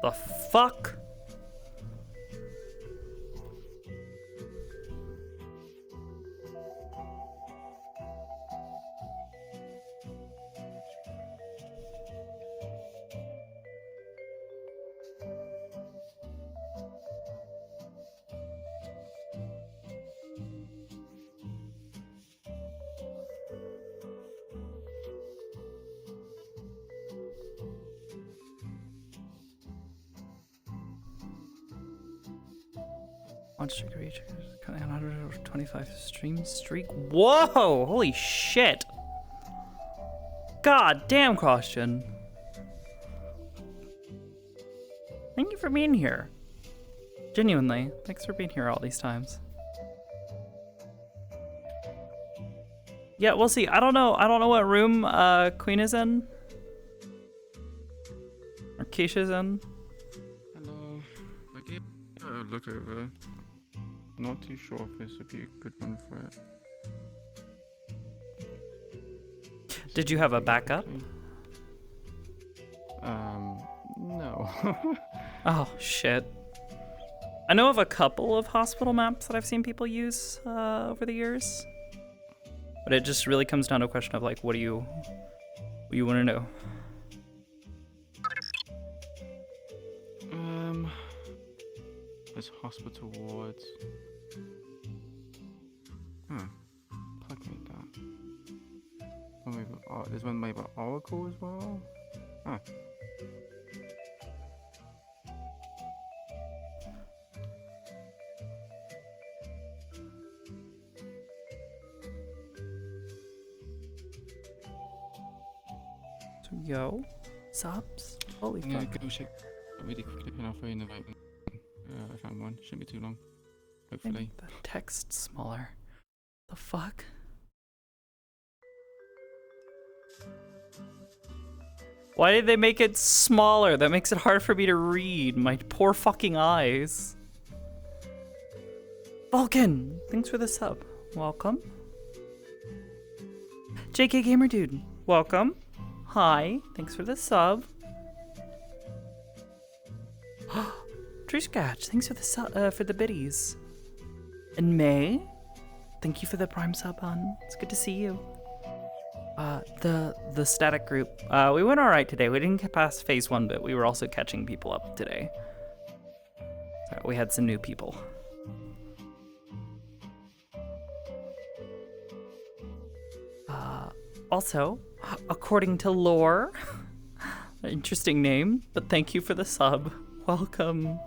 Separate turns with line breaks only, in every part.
The fuck? Streak reach 125 stream streak. Whoa! Holy shit! God damn, Christian. Thank you for being here. Genuinely, thanks for being here all these times. Yeah, we'll see. I don't know what room Queen is in. Or Keisha's in.
Hello. I gave a look over. Not too sure if this would be a good one for it.
Did you have a backup?
No.
Oh, shit. I know of a couple of hospital maps that I've seen people use over the years. But it just really comes down to a question of, like, what do you want to know?
There's hospital wards. Plug made that. Oh, maybe, there's one made by Oracle as well. Huh.
So, yo, subs? Holy
Yeah,
fuck.
go check really quickly and I'll throw you in the right one. I found one. Shouldn't be too long. Hopefully.
Make the text smaller. The fuck? Why did they make it smaller? That makes it hard for me to read. My poor fucking eyes. Vulcan, thanks for the sub. Welcome. JK Gamer Dude, welcome. Hi, thanks for the sub. Trishkatch, thanks for the for the biddies. And May, thank you for the prime sub on. It's good to see you. The static group. We went all right today. We didn't get past phase 1, but we were also catching people up today. So we had some new people. Also, according to lore, interesting name, but thank you for the sub. Welcome.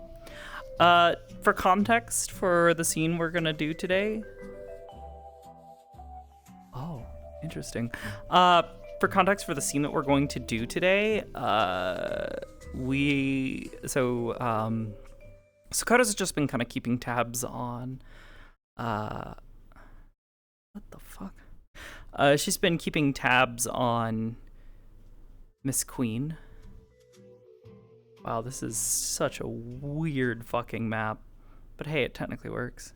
For context for the scene we're gonna do today. Oh, interesting. For context for the scene that we're going to do today, Sakoto's just been kind of keeping tabs on, what the fuck? She's been keeping tabs on Miss Queen. Wow, this is such a weird fucking map. But hey, it technically works.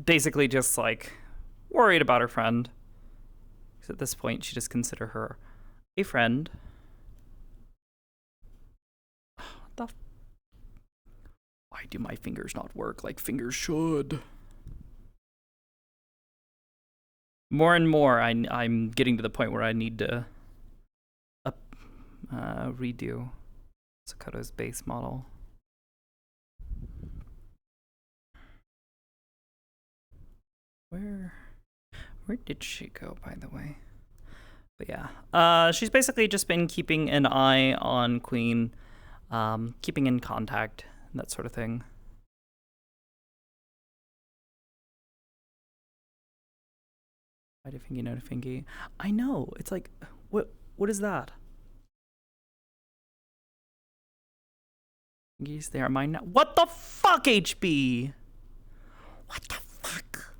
Basically just like worried about her friend. Because at this point, she just consider her a friend. Why do my fingers not work like fingers should? More and more, I'm getting to the point where I need to redo Sakoto's base model. Where did she go, by the way? But yeah, she's basically just been keeping an eye on Queen, keeping in contact, that sort of thing. Why do fingy no to fingy? I know. It's like, what is that? Fingies, they are mine now. What the fuck, HB? What the fuck?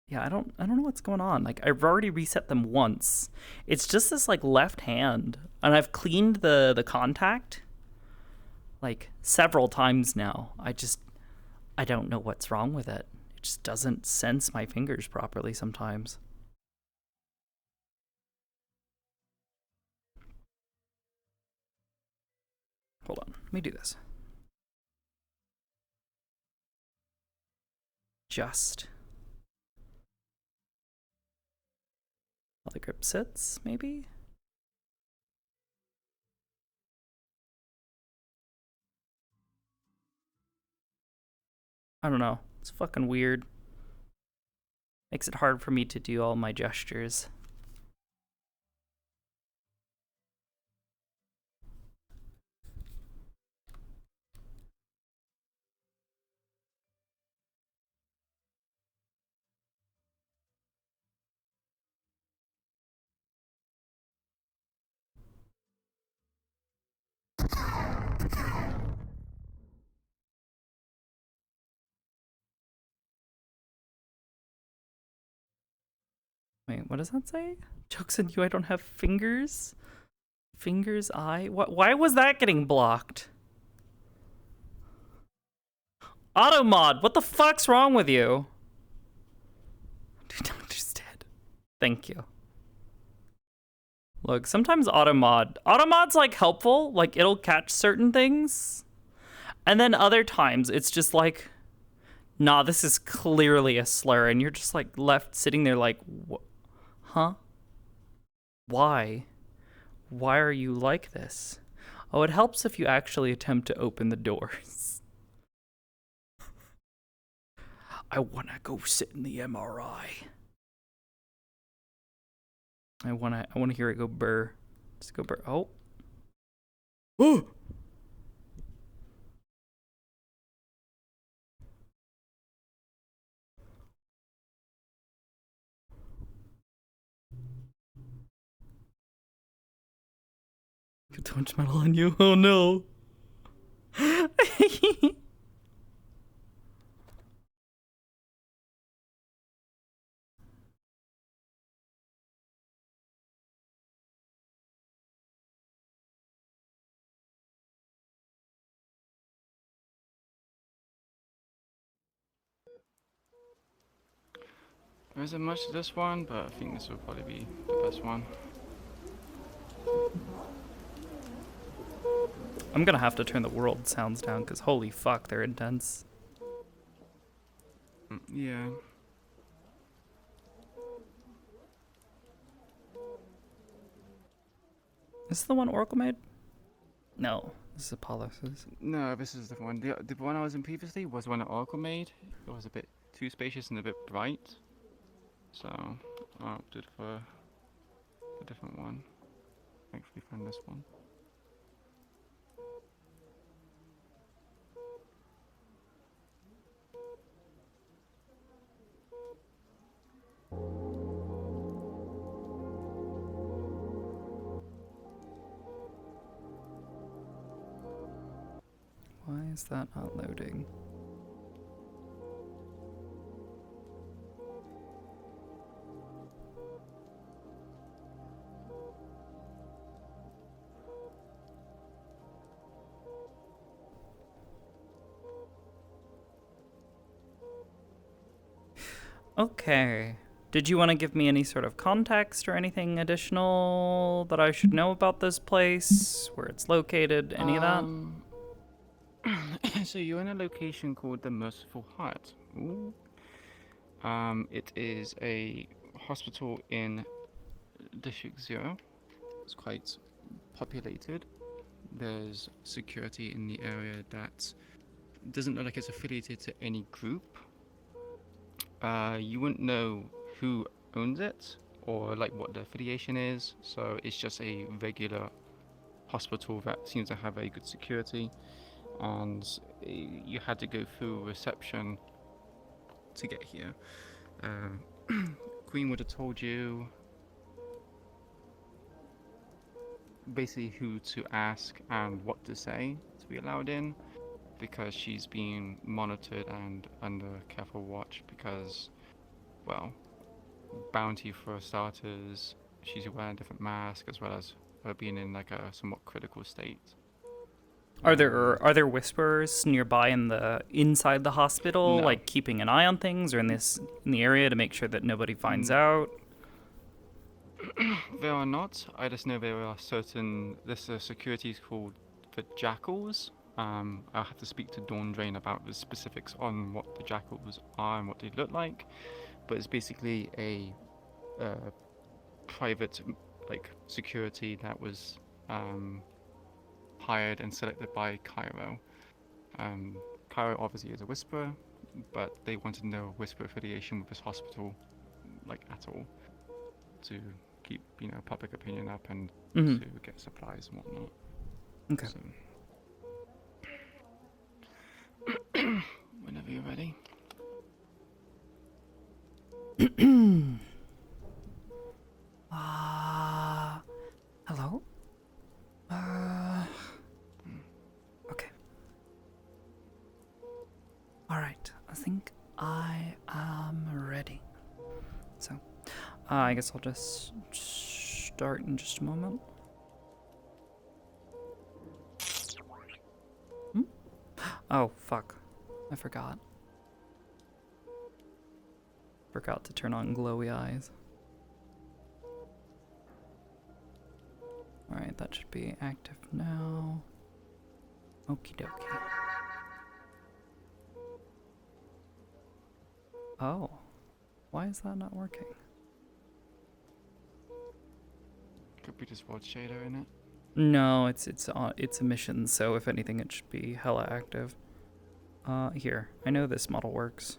Yeah, I don't know what's going on. Like, I've already reset them once. It's just this like left hand, and I've cleaned the contact like several times now. I I don't know what's wrong with it. It just doesn't sense my fingers properly sometimes. Hold on, let me do this. Just. While the grip sits, maybe? I don't know. It's fucking weird. Makes it hard for me to do all my gestures. Wait, what does that say? Joke's on you, I don't have fingers? Fingers, why was that getting blocked? Automod, what the fuck's wrong with you? Do not understand. Thank you. Look, sometimes Automod's like helpful, like it'll catch certain things. And then other times it's just like, nah, this is clearly a slur. And you're just like left sitting there like, huh? Why? Why are you like this? Oh, it helps if you actually attempt to open the doors. I wanna go sit in the MRI. I wanna hear it go burr. Just go burr. Oh. Oh! Got too much metal on you. Oh no.
There isn't much to this one, but I think this will probably be the best one.
I'm gonna have to turn the world sounds down because holy fuck, they're intense.
Yeah.
Is this the one Oracle made? No, this is Apollo.
No, this is the one. The one I was in previously was one that Oracle made. It was a bit too spacious and a bit bright. So I opted for a different one. Actually found this one.
Why is that not loading? Okay. Did you want to give me any sort of context or anything additional that I should know about this place, where it's located, any of that?
So you're in a location called the Merciful Heart. Ooh. It is a hospital in District 0. It's quite populated. There's security in the area that doesn't look like it's affiliated to any group. You wouldn't know who owns it or like what the affiliation is, so it's just a regular hospital that seems to have very good security, and you had to go through reception to get here. Queen would have told you basically who to ask and what to say to be allowed in, because she's being monitored and under careful watch because, well, bounty for starters, she's wearing a different mask as well as her being in like a somewhat critical state.
Are there whisperers nearby inside the hospital,
No,
like keeping an eye on things, or in the area to make sure that nobody finds
N-
out?
there are not. I just know there are certain. This security is called the Jackals. I'll have to speak to Dawn Drain about the specifics on what the Jackals are and what they look like. But it's basically a private like security that was hired and selected by Cairo. Cairo obviously is a Whisperer, but they wanted no Whisper affiliation with this hospital, like at all, to keep public opinion up and
Mm-hmm.
to get supplies and whatnot.
Okay.
So, whenever you're ready.
Hello? Okay. Alright, I think I am ready. So, I guess I'll just start in just a moment. Oh, fuck. I forgot. Forgot to turn on glowy eyes. Alright, that should be active now. Okie dokie. Oh. Why is that not working?
Could be just Rod Shader in it.
No, it's a mission, so if anything it should be hella active. Here. I know this model works.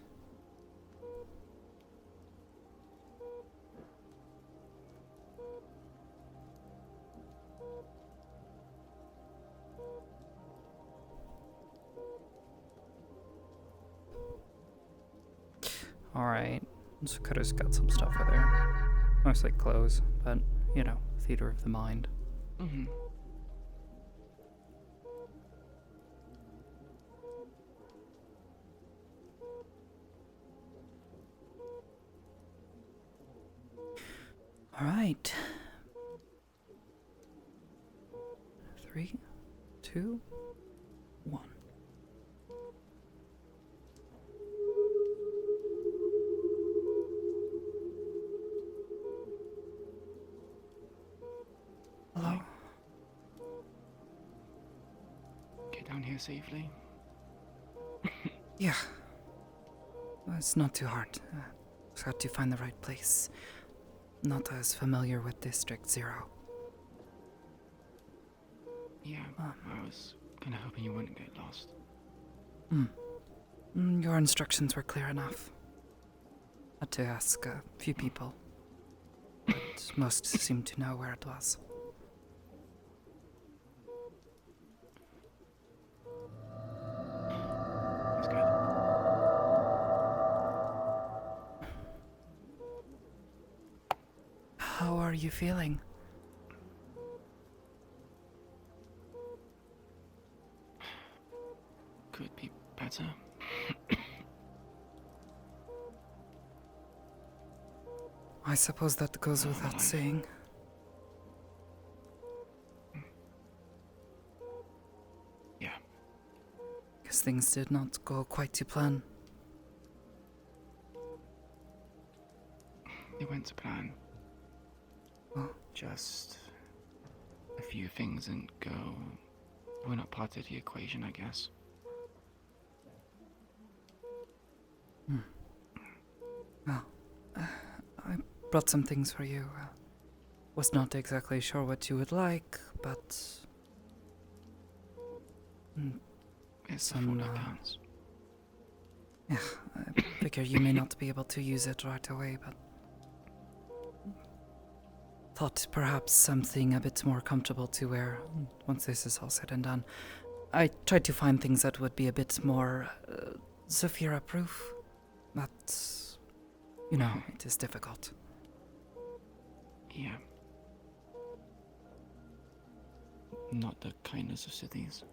Alright. Sakoto's got some stuff with her. Mostly clothes, but, theater of the mind.
Mm-hmm.
Alright. 3, 2, 1. Hello?
Get down here safely.
Yeah. It's not too hard. Just got to find the right place. Not as familiar with District 0.
Yeah, I was kind of hoping you wouldn't get lost.
Your instructions were clear enough. Had to ask a few people, but most seemed to know where it was.
That's good.
How are you feeling?
Could be better.
I suppose that goes without saying.
Yeah.
Because things did not go quite to plan.
It went to plan.
Oh.
Just a few things didn't go. We're not part of the equation, I guess.
Well, I brought some things for you. Was not exactly sure what you would like, but...
It's the
Some,
thought that counts.
Yeah, I figure you may not be able to use it right away, but... Thought perhaps something a bit more comfortable to wear once this is all said and done. I tried to find things that would be a bit more Zafira-proof, but, it is difficult.
Yeah. Not the kindness of cities,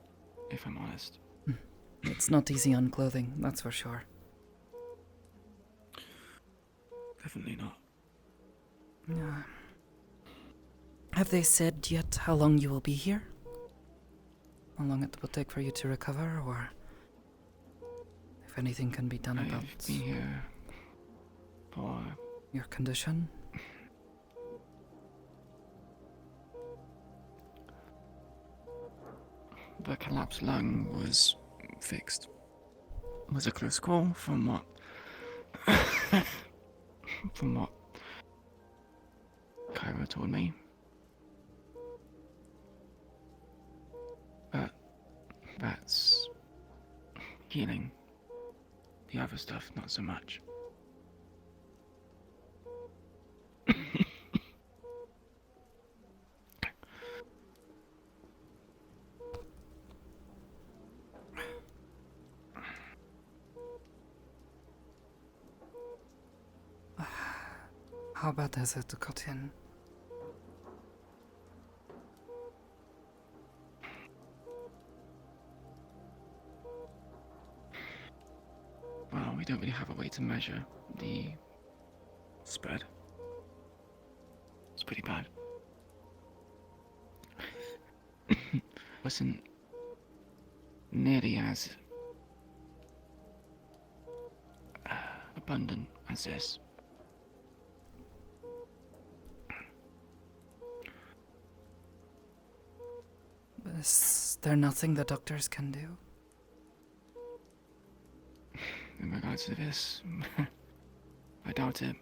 if I'm honest.
It's not easy on clothing, that's for sure.
Definitely not.
Yeah. Have they said yet how long you will be here? how long it will take for you to recover, or if anything can be done about
I've been here for
your condition.
the collapsed lung was fixed. It was a close call from what from what Kyra told me. But that's healing. The other stuff, not so much.
How bad is it to cut in?
Well, we don't really have a way to measure the spread. It's pretty bad. Wasn't nearly as abundant as this.
Is there nothing the doctors can do?
In regards to this, I doubt it.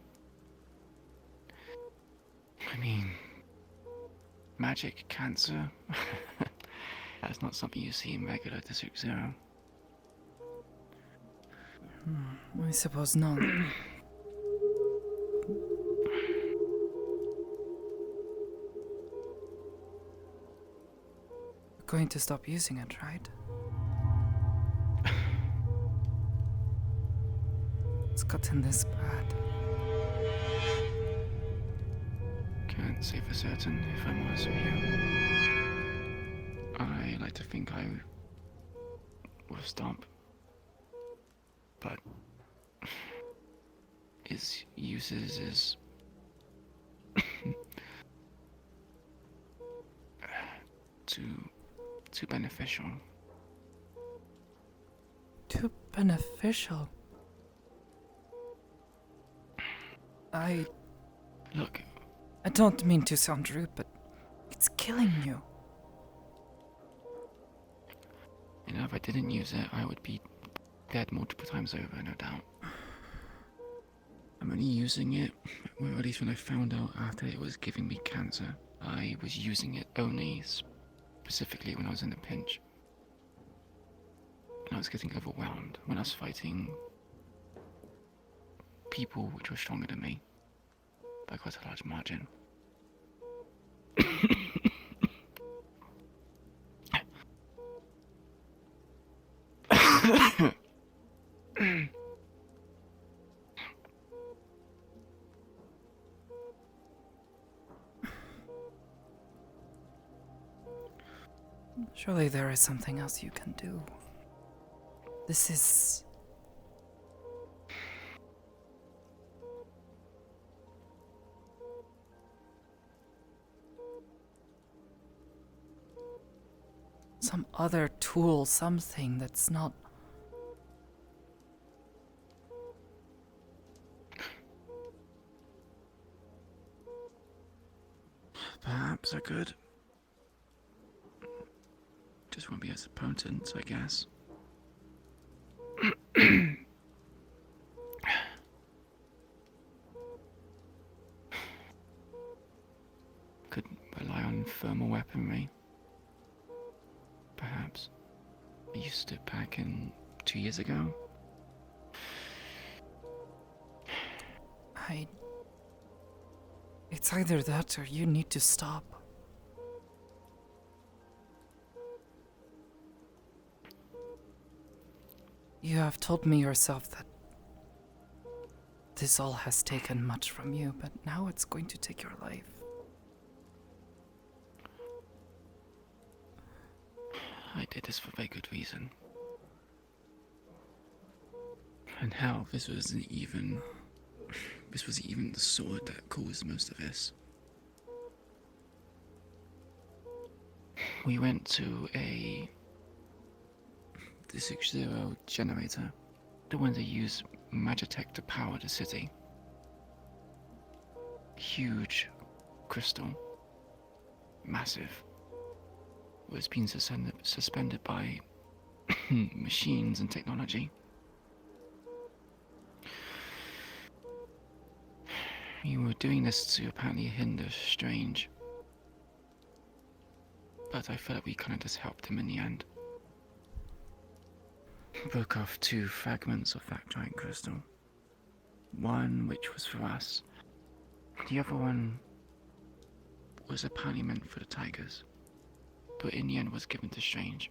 I mean, magic cancer? That's not something you see in regular District Zero.
I suppose not. Going to stop using it, right? It's gotten this bad.
Can't say for certain if I'm honest with you. I like to think I will stop. But its uses is too beneficial.
Too beneficial.
Look,
I don't mean to sound rude, but it's killing you.
you know, if I didn't use it, I would be dead multiple times over, no doubt. I'm only using it, well, at least when I found out after it was giving me cancer. I was using it only specifically when I was in a pinch. And I was getting overwhelmed when I was fighting people which were stronger than me by quite a large margin.
Surely there is something else you can do. This is... some other tool, something that's not...
Perhaps I could. Just won't be as potent, I guess. Could rely on thermal weaponry. Perhaps. I used it back in 2 years ago.
It's either that or you need to stop. You have told me yourself that this all has taken much from you, but now it's going to take your life.
I did this for very good reason. And hell, this wasn't even the sword that caused most of this. We went to a the 60 generator. The one they use Magitech to power the city. Huge crystal. Massive. Was being suspended by machines and technology. You were doing this to apparently hinder Strange. But I felt we kind of just helped him in the end. Broke off 2 fragments of that giant crystal. One which was for us. The other one was apparently meant for the tigers. But in the end was given to Strange.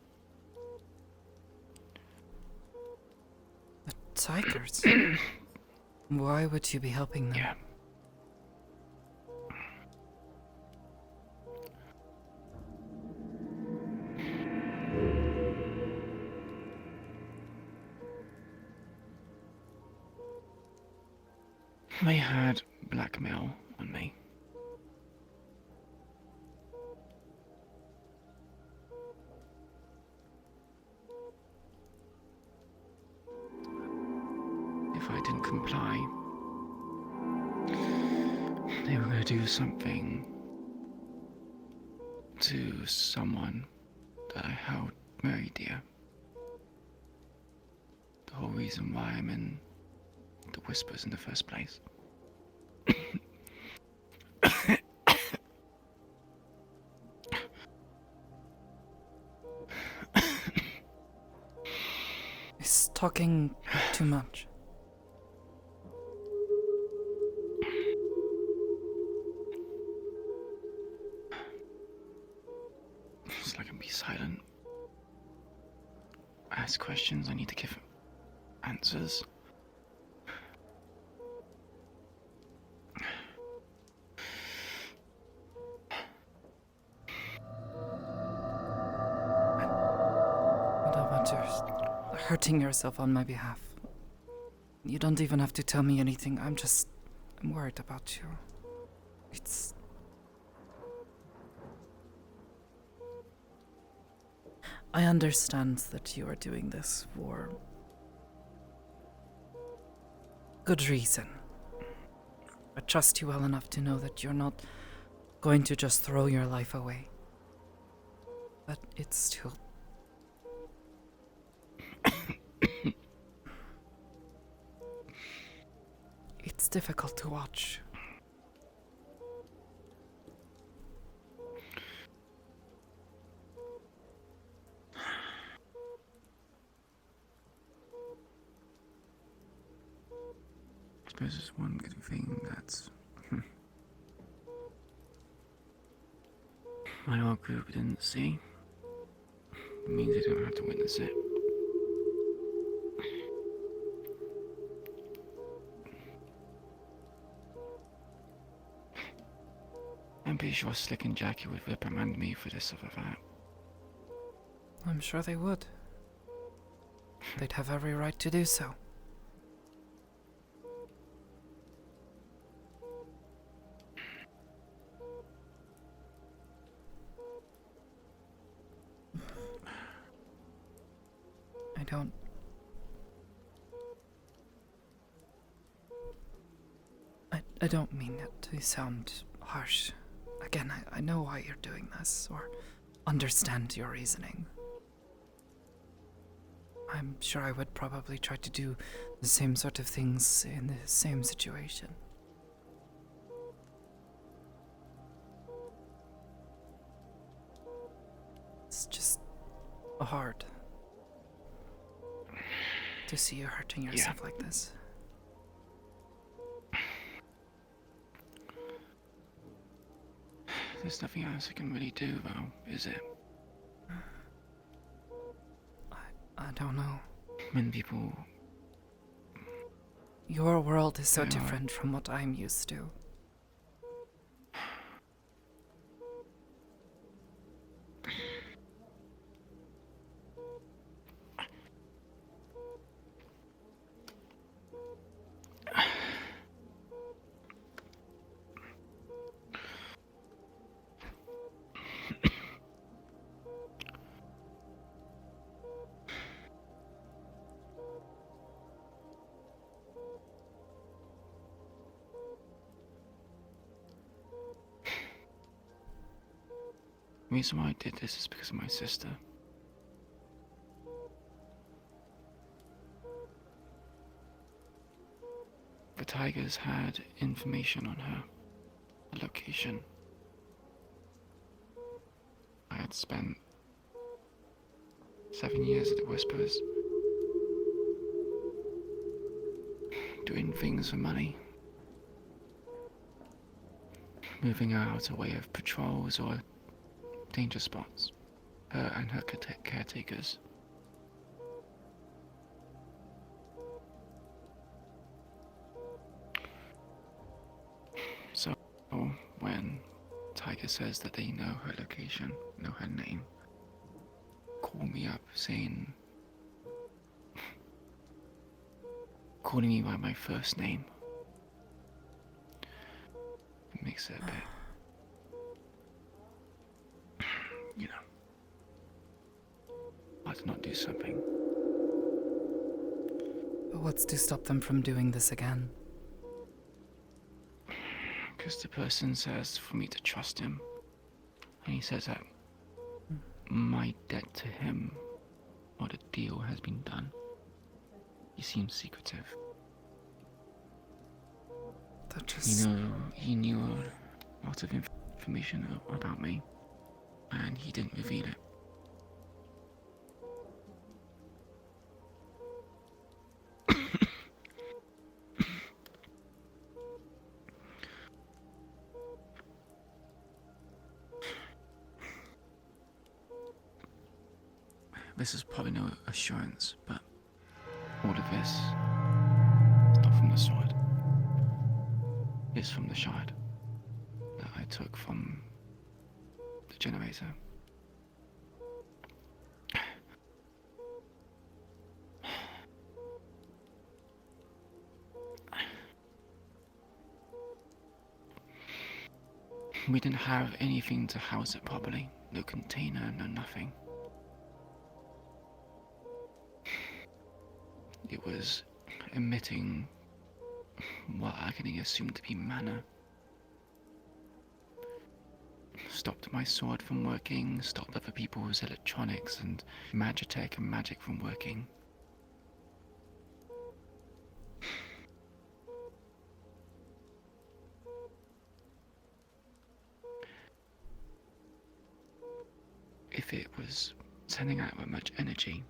The tigers? Why would you be helping them?
Yeah. They had blackmail on me. If I didn't comply, they were going to do something to someone that I held very dear. The whole reason why I'm in the Whispers in the first place.
He's talking too much.
Just like I can be silent. Ask questions, I need to give answers.
I don't want you hurting yourself on my behalf. You don't even have to tell me anything. I'm worried about you. I understand that you are doing this for good reason. I trust you well enough to know that you're not going to just throw your life away. But it's still... it's difficult to watch.
I suppose there's one good thing that's... my whole group didn't see. It means they don't have to witness it. I'm pretty sure Slick and Jackie would reprimand me for this or that.
I'm sure they would. They'd have every right to do so. I don't mean it to sound harsh. Again, I know why you're doing this, or understand your reasoning. I'm sure I would probably try to do the same sort of things in the same situation. It's just hard to see you hurting yourself like this.
There's nothing else I can really do, though, is it?
I don't know.
When people...
Your world is so different from what I'm used to.
The reason why I did this is because of my sister. The tigers had information on her, a location. I had spent 7 years at the Whispers, doing things for money, moving her out of way of patrols or danger spots, her and her caretakers. So when Tiger says that they know her location, know her name, call me up saying, calling me by my first name, it makes it a bit, you know, hard to not do something.
But what's to stop them from doing this again?
Because the person says for me to trust him, and he says that my debt to him, or the deal has been done. He seems secretive.
That just...
He knew a lot of information about me, and he didn't reveal it. This is probably no assurance, but all of this is not from the sword. It's from the shard that I took from the generator. We didn't have anything to house it properly. No container, no nothing. It was emitting what I can assume to be mana. Stopped my sword from working, stopped other people's electronics and magitech and magic from working. If it was sending out that much energy,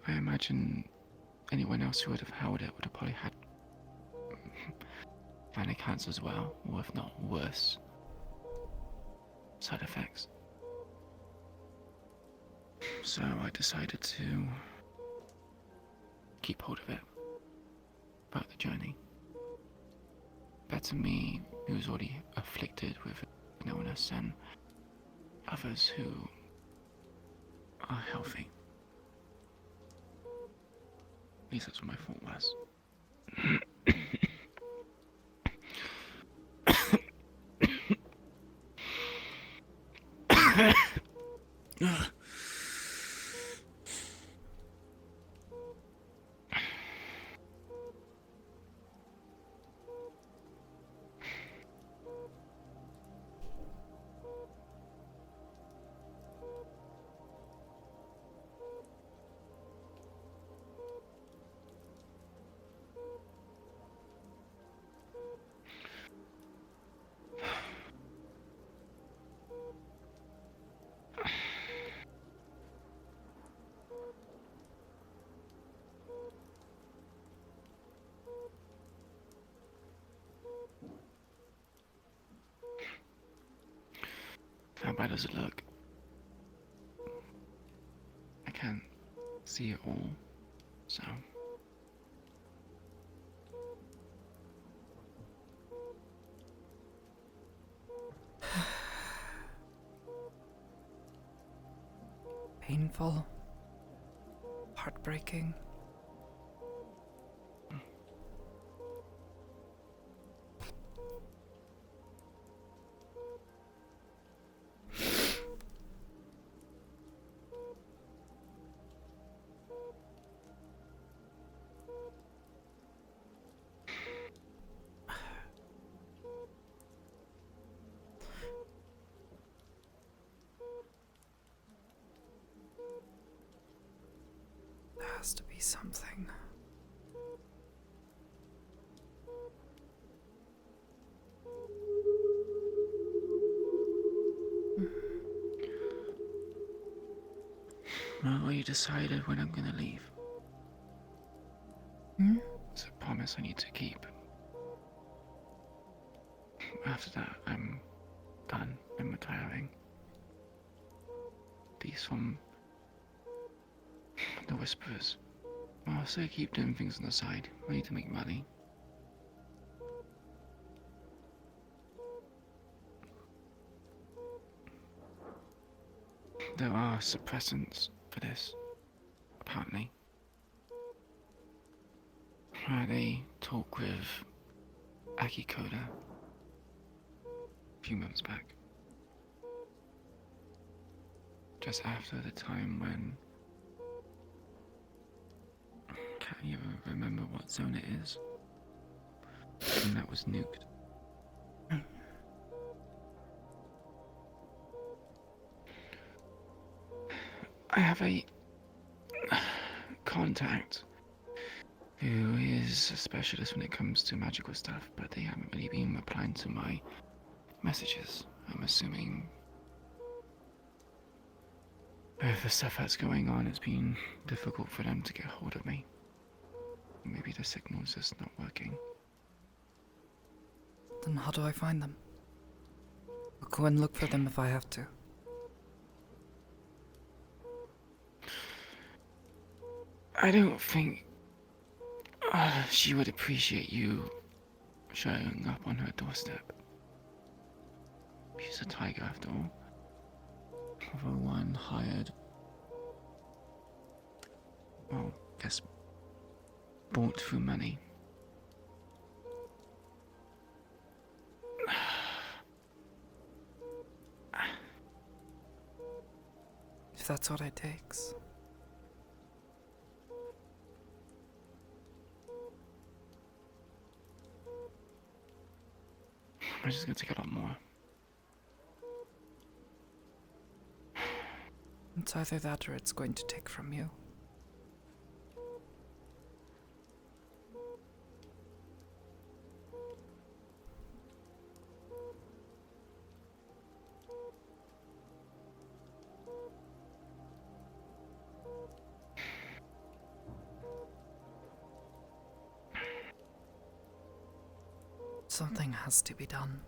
I imagine anyone else who would have held it would have probably had panic cancer as well, or if not worse, side effects. So I decided to keep hold of it throughout the journey. Better me, who was already afflicted with an illness, and others who are healthy. At least that's what my thought was. How bad does it look? I can't see it all, so...
Painful. Heartbreaking. has to be something.
Well, you decided when I'm gonna leave.
Hmm?
It's a promise I need to keep. After that, I'm done. I'm retiring. These from the Whisperers. I'll still keep doing things on the side. I need to make money. There are suppressants for this, apparently. I had a talk with Akikoda a few months back. Just after the time when... Can't even remember what zone it is. When that was nuked. I have a contact who is a specialist when it comes to magical stuff, but they haven't really been replying to my messages. I'm assuming with the stuff that's going on, it's been difficult for them to get hold of me. Maybe the signal's just not working.
Then how do I find them? I'll go and look for them if I have to.
I don't think she would appreciate you showing up on her doorstep. She's a tiger after all. Although one hired, well, guess bought through money.
If that's what it takes.
It's just gonna take a lot more.
It's either that or it's going to take from you. Something has to be done.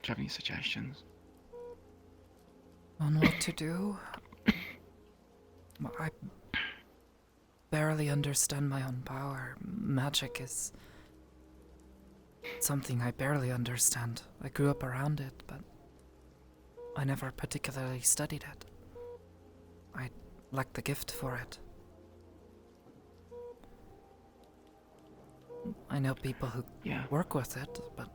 Do you have any suggestions?
On what to do? I barely understand my own power. Magic is something I barely understand. I grew up around it, but I never particularly studied it. I lack the gift for it. I know people who work with it, but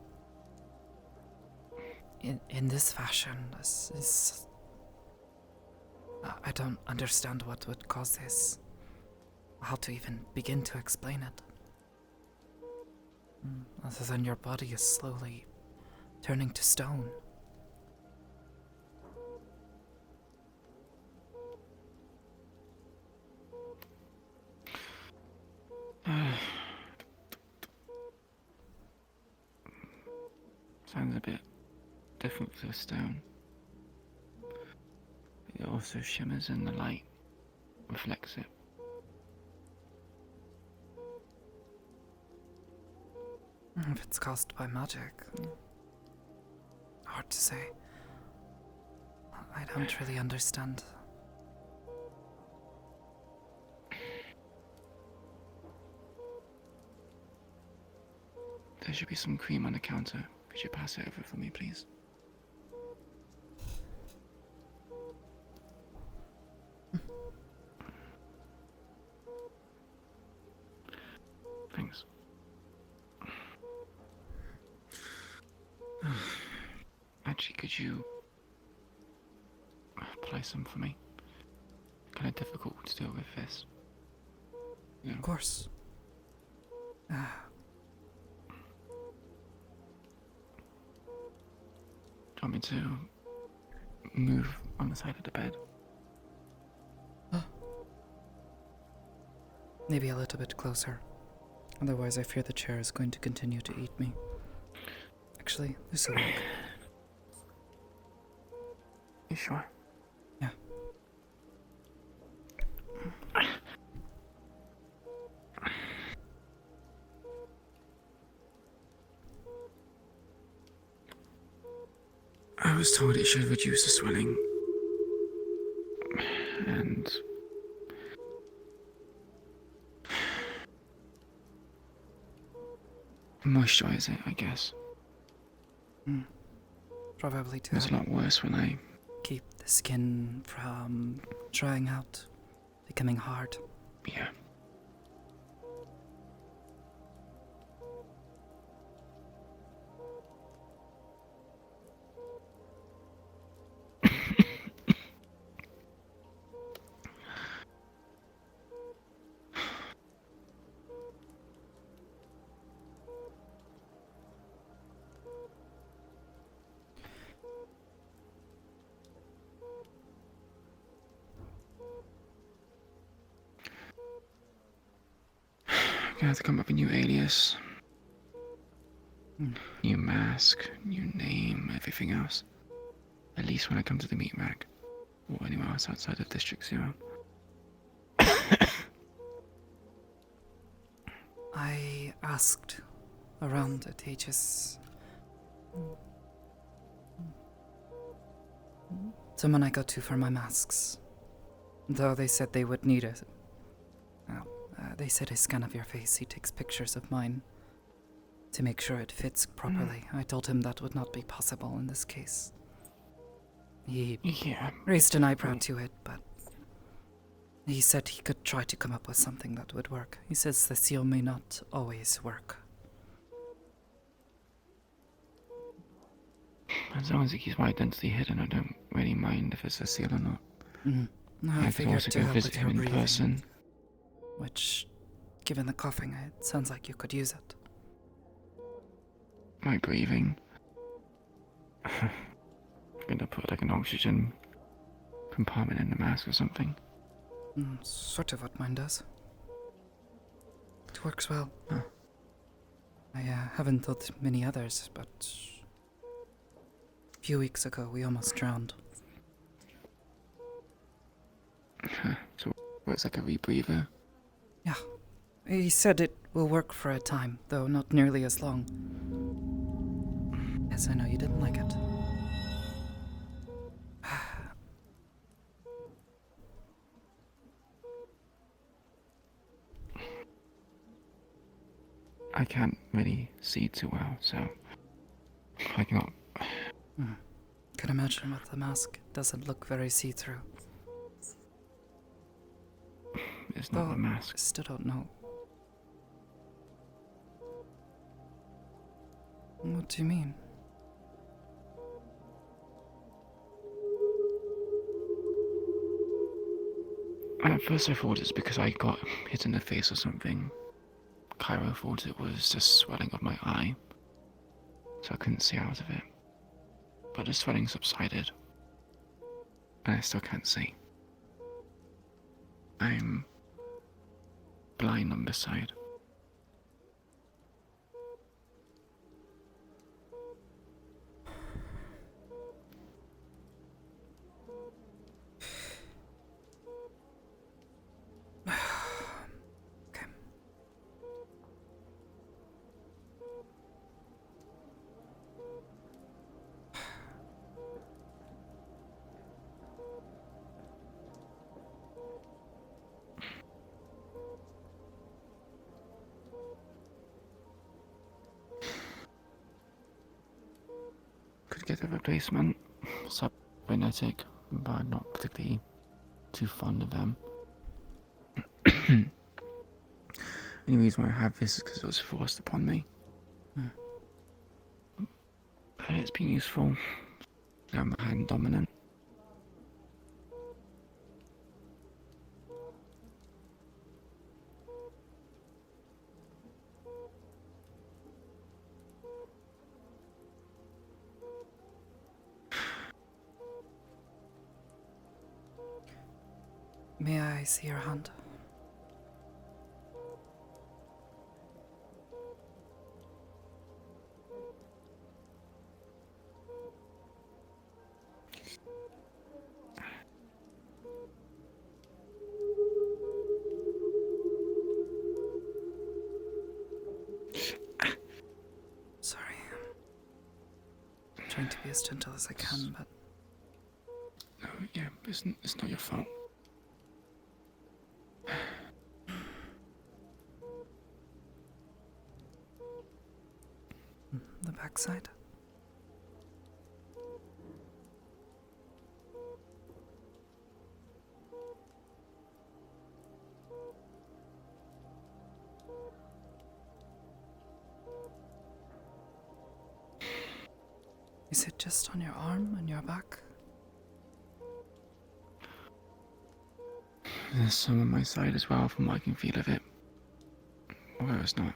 in this fashion, this is... I don't understand what would cause this. How to even begin to explain it. Other than your body is slowly turning to stone.
Sounds a bit different for a stone. It also shimmers in the light, reflects it.
If it's caused by magic, hard to say. I don't really understand.
There should be some cream on the counter. Could you pass it over for me, please? Thanks. Actually, could you apply some for me? Kind of difficult to deal with this.
Of course.
want me to move on the side of the bed?
Maybe a little bit closer. Otherwise, I fear the chair is going to continue to eat me. Actually, this will work.
You sure?
Yeah.
I was told it should reduce the swelling and moisturize it, I guess.
Probably to
It's a lot worse when I...
keep the skin from drying out, becoming hard.
Yeah. I'm gonna have to come up with a new alias. New mask, new name, everything else. At least when I come to the meat rack. Or anywhere else outside of District 0.
I asked around at H's. Someone I go to for my masks. Though they said they would need it. Well, they said a scan of your face. He takes pictures of mine to make sure it fits properly. I told him that would not be possible in this case. He raised an eyebrow to it, but he said he could try to come up with something that would work. He says the seal may not always work.
As long as it keeps my identity hidden, I don't really mind if it's a seal or not.
I
could
figured
also
to
go
help
visit
with your
him in
breathing,
person.
which, given the coughing, it sounds like you could use it.
My breathing. I'm gonna put like an oxygen compartment in the mask or something.
Sort of what mine does. It works well.
Huh.
I haven't told many others, but a few weeks ago we almost drowned.
So it's like a rebreather.
Yeah. He said it will work for a time, though not nearly as long. Yes, I know you didn't like it.
I can't really see too well, so I cannot.
Can imagine with the mask. It doesn't look very see-through.
It's not a mask.
I still don't know. What do you mean?
At first I thought it's because I got hit in the face or something. Cairo thought it was just swelling of my eye, so I couldn't see out of it. But the swelling subsided, and I still can't see. I'm blind on this side.
Okay.
Could get a replacement, cybernetic, but I'm not particularly too fond of them. The only reason why I have this is because it was forced upon me. But it's been useful. I'm hand dominant.
May I see your hand? Sorry. I'm trying to be as gentle as I can, but...
No, yeah, it's not your fault.
The backside? Is it just on your arm and your back?
There's some on my side as well from what I can feel of it. Although it's not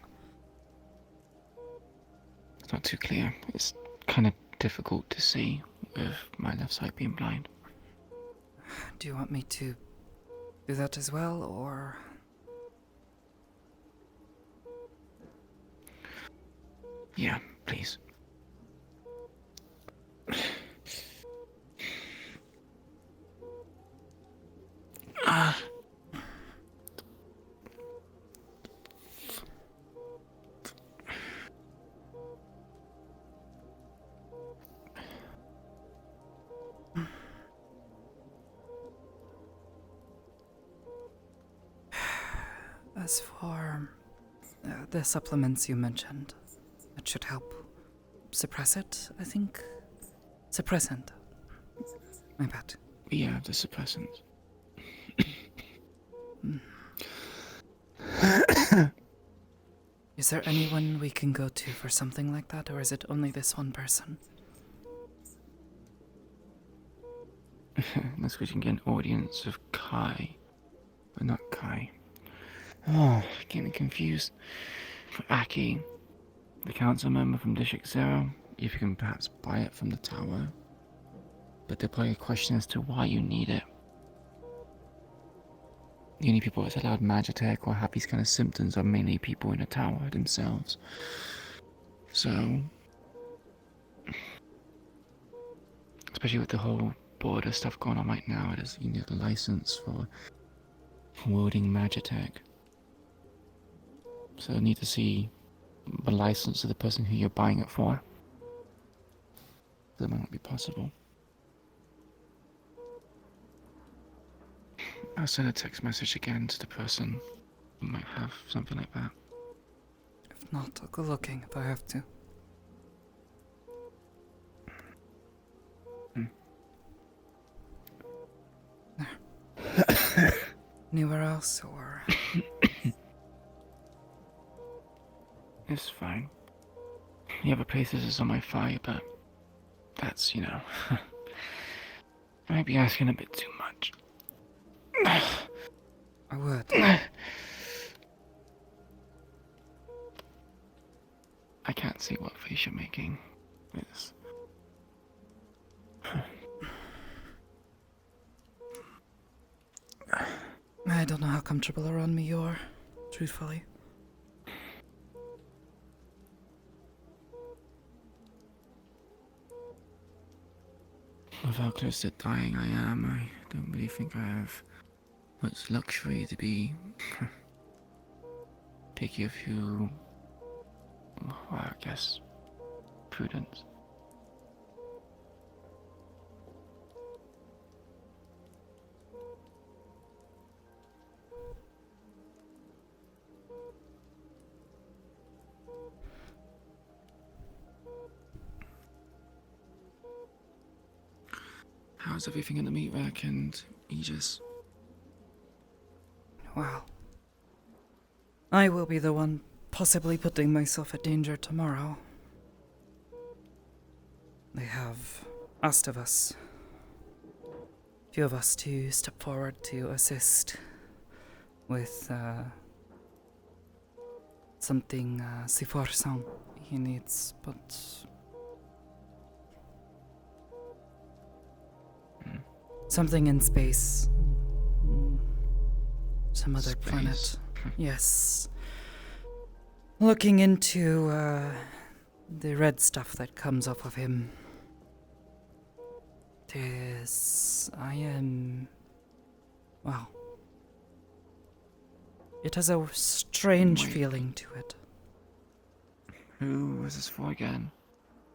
too clear. It's kind of difficult to see with my left side being blind.
Do you want me to do that as well, or...
Yeah, please.
As for the supplements you mentioned, it should help suppress it, I think. Suppressant. My bad.
Yeah, the suppressants.
Is there anyone we can go to for something like that, or is it only this one person?
Unless we can get an audience of Kai. But not Kai. Oh, getting confused. For Aki, the council member from District Zero, if you can perhaps buy it from the tower. But there'll probably a question as to why you need it. The only people that's allowed Magitech or have these kind of symptoms are mainly people in the tower themselves. So, especially with the whole border stuff going on right now, it is, you need a license for wielding Magitech. So you need to see the license of the person who you're buying it for. That might not be possible. I'll send a text message again to the person who might have something like that.
If not, I'll go looking if I have to. There. Anywhere else, or...?
It's fine. The other places is on my fire, but that's, you know, I might be asking a bit too much.
I would.
I can't see what face you're making. It's...
I don't know how comfortable around me you are, truthfully.
With how close to dying I am, I don't really think I have much luxury to be picky of who, well, I guess, prudence. How's everything in the meat rack and Aegis?
Well, I will be the one possibly putting myself at danger tomorrow. They have asked of us, a few of us, to step forward to assist with something Sifor-san he needs, but something in space. some other
Space.
planet. Yes. Looking into the red stuff that comes off of him. I am... Wow. It has a strange
Wait.
feeling to it.
Who was this for again?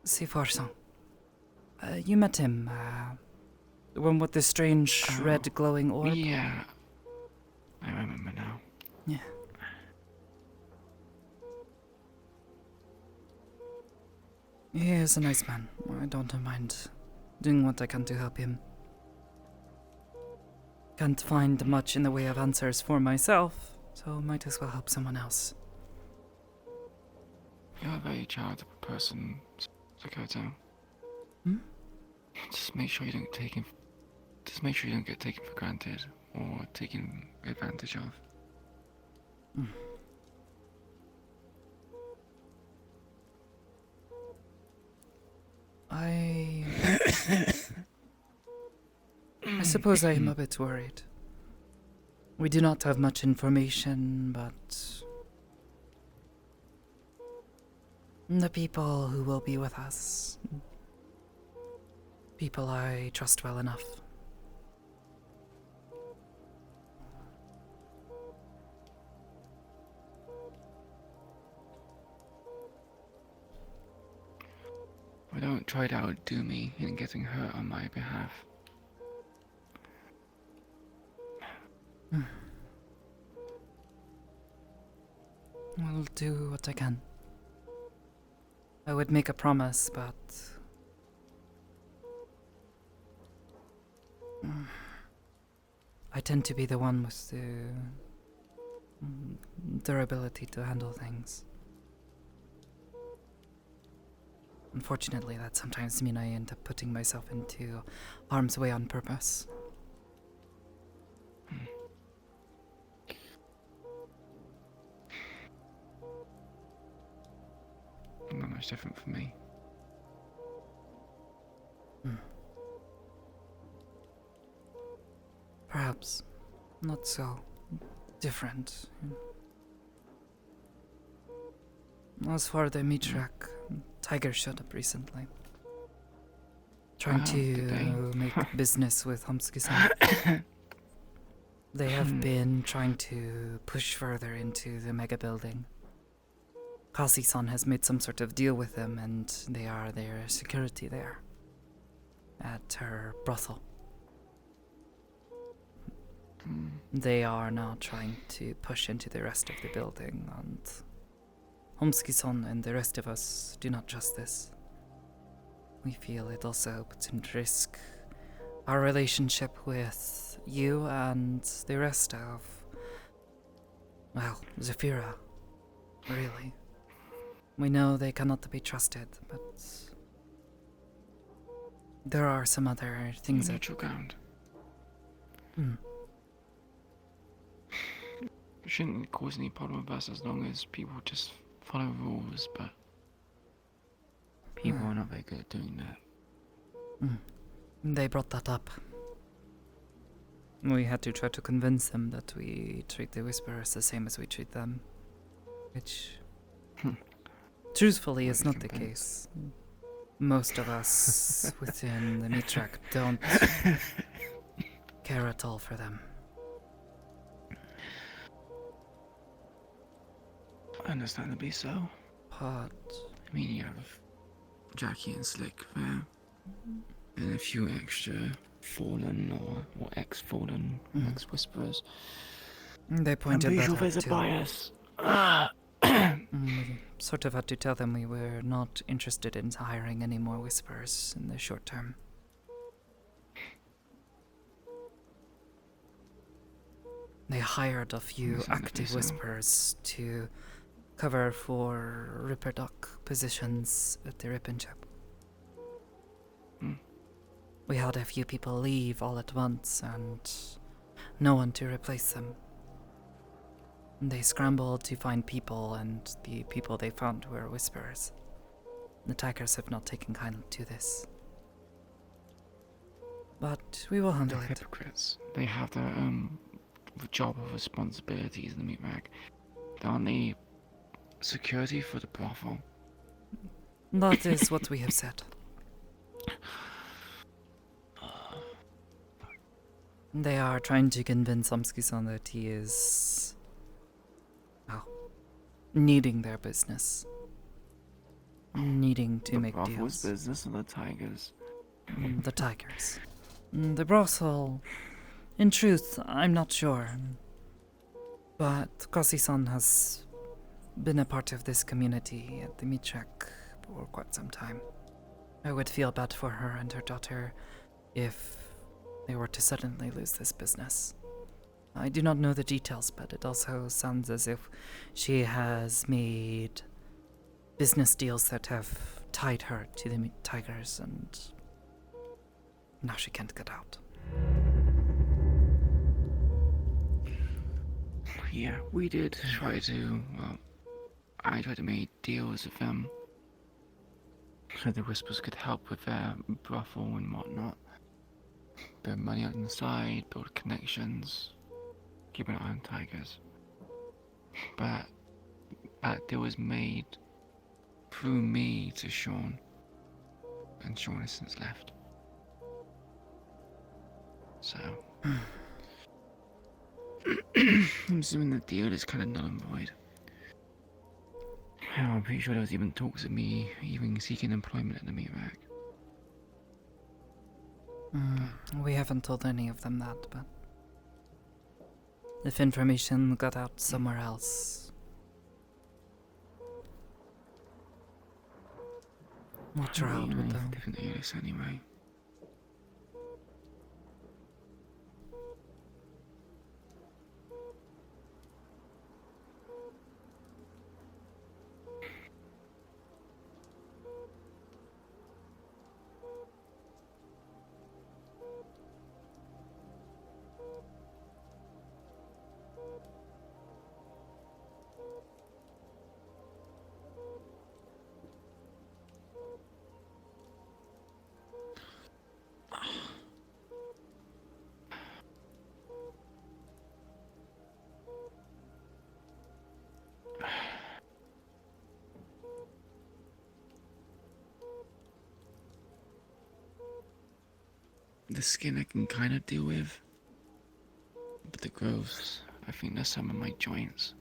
Siforson. You met him, the one with the strange red glowing orb?
Yeah. I remember now.
Yeah. He is a nice man. I don't mind doing what I can to help him. Can't find much in the way of answers for myself, so might as well help someone else.
You're a very charitable person, Sakoto.
Hmm?
Just make sure you don't get taken for granted or taken advantage of.
I suppose I am a bit worried. We do not have much information, but the people who will be with us, people I trust well enough.
Well, don't try to outdo me in getting hurt on my behalf.
I'll do what I can. I would make a promise, but... I tend to be the one with the durability to handle things. Unfortunately, that sometimes means I end up putting myself into harm's way on purpose.
Not much different from me.
Perhaps not so different. As for the meat rack, Tiger showed up recently. Trying to make business with Homsuki-san. They have been trying to push further into the mega building. Kasi-san has made some sort of deal with them, and they are their security there. At her brothel. They are now trying to push into the rest of the building, and Homsuki-san and the rest of us do not trust this. We feel it also puts in risk our relationship with you and the rest of, well, Zephyra, really. We know they cannot be trusted, but there are some other things that...
Neutral ground. It shouldn't cause any problem with us as long as people just follow rules, but people are not very good at doing that.
They brought that up. We had to try to convince them that we treat the Whisperers the same as we treat them. Which, truthfully, is not the case. Most of us within the meat track don't care at all for them.
Understandably so.
But
I mean, you have Jackie and Slick there, and a few extra fallen or ex-fallen, ex-whisperers.
they pointed
I'm
that
sure
out
there's a
too.
bias.
We sort of had to tell them we were not interested in hiring any more Whisperers in the short term. They hired a few active Whisperers to cover for Ripper Duck positions at the Ripon Ship. We had a few people leave all at once and no one to replace them. They scrambled to find people, and the people they found were Whisperers. The Tigers have not taken kindly to this. But we will handle
They're
it.
hypocrites. They have their job of responsibilities in the meat rack. They're on the security for the brothel.
That is what we have said. They are trying to convince Samski-san that he is, well, needing their business. Needing to
the
make
brothel's
deals.
business or the tigers?
The tigers. The brothel. In truth, I'm not sure. But Kasi-san has been a part of this community at the meat shack for quite some time. I would feel bad for her and her daughter if they were to suddenly lose this business. I do not know the details, but it also sounds as if she has made business deals that have tied her to the tigers, and now she can't get out.
Yeah, we did try to, well, I tried to make deals with them so the Whispers could help with their brothel and whatnot. Build money on the side, build connections, keep an eye on tigers. But that deal was made through me to Sean, and Sean has since left. So, I'm assuming the deal is kind of null and void. Hell, I'm pretty sure there was even talks of me even seeking employment at the meat rack.
We haven't told any of them that, but if information got out somewhere else, what route would them?
Different areas anyway. The skin I can kind of deal with, but the growths, I think there's some of my joints.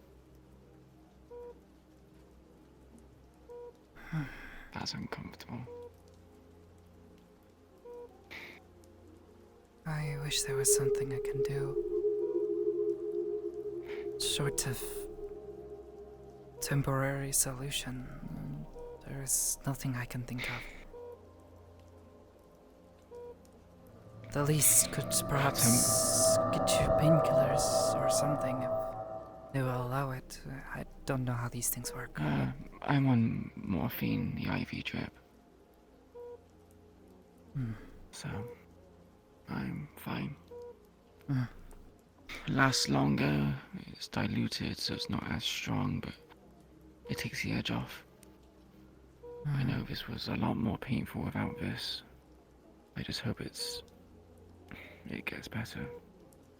That's uncomfortable.
I wish there was something I can do. Short of temporary solution, there is nothing I can think of. The least could perhaps get you painkillers or something if they will allow it. I don't know how these things work.
I'm on morphine, the IV drip. So, I'm fine. It lasts longer, it's diluted so it's not as strong, but it takes the edge off. I know this was a lot more painful without this. I just hope it gets better.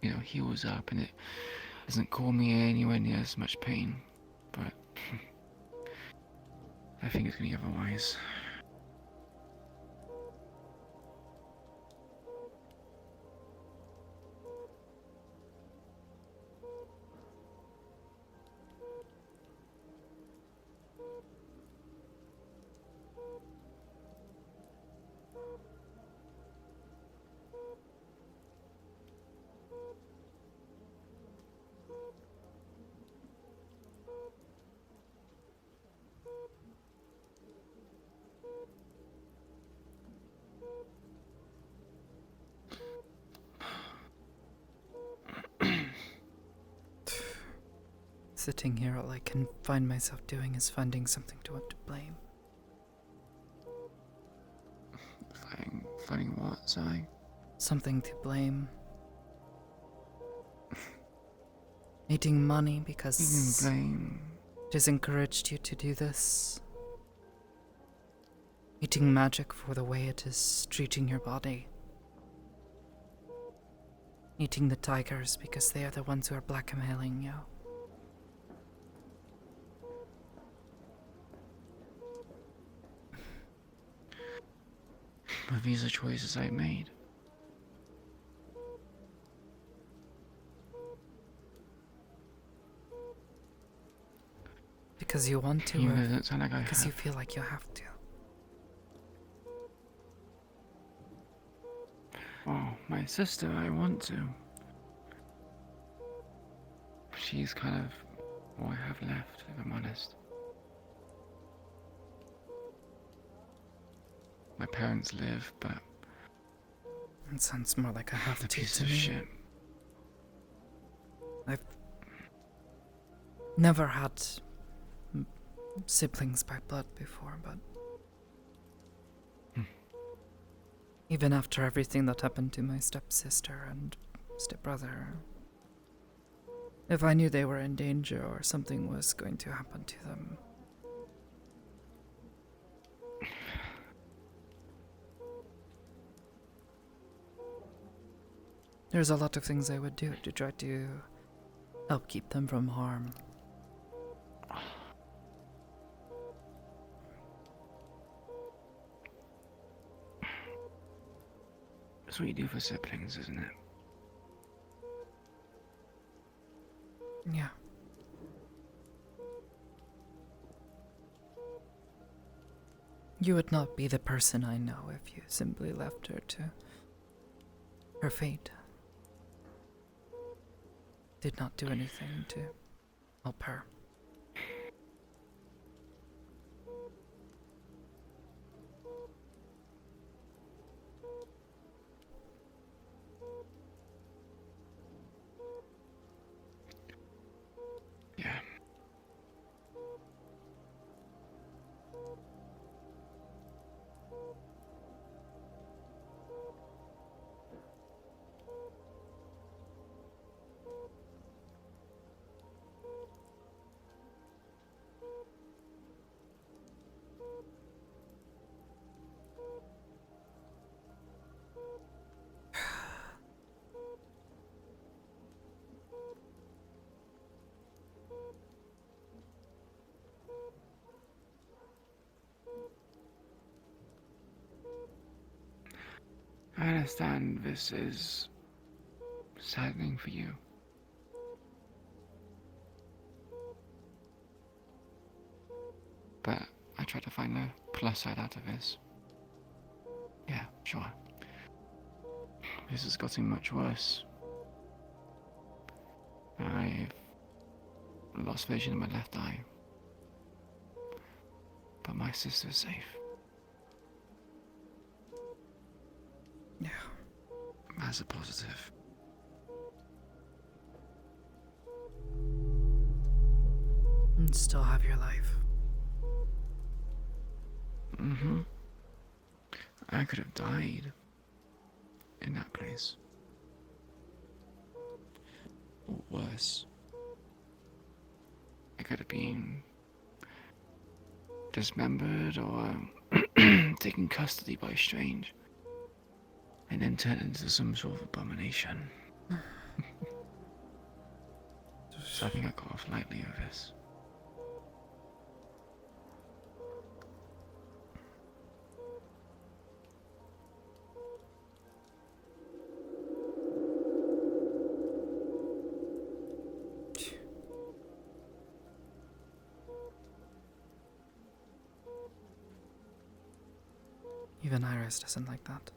You know, heals up and it doesn't cause me anywhere near as much pain. But I think it's gonna be otherwise.
Sitting here, all I can find myself doing is finding something to blame.
Finding what, sorry?
Something to blame. Needing money because
You can blame.
it has encouraged you to do this. Eating magic for the way it is treating your body. eating the tigers because they are the ones who are blackmailing you.
But these are choices I made.
Because you want to,
Even
or
though it doesn't sound like I
because you
have.
feel like you have to?
Well, my sister, I want to. She's kind of all I have left, if I'm honest. My parents live, but
It sounds more like a have
the
to
piece
to
of
me.
shit.
I've never had siblings by blood before, but even after everything that happened to my stepsister and stepbrother, if I knew they were in danger or something was going to happen to them, there's a lot of things I would do to try to help keep them from harm.
That's what you do for siblings, isn't it?
Yeah. You would not be the person I know if you simply left her to her fate. Did not do anything to help her.
Yeah. I understand this is saddening for you. But I try to find the plus side out of this. Yeah, sure. This has gotten much worse. I've lost vision in my left eye. But my sister's safe.
Yeah.
That's a positive.
And still have your life.
Mm-hmm. I could have died in that place. Or worse. I could have been dismembered or taken custody by a strange and then turned into some sort of abomination. So I think I got off lightly with this.
Even Iris doesn't like that.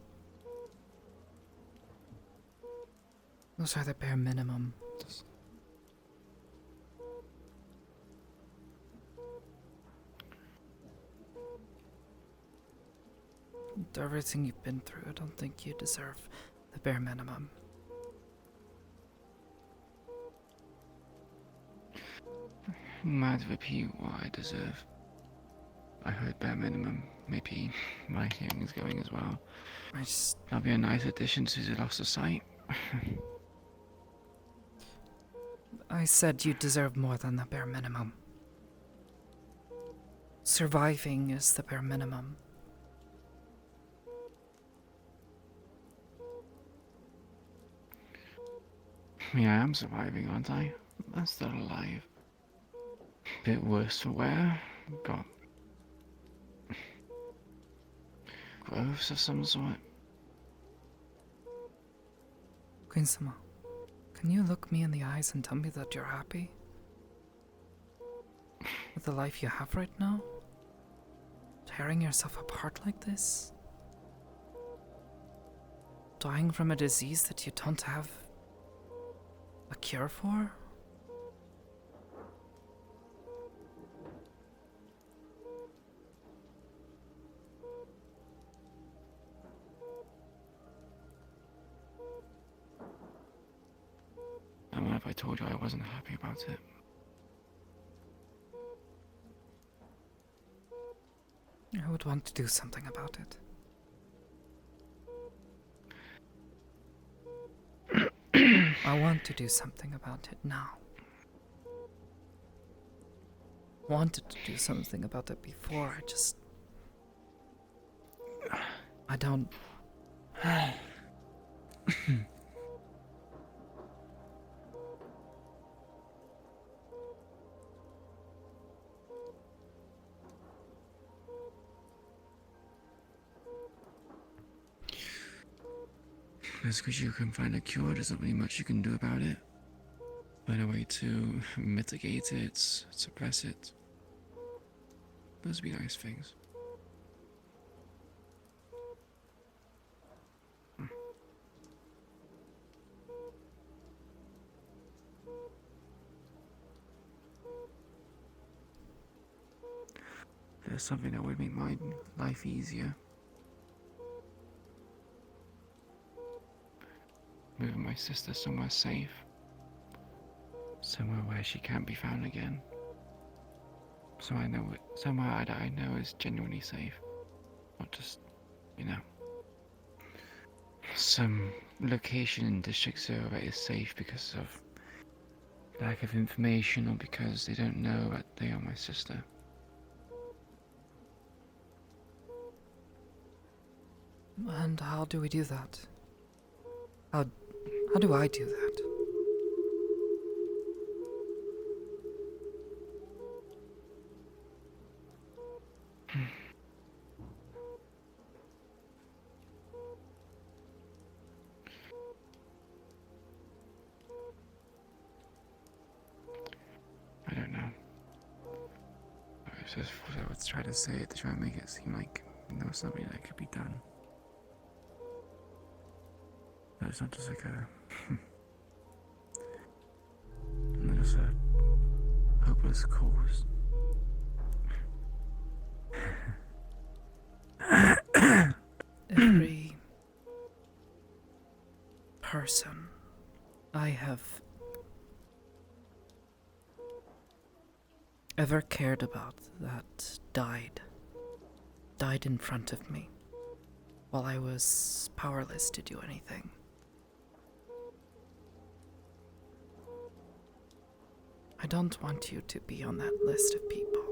Those are the bare minimum. With everything you've been through, I don't think you deserve the bare minimum.
Might repeat what I deserve. I heard bare minimum. Maybe my hearing is going as well. That'll be a nice addition to the loss of sight.
I said you deserve more than the bare minimum. Surviving is the bare minimum.
Yeah, I'm surviving, aren't I? I'm still alive. Bit worse for wear. Got growths of some sort.
Queen-sama, can you look me in the eyes and tell me that you're happy? With the life you have right now? Tearing yourself apart like this? Dying from a disease that you don't have a cure for?
And what if I told you I wasn't happy about it?
I would want to do something about it. I want to do something about it now. Wanted to do something about it before, I don't...
Just because you can find a cure doesn't mean much you can do about it. Find a way to mitigate it, suppress it. Those would be nice things. There's something that would make my life easier. Moving my sister somewhere safe. Somewhere where she can't be found again. So I know it, somewhere that I know is genuinely safe. Not just, you know, some location in District Zero that is safe because of lack of information or because they don't know that they are my sister.
And how do we do that? How do I do that?
I don't know. I just thought I would try to say it to try and make it seem like there was something that could be done. But it's not just like not just a hopeless cause.
Every person I have ever cared about that died in front of me while I was powerless to do anything. I don't want you to be on that list of people.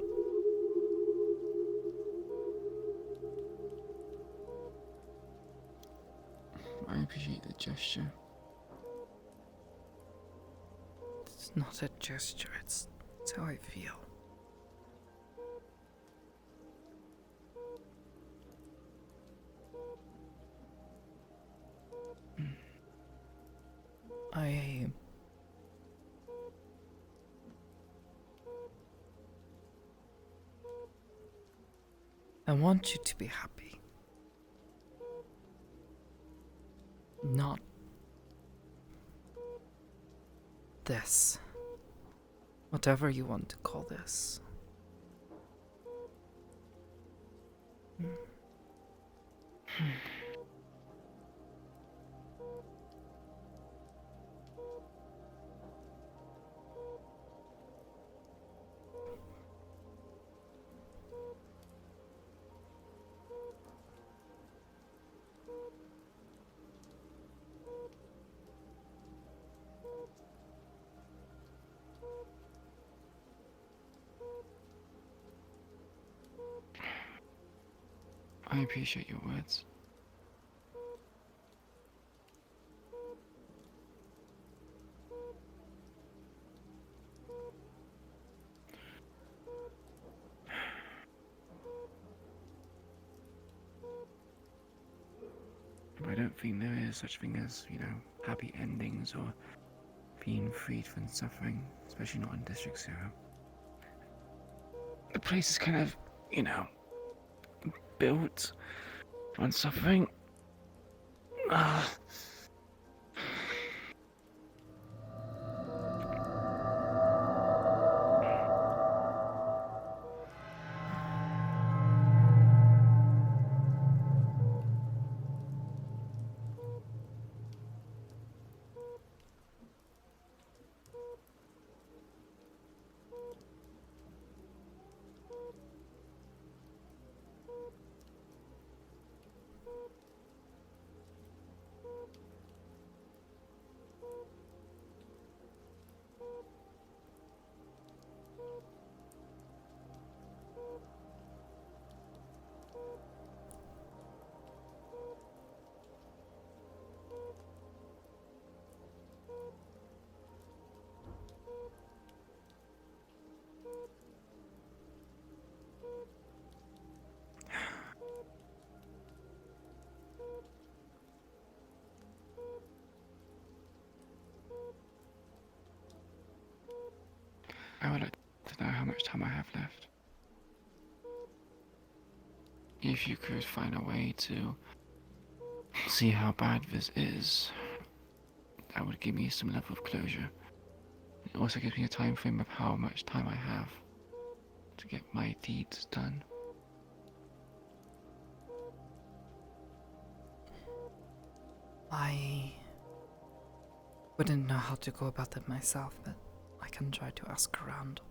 I appreciate the gesture.
It's not a gesture, it's how I feel. I want you to be happy. Not this. Whatever you want to call this.
I appreciate your words. don't think there is such thing as, happy endings or being freed from suffering, especially not in District Zero. The place is kind of, built on suffering. I would like to know how much time I have left. If you could find a way to see how bad this is, that would give me some level of closure. It also gives me a time frame of how much time I have to get my deeds done.
I wouldn't know how to go about it myself, but I can try to ask around.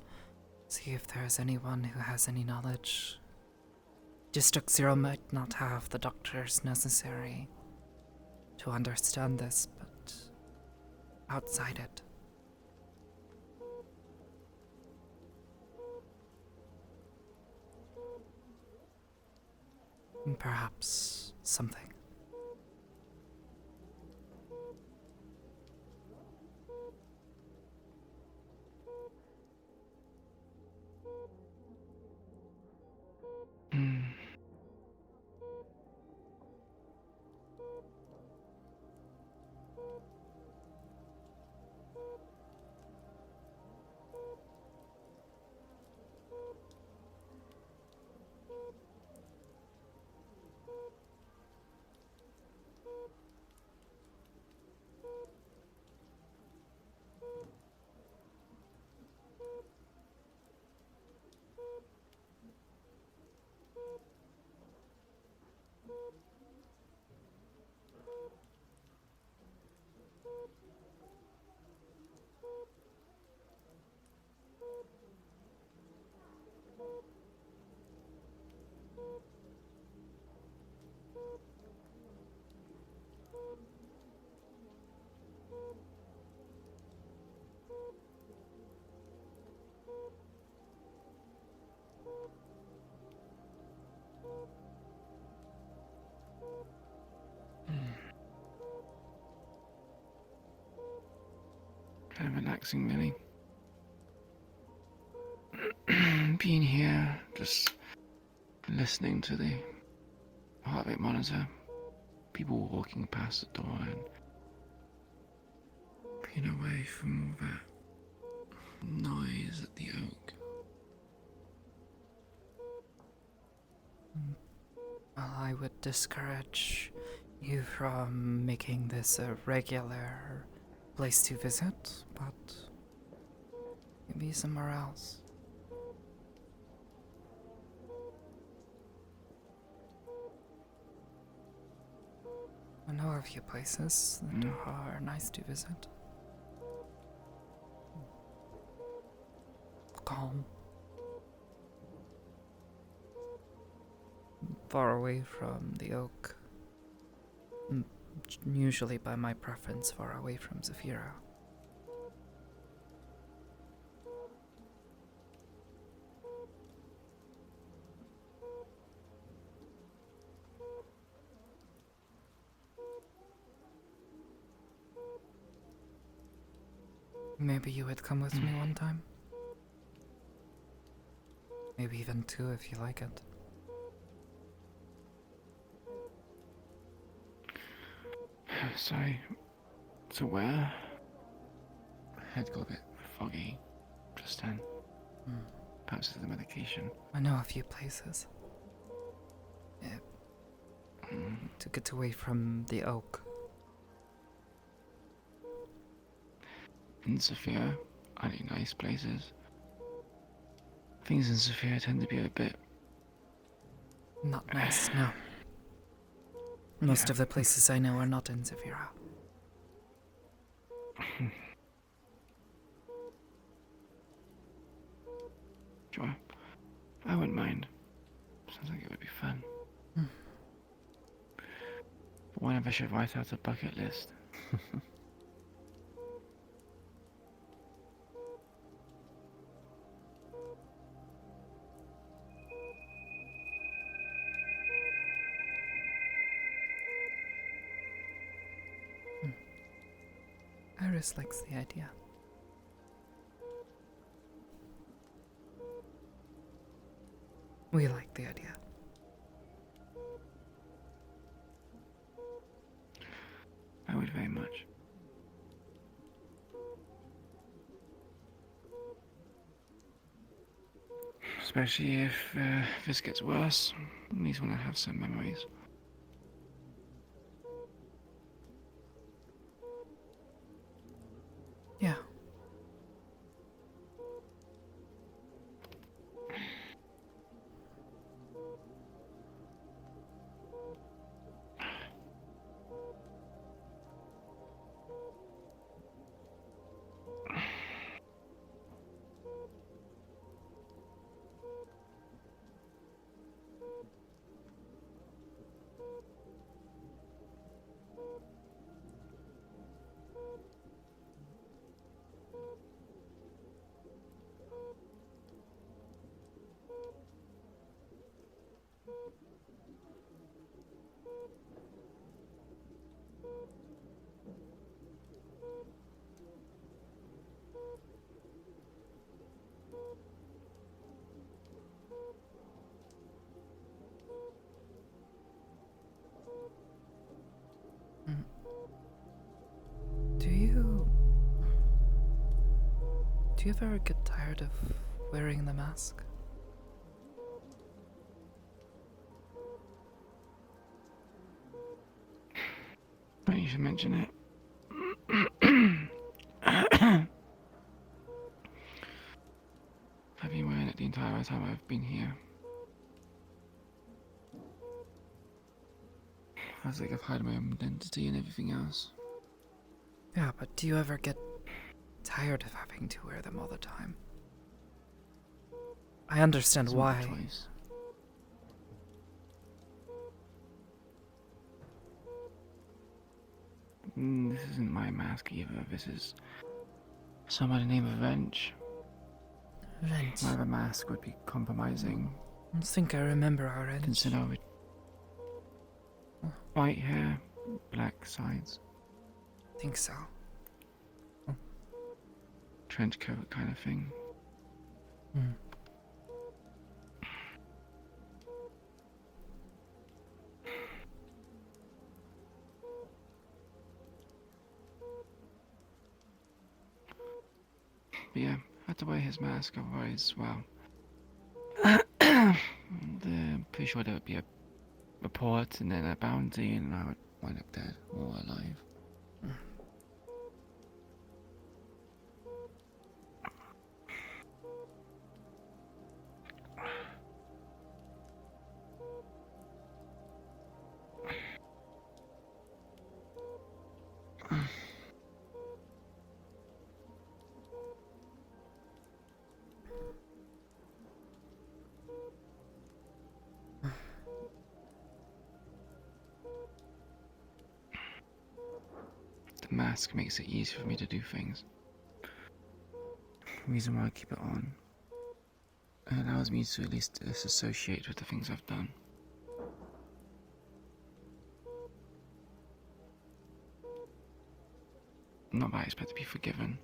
See if there's anyone who has any knowledge. District Zero might not have the doctors necessary to understand this, but outside it. Perhaps something.
Kind of relaxing, really. Being here, just listening to the heart rate monitor, people walking past the door, and being away from all that noise at the oak.
Well, I would discourage you from making this a regular place to visit, but maybe somewhere else. I know a few places that are nice to visit. Calm. Far away from the oak. Usually by my preference, far away from Zafira. Maybe you would come with me one time? Maybe even two if you like it.
Sorry. So where? Head got a bit foggy just then. Perhaps it's the medication.
I know a few places. Yeah. To get away from the oak.
In Sophia, are they nice places? Things in Sophia tend to be a bit...
Not nice, no. Most
Yeah.
of the places I know are not in Zafira.
Sure. I wouldn't mind. Sounds like it would be fun. One of us should write out a bucket list.
Iris likes the idea. We like the idea.
I would very much. Especially if this gets worse. At least want to have some memories.
Yeah. Do you ever get tired of wearing the mask?
Funny you should mention it. I've been wearing it the entire time I've been here. I was like, I've hid my own identity and everything else.
Yeah, but do you ever get tired of having to wear them all the time? I understand
It's not a
why.
choice. This isn't my mask either. This is somebody named Wrench.
Wrench.
My other mask would be compromising.
I think I remember our wrench.
Consider it white hair, black sides,
Think so.
trench coat kind of thing. But yeah, I had to wear his mask, otherwise, well, pretty sure there would be a report and then a bounty, and I would wind up dead or alive. The mask makes it easy for me to do things. The reason why I keep it on. It allows me to at least disassociate with the things I've done. Not that I expect to be forgiven.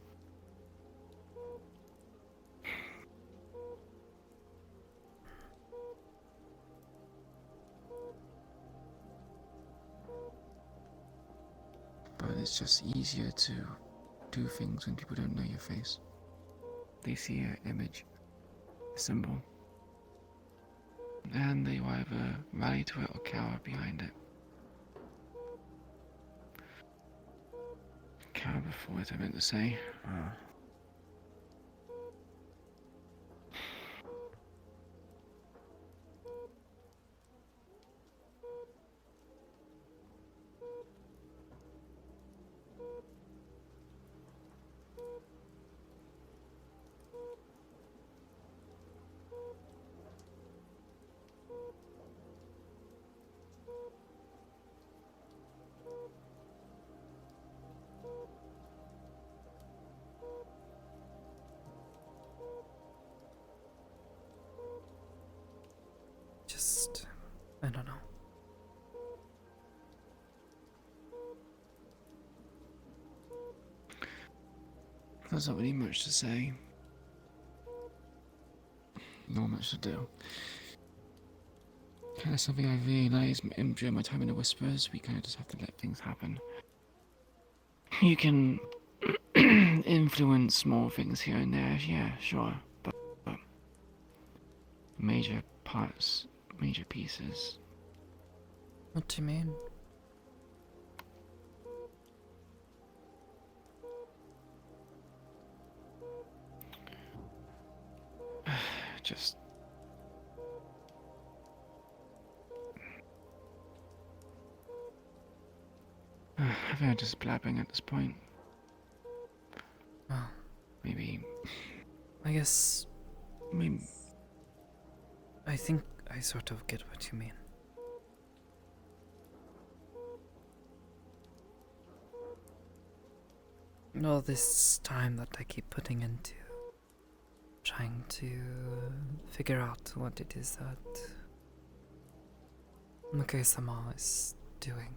but it's just easier to do things when people don't know your face. They see an image, a symbol, and they will either rally to it or cower behind it. Cower before it, I meant to say.
Just, I don't know.
There's not really much to say. Not much to do. Kind of something I realised during my time in the Whisperers, we kind of just have to let things happen. You can influence small things here and there, yeah, sure, but major parts, major pieces.
What do you mean?
Just I think I'm just blabbing at this point.
Well,
Maybe
I guess
maybe
I think I sort of get what you mean. All this time that I keep putting into trying to figure out what it is that Muke-sama is doing.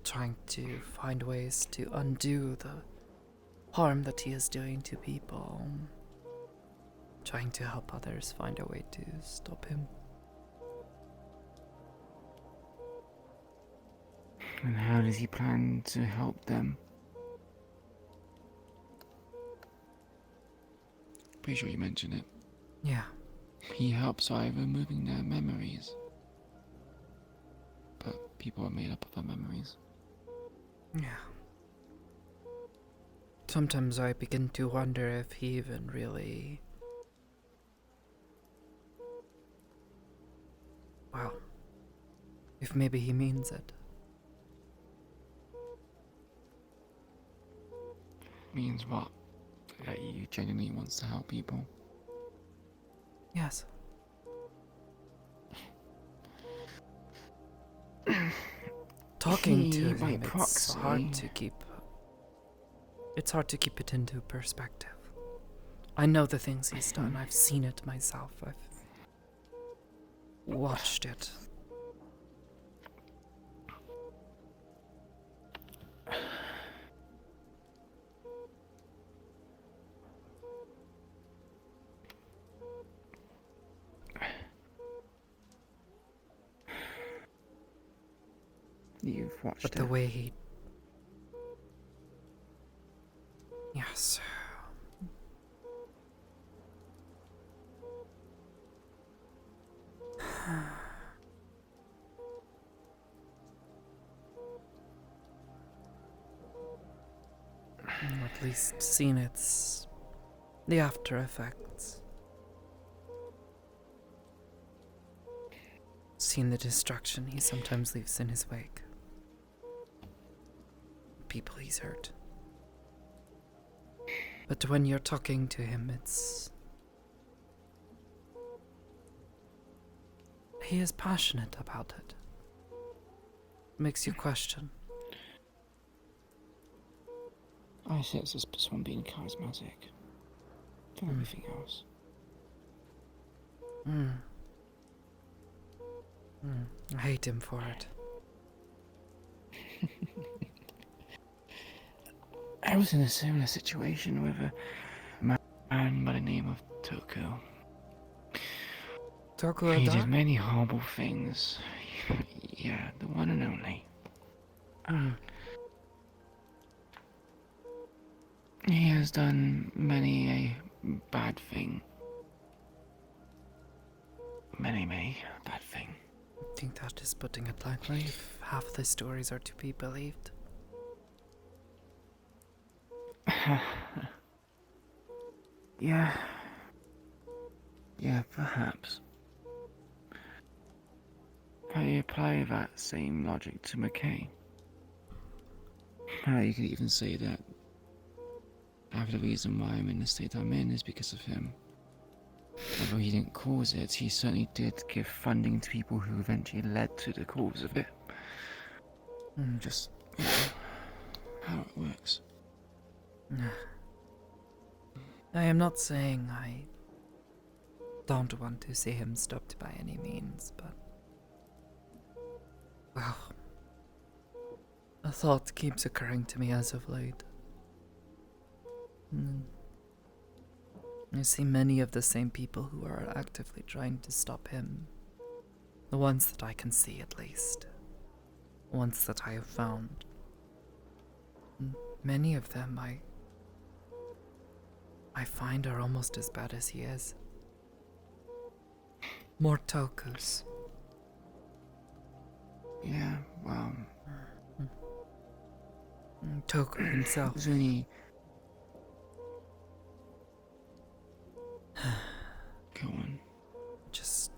Trying to find ways to undo the harm that he is doing to people. Trying to help others find a way to stop him.
And how does he plan to help them? Pretty sure you mentioned it.
Yeah.
He helps by removing their memories. But people are made up of their memories.
Yeah. Sometimes I begin to wonder if he even really... Well, if maybe he means it.
Means what? That he genuinely wants to help people.
Yes. Talking to
He, by
him, it's
proxy.
hard to keep... It's hard to keep it into perspective. I know the things he's done. I've seen it myself. I've watched it.
You've watched
But
it.
the way he... Yes. At least seen its... the after effects. Seen the destruction he sometimes leaves in his wake. People he's hurt. But when you're talking to him, it's... he is passionate about it. Makes you question.
I say it's just someone being charismatic. For everything else.
I hate him for it.
I was in a similar situation with a man by the name of Toko.
Toku
He did
Ada?
many horrible things. Yeah, the one and only.
Hmm.
He has done many a bad thing. Many bad thing.
I think that is putting it lightly if half the stories are to be believed.
Yeah. Yeah, perhaps. But you apply that same logic to McKay. You could even say that half the reason why I'm in the state I'm in is because of him. Although he didn't cause it, he certainly did give funding to people who eventually led to the cause of it. Just, how it works.
I am not saying I don't want to see him stopped by any means, but... Well... A thought keeps occurring to me as of late. I see many of the same people who are actively trying to stop him. The ones that I can see, at least. The ones that I have found. Many of them I find are almost as bad as he is. More Tokus.
Yeah, well...
Toku himself.
There's only... Go on.
Just...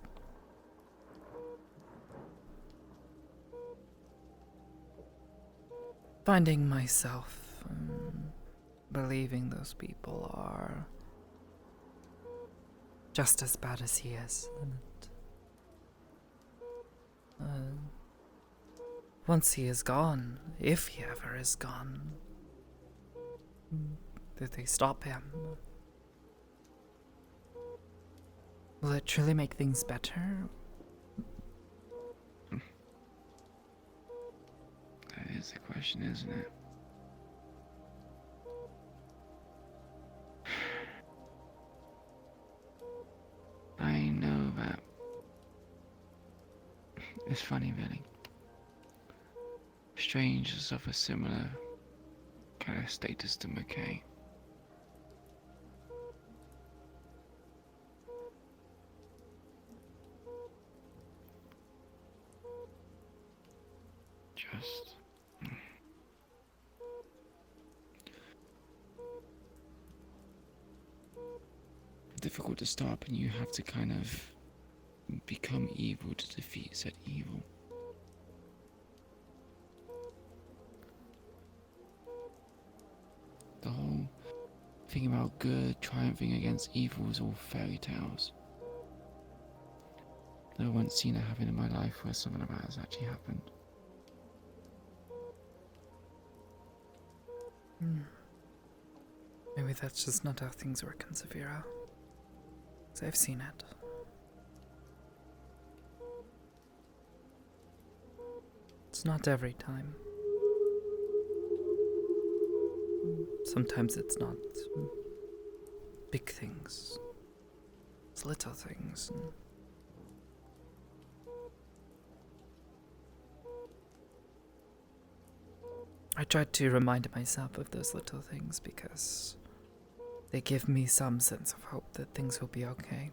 finding myself believing those people are just as bad as he is. Once he is gone, if he ever is gone, did they stop him? Will it truly make things better?
That is the question, isn't it? I know that. It's funny, really. Strangers of a similar kind of status to McKay. Just... difficult to stop, and you have to kind of become evil to defeat said evil. The whole thing about good triumphing against evil is all fairy tales. Never once seen it happen in my life where something like that has actually happened.
Maybe that's just not how things work in Severa. 'Cause I've seen it. It's not every time. Sometimes it's not big things. It's little things. I try to remind myself of those little things because they give me some sense of hope that things will be okay.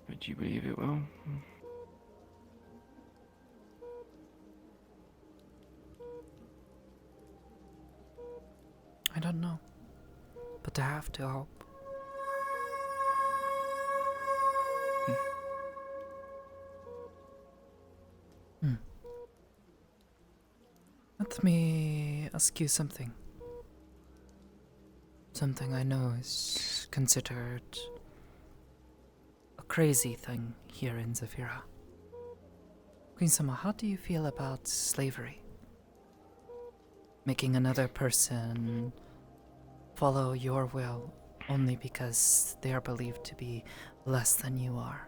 But you believe it will?
I don't know, but I have to hope. Let me ask you something. Something I know is considered a crazy thing here in Zafira. Queen-sama, how do you feel about slavery? Making another person follow your will only because they are believed to be less than you are.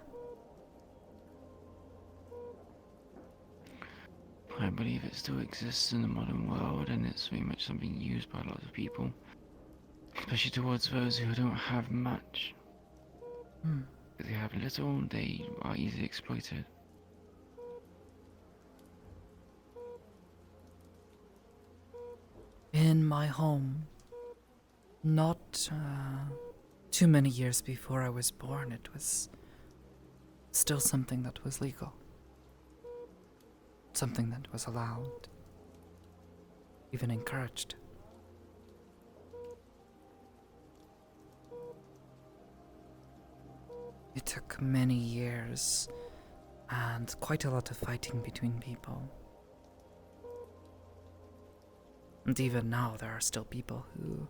I believe it still exists in the modern world, and it's very much something used by a lot of people. Especially towards those who don't have much.
Hmm.
If they have little, they are easily exploited.
In my home, not too many years before I was born, it was still something that was legal. Something that was allowed, even encouraged. It took many years and quite a lot of fighting between people. And even now, there are still people who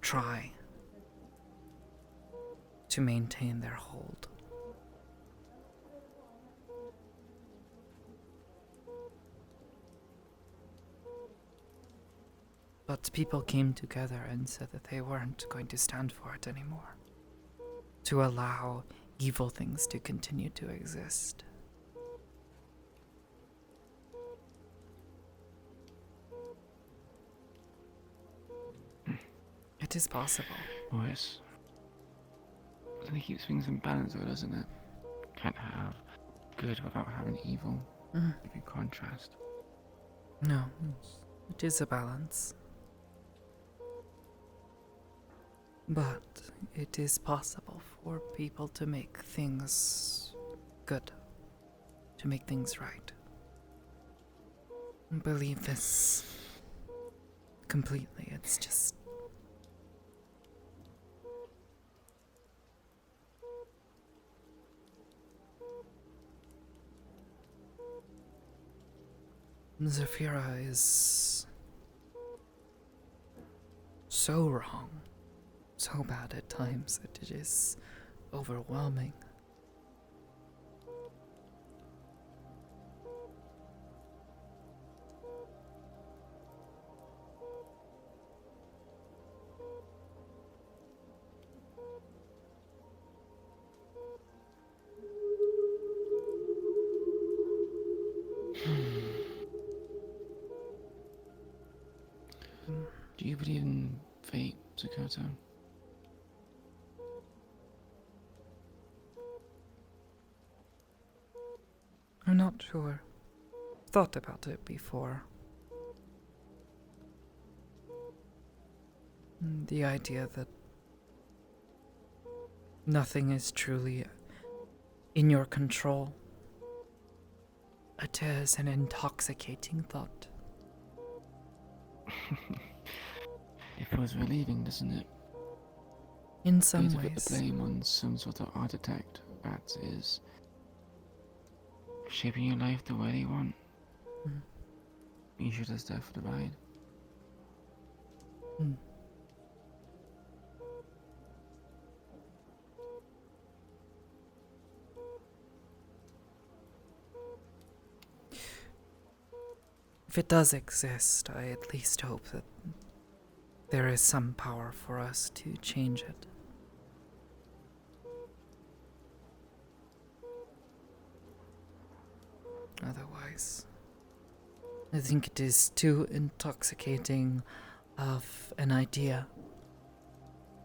try to maintain their hold. But people came together and said that they weren't going to stand for it anymore. To allow evil things to continue to exist. It is possible.
Well, it keeps things in balance, though, doesn't it? Can't have good without having evil. In contrast.
No, it is a balance. But it is possible for people to make things good, to make things right. I believe this completely. It's just Zafira is so wrong, so bad at times that it is overwhelming.
Do you believe in fate, Sakoto?
I'm not sure. Thought about it before. The idea that nothing is truly in your control. It is an intoxicating thought.
It feels relieving, doesn't it?
In some
To put the
ways.
blame on some sort of architect that is shaping your life the way they want. You should just there for the ride.
If it does exist, I at least hope that there is some power for us to change it. Otherwise, I think it is too intoxicating of an idea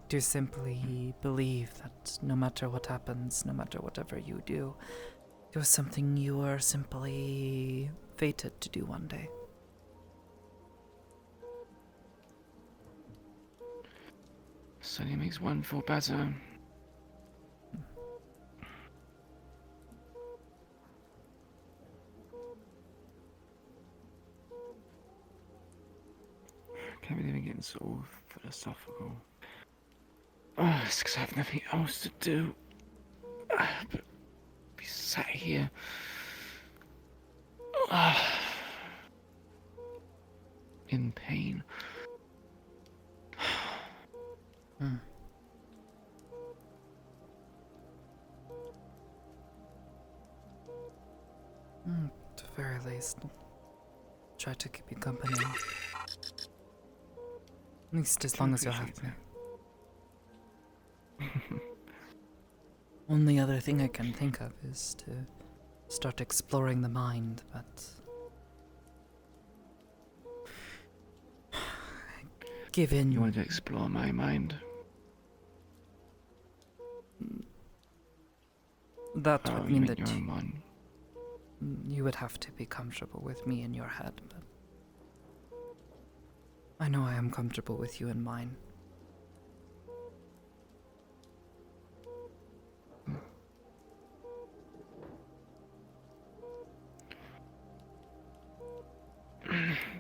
to simply believe that no matter what happens, no matter whatever you do, it was something you were simply fated to do one day.
Certainly makes one feel better. Can't believe I'm getting so philosophical. Oh, it's because I have nothing else to do. But be sat here. In pain.
At the very least, try to keep you company. At least as long as you'll have me. Only other thing I can think of is to start exploring the mind, but given
You wanted to explore my mind.
that
Oh,
would
you
mean
meant
that
your own one.
you would have to be comfortable with me in your head, but I know I am comfortable with you in mine.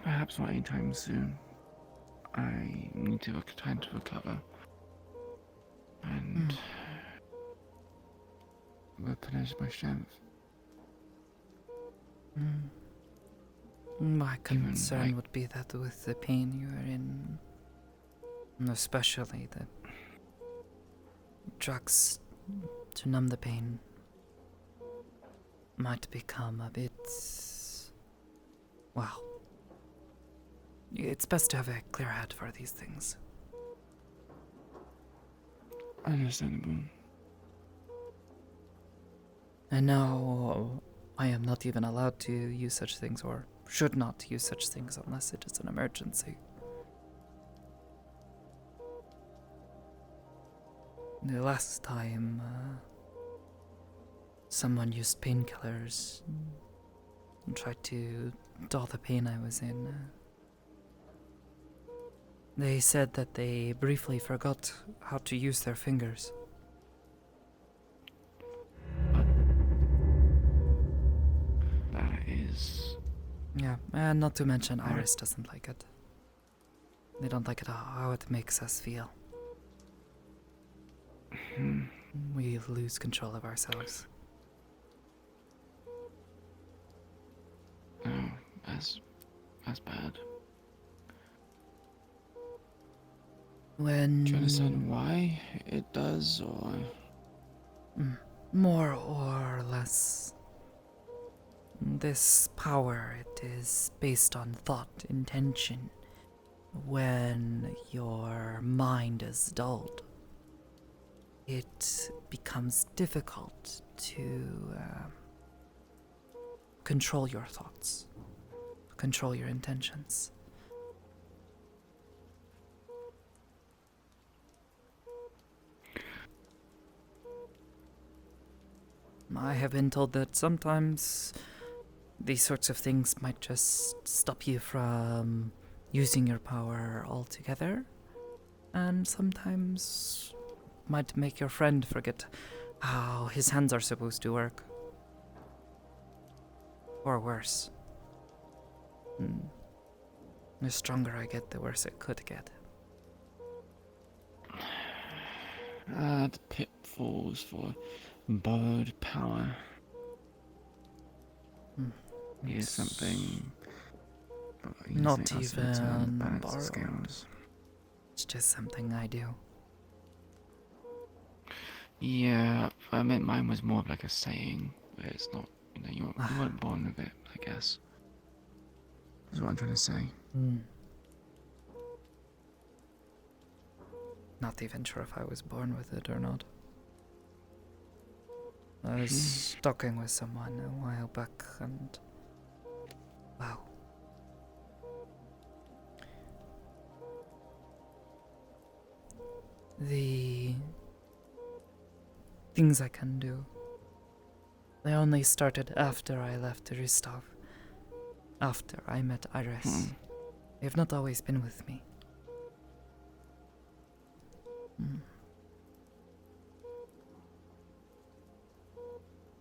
Perhaps not anytime soon. I need to time to recover and replenish my strength.
My concern
like-
would be that with the pain you are in, especially the drugs to numb the pain, might become a bit... well, it's best to have a clear head for these things.
Understandable.
And now I am not even allowed to use such things, or should not use such things unless it is an emergency. The last time someone used painkillers and tried to dull the pain I was in, they said that they briefly forgot how to use their fingers.
That is...
Yeah, and not to mention Iris doesn't like it. They don't like it how it makes us feel. We lose control of ourselves.
Oh, that's bad.
When...
Do you understand why it does, or...?
More or less. This power, it is based on thought, intention. When your mind is dulled, it becomes difficult to control your thoughts, control your intentions. I have been told that sometimes these sorts of things might just stop you from using your power altogether, and sometimes might make your friend forget how his hands are supposed to work. Or worse. The stronger I get, the worse it could get.
The pitfalls for borrowed power is something
Not
also to
even
balance the
borrowed.
scales.
It's just something I do.
Yeah, I meant mine was more of like a saying, where it's not, you weren't born with it, I guess. That's what I'm trying to say.
Not even sure if I was born with it or not. I was talking with someone a while back and... wow. The things I can do, they only started after I left Ristov. After I met Iris. They have not always been with me.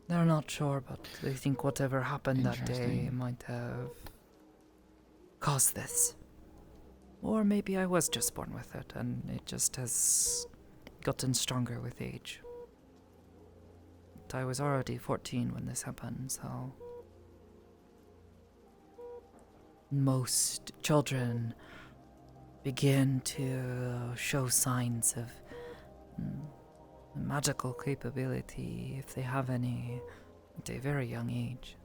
They're not sure, but they think whatever happened that day
Interesting.
might have caused this. Or maybe I was just born with it, and it just has gotten stronger with age. But I was already 14 when this happened, so... most children begin to show signs of magical capability, if they have any, at a very young age.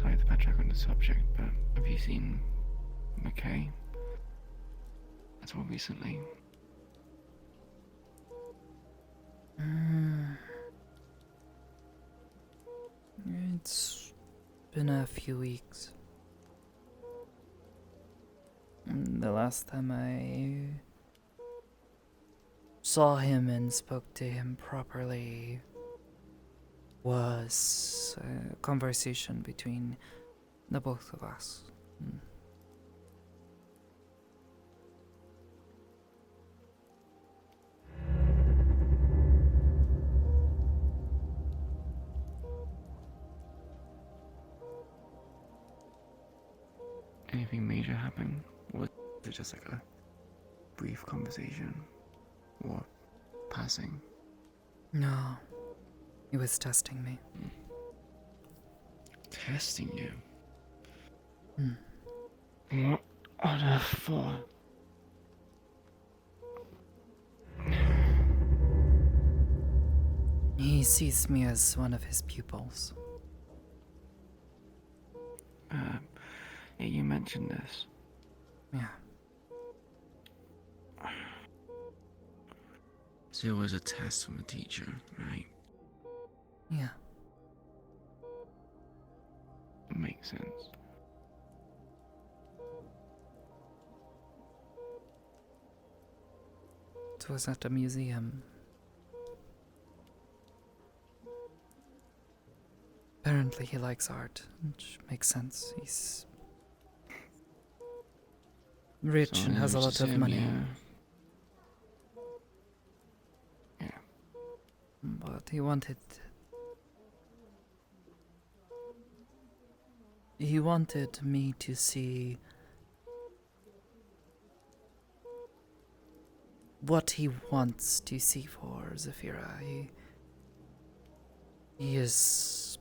sorry to backtrack on the subject, but have you seen McKay at all recently?
It's been a few weeks. The last time I saw him and spoke to him properly was a conversation between the both of us.
Anything major happen? Or was it just like a brief conversation? Or passing?
No, he was testing me.
Testing you?
Hmm.
What on earth for?
He sees me as one of his pupils.
Yeah, you mentioned this.
Yeah.
So it was a test from a teacher, right?
Yeah.
Makes sense.
It was at a museum. Apparently he likes art, which makes sense. He's rich
So
and has a lot of money.
Yeah.
But he wanted me to see what he wants to see for Zafira. He is,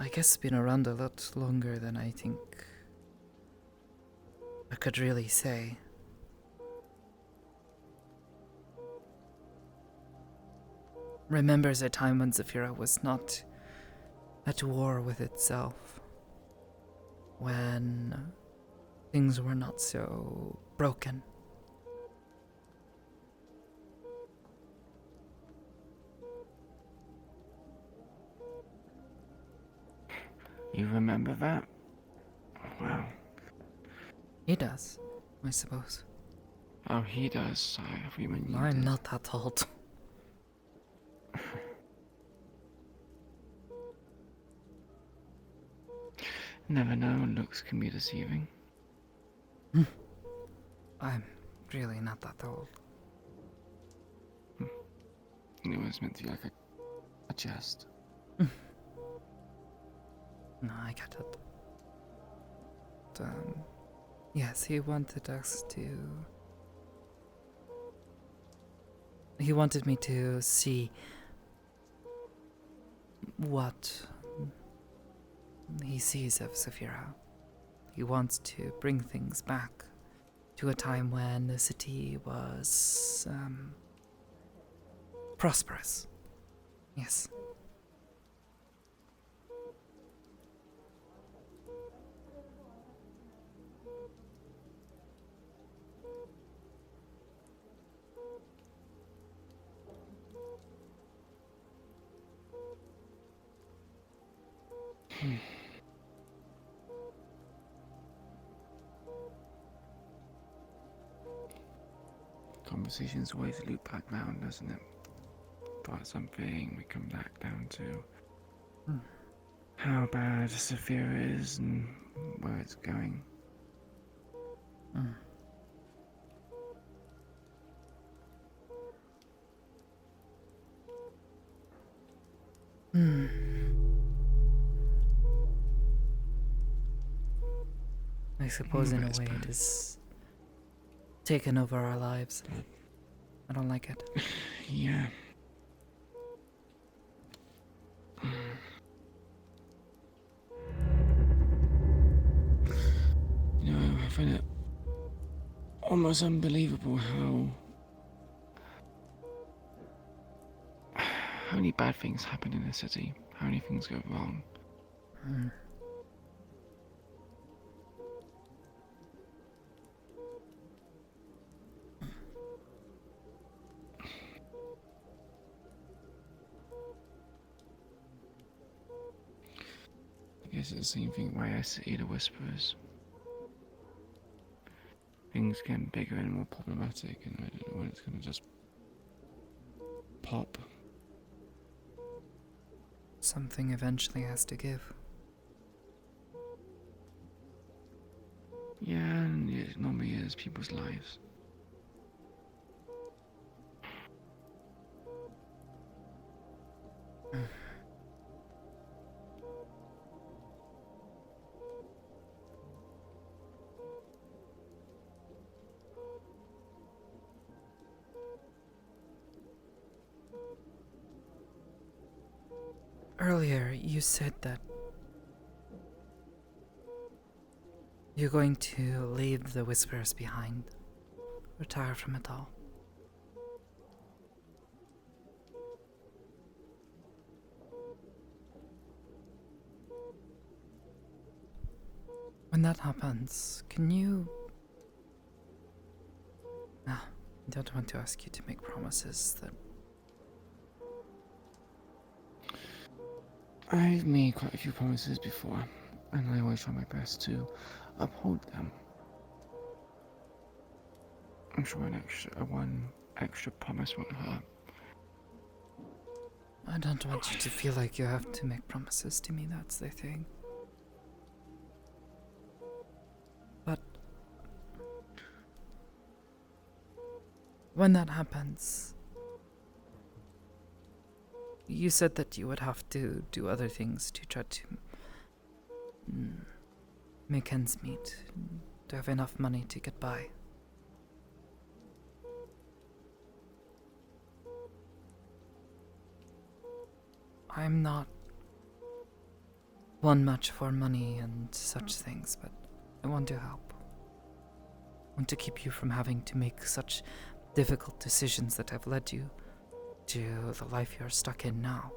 I guess, been around a lot longer than I think I could really say. Remembers a time when Zafira was not at war with itself. When things were not so broken.
You remember that? Wow.
He does, I suppose.
Oh, he does. Sorry, I thought you meant you
I'm
did.
not that old.
Never know, looks can be deceiving.
I'm really not that old.
It was meant to be like a jest.
No, I get it. But, yes, he wanted us to... He wanted me to see what he sees of Saphira. He wants to bring things back to a time when the city was prosperous. Yes.
Conversations always loop back round, doesn't it? Start something, we come back down to how bad Saphira is and where it's going.
I suppose in a
It's
way
bad.
it has taken over our lives. I don't like it.
Yeah. You know, I find it almost unbelievable how many bad things happen in the city, how many things go wrong. guess it's the same thing why I see the whispers. Things getting bigger and more problematic, and I don't know when it's gonna just pop.
Something eventually has to give.
Yeah, and it normally is people's lives.
Earlier, you said that you're going to leave the whispers behind, retire from it all. When that happens, can you... I don't want to ask you to make promises that...
I've made quite a few promises before, and I always try my best to uphold them. I'm sure one extra promise won't hurt.
I don't want you to feel like you have to make promises to me, that's the thing. But... when that happens... you said that you would have to do other things to try to... make ends meet, to have enough money to get by. I'm not one much for money and such things, but I want to help. I want to keep you from having to make such difficult decisions that have led you to the life you're stuck in now.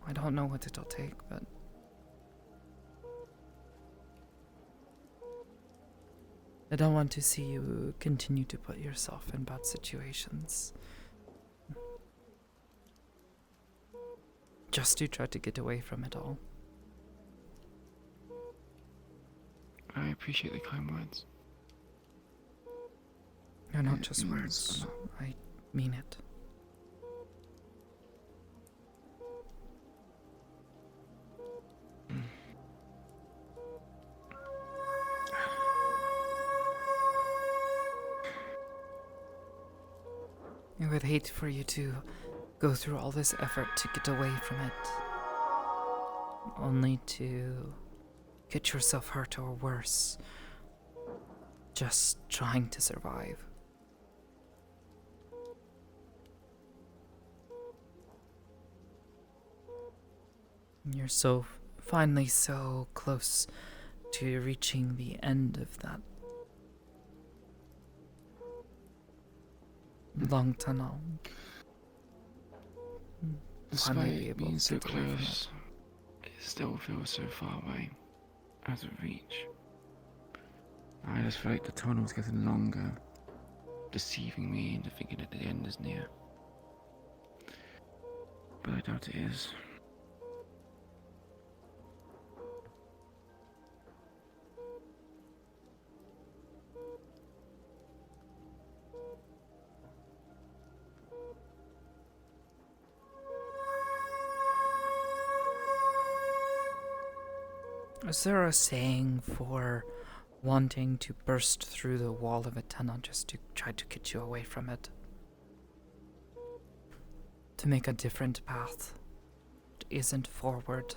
I don't know what it'll take, but I don't want to see you continue to put yourself in bad situations. Just to try to get away from it all.
I appreciate the kind words.
They're not
It
just
means
words.
a lot.
I mean it. I would hate for you to go through all this effort to get away from it, only to get yourself hurt or worse, just trying to survive. You're finally so close to reaching the end of that long tunnel. Finally be
Despite
able
being
to
so
get away from
close, it still feels so far away, out of reach. I just feel like the tunnel's getting longer, deceiving me into thinking that the end is near. But I doubt it is.
Is there a saying for wanting to burst through the wall of a tunnel just to try to get you away from it? To make a different path that isn't forward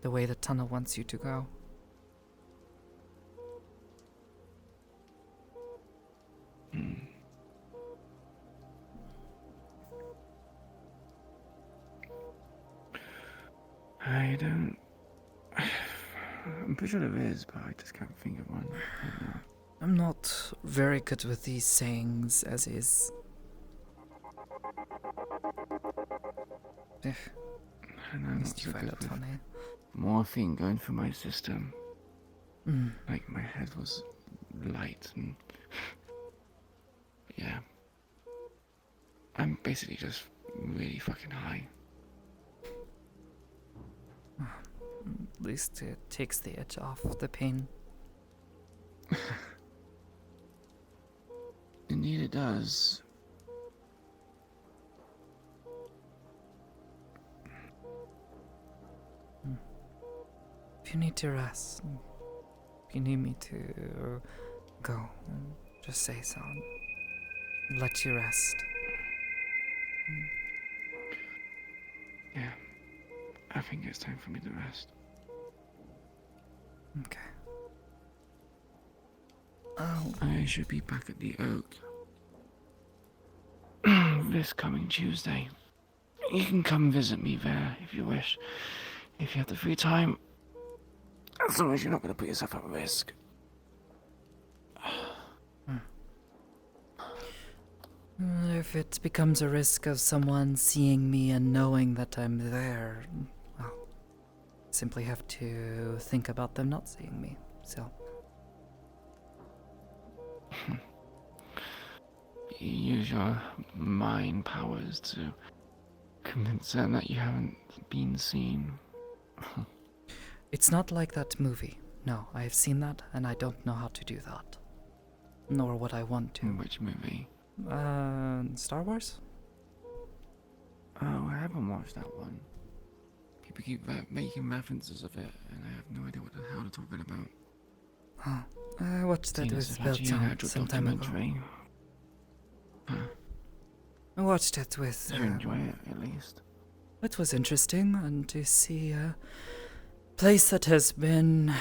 the way the tunnel wants you to go?
I don't... I'm pretty sure there is, but I just can't think of one right now.
I'm not very good with these sayings as is.
I don't know,
At
I'm
least
not
you
so
find
good
it
with
funny.
morphine going through my system.
Mm.
Like my head was light and... yeah. I'm basically just really fucking high.
At least it takes the edge off the pain.
Indeed it does.
If you need to rest, if you need me to go, just say so. Let you rest.
Yeah. I think it's time for me to rest.
Okay. Oh.
I should be back at the Oak this coming Tuesday. You can come visit me there if you wish. If you have the free time. As long as you're not going to put yourself at risk.
If it becomes a risk of someone seeing me and knowing that I'm there, well, simply have to think about them not seeing me, so.
You use your mind powers to convince them that you haven't been seen.
It's not like that movie. No, I have seen that, and I don't know how to do that. Nor would I want to.
Which movie?
Star Wars?
Oh, I haven't watched that one. People keep making references of it, and I have no idea what the hell they're talking about.
Oh, I watched that with Belton some time ago.
Huh.
I watched it with...
Did you enjoy it, at least?
It was interesting, and to see a place that has been...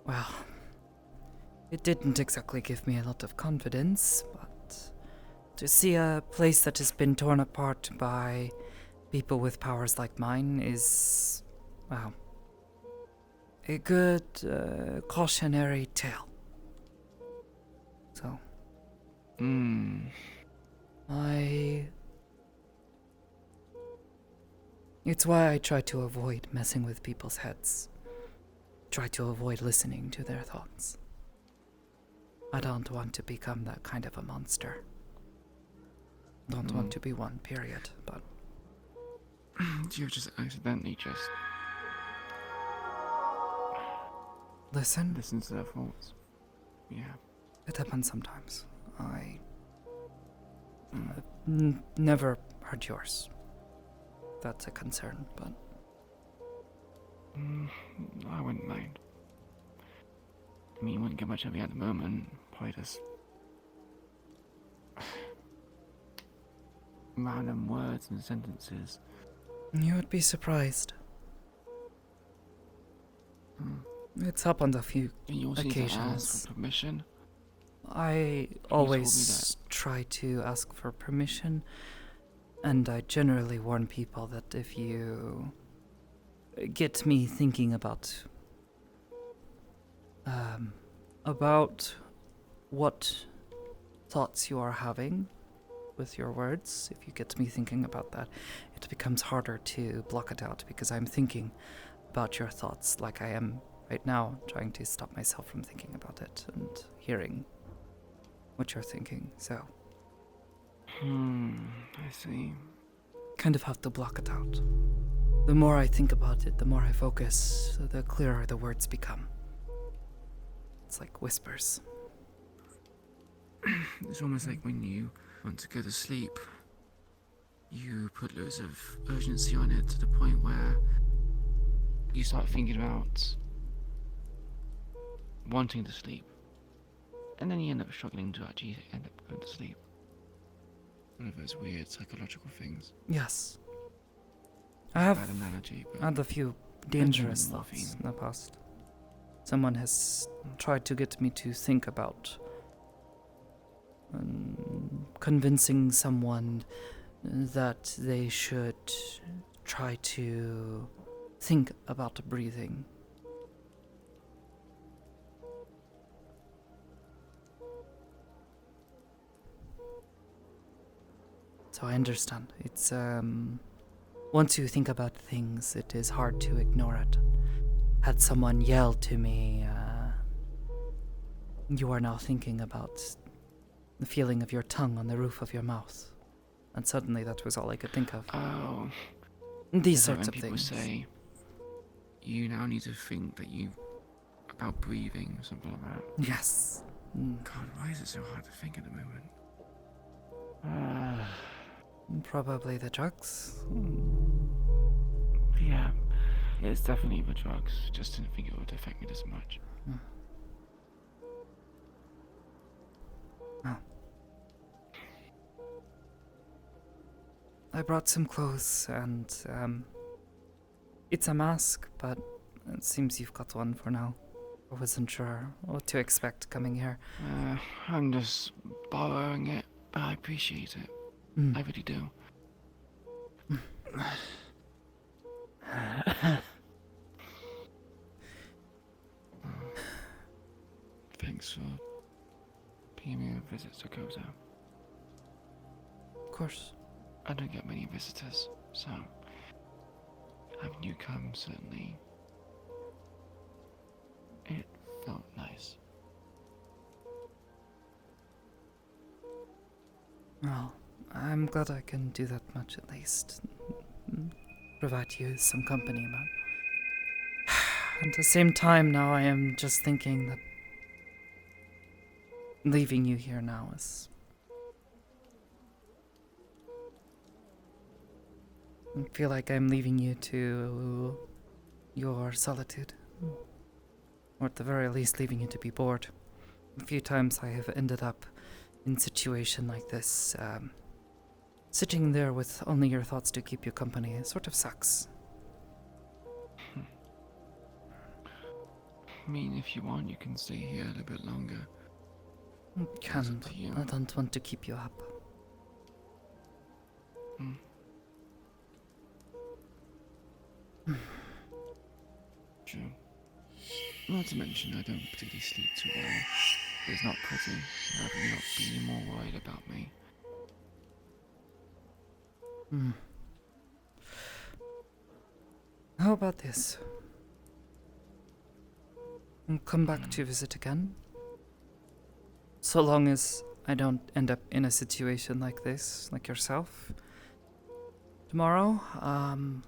Well, it didn't exactly give me a lot of confidence, but to see a place that has been torn apart by people with powers like mine is, well, a good cautionary tale. So, It's why I try to avoid messing with people's heads. Try to avoid listening to their thoughts. I don't want to become that kind of a monster. Don't want to be one, period, but...
You just accidentally just...
Listen
to their thoughts. Yeah.
It happens sometimes. I... never heard yours. That's a concern, but...
I wouldn't mind. I mean, you wouldn't get much of me at the moment. Probably just... random words and sentences.
You would be surprised. It's happened a few
You also need to ask
occasions.
for permission.
I
told me
always try to ask for permission, and I generally warn people that if you get me thinking about what thoughts you are having with your words, if you get me thinking about that, it becomes harder to block it out because I'm thinking about your thoughts like I am right now, trying to stop myself from thinking about it and hearing what you're thinking, so.
I see.
Kind of have to block it out. The more I think about it, the more I focus, the clearer the words become. It's like whispers.
It's almost like when you want to go to sleep, you put loads of urgency on it to the point where you start thinking about wanting to sleep. And then you end up struggling to actually end up going to sleep. One of those weird psychological things.
Yes. I have
Bad analogy, but
had a few dangerous
morphine.
thoughts in the past. Someone has tried to get me to think about convincing someone that they should try to think about breathing. So I understand. It's, once you think about things, it is hard to ignore it. Had someone yelled to me, you are now thinking about The feeling of your tongue on the roof of your mouth. And suddenly that was all I could think of.
Oh.
These
Is that
sorts
when
of
people
things.
say you now need to think that you about breathing or something like that.
Yes.
God, why is it so hard to think at the moment?
Probably the drugs.
Yeah, it's definitely the drugs. Just didn't think it would affect me this much.
Oh. I brought some clothes and it's a mask, but it seems you've got one for now. I wasn't sure what to expect coming here.
I'm just borrowing it, but I appreciate it. I really do. Thanks for paying me a visit, Sakoto.
Of course.
I don't get many visitors, so having you come certainly. It felt nice.
Well, I'm glad I can do that much at least. Provide you some company, but at the same time now I am just thinking that leaving you here now is... I feel like I'm leaving you to your solitude. Or at the very least leaving you to be bored. A few times I have ended up in a situation like this, sitting there with only your thoughts to keep you company. It sort of sucks.
I mean, if you want, you can stay here a little bit longer.
Can't. I don't want to keep you up.
True. Not to mention, I don't particularly sleep too well. It's not pretty having not being more worried about me.
How about this? I'll come back to visit again. So long as I don't end up in a situation like this, like yourself. Tomorrow, I'll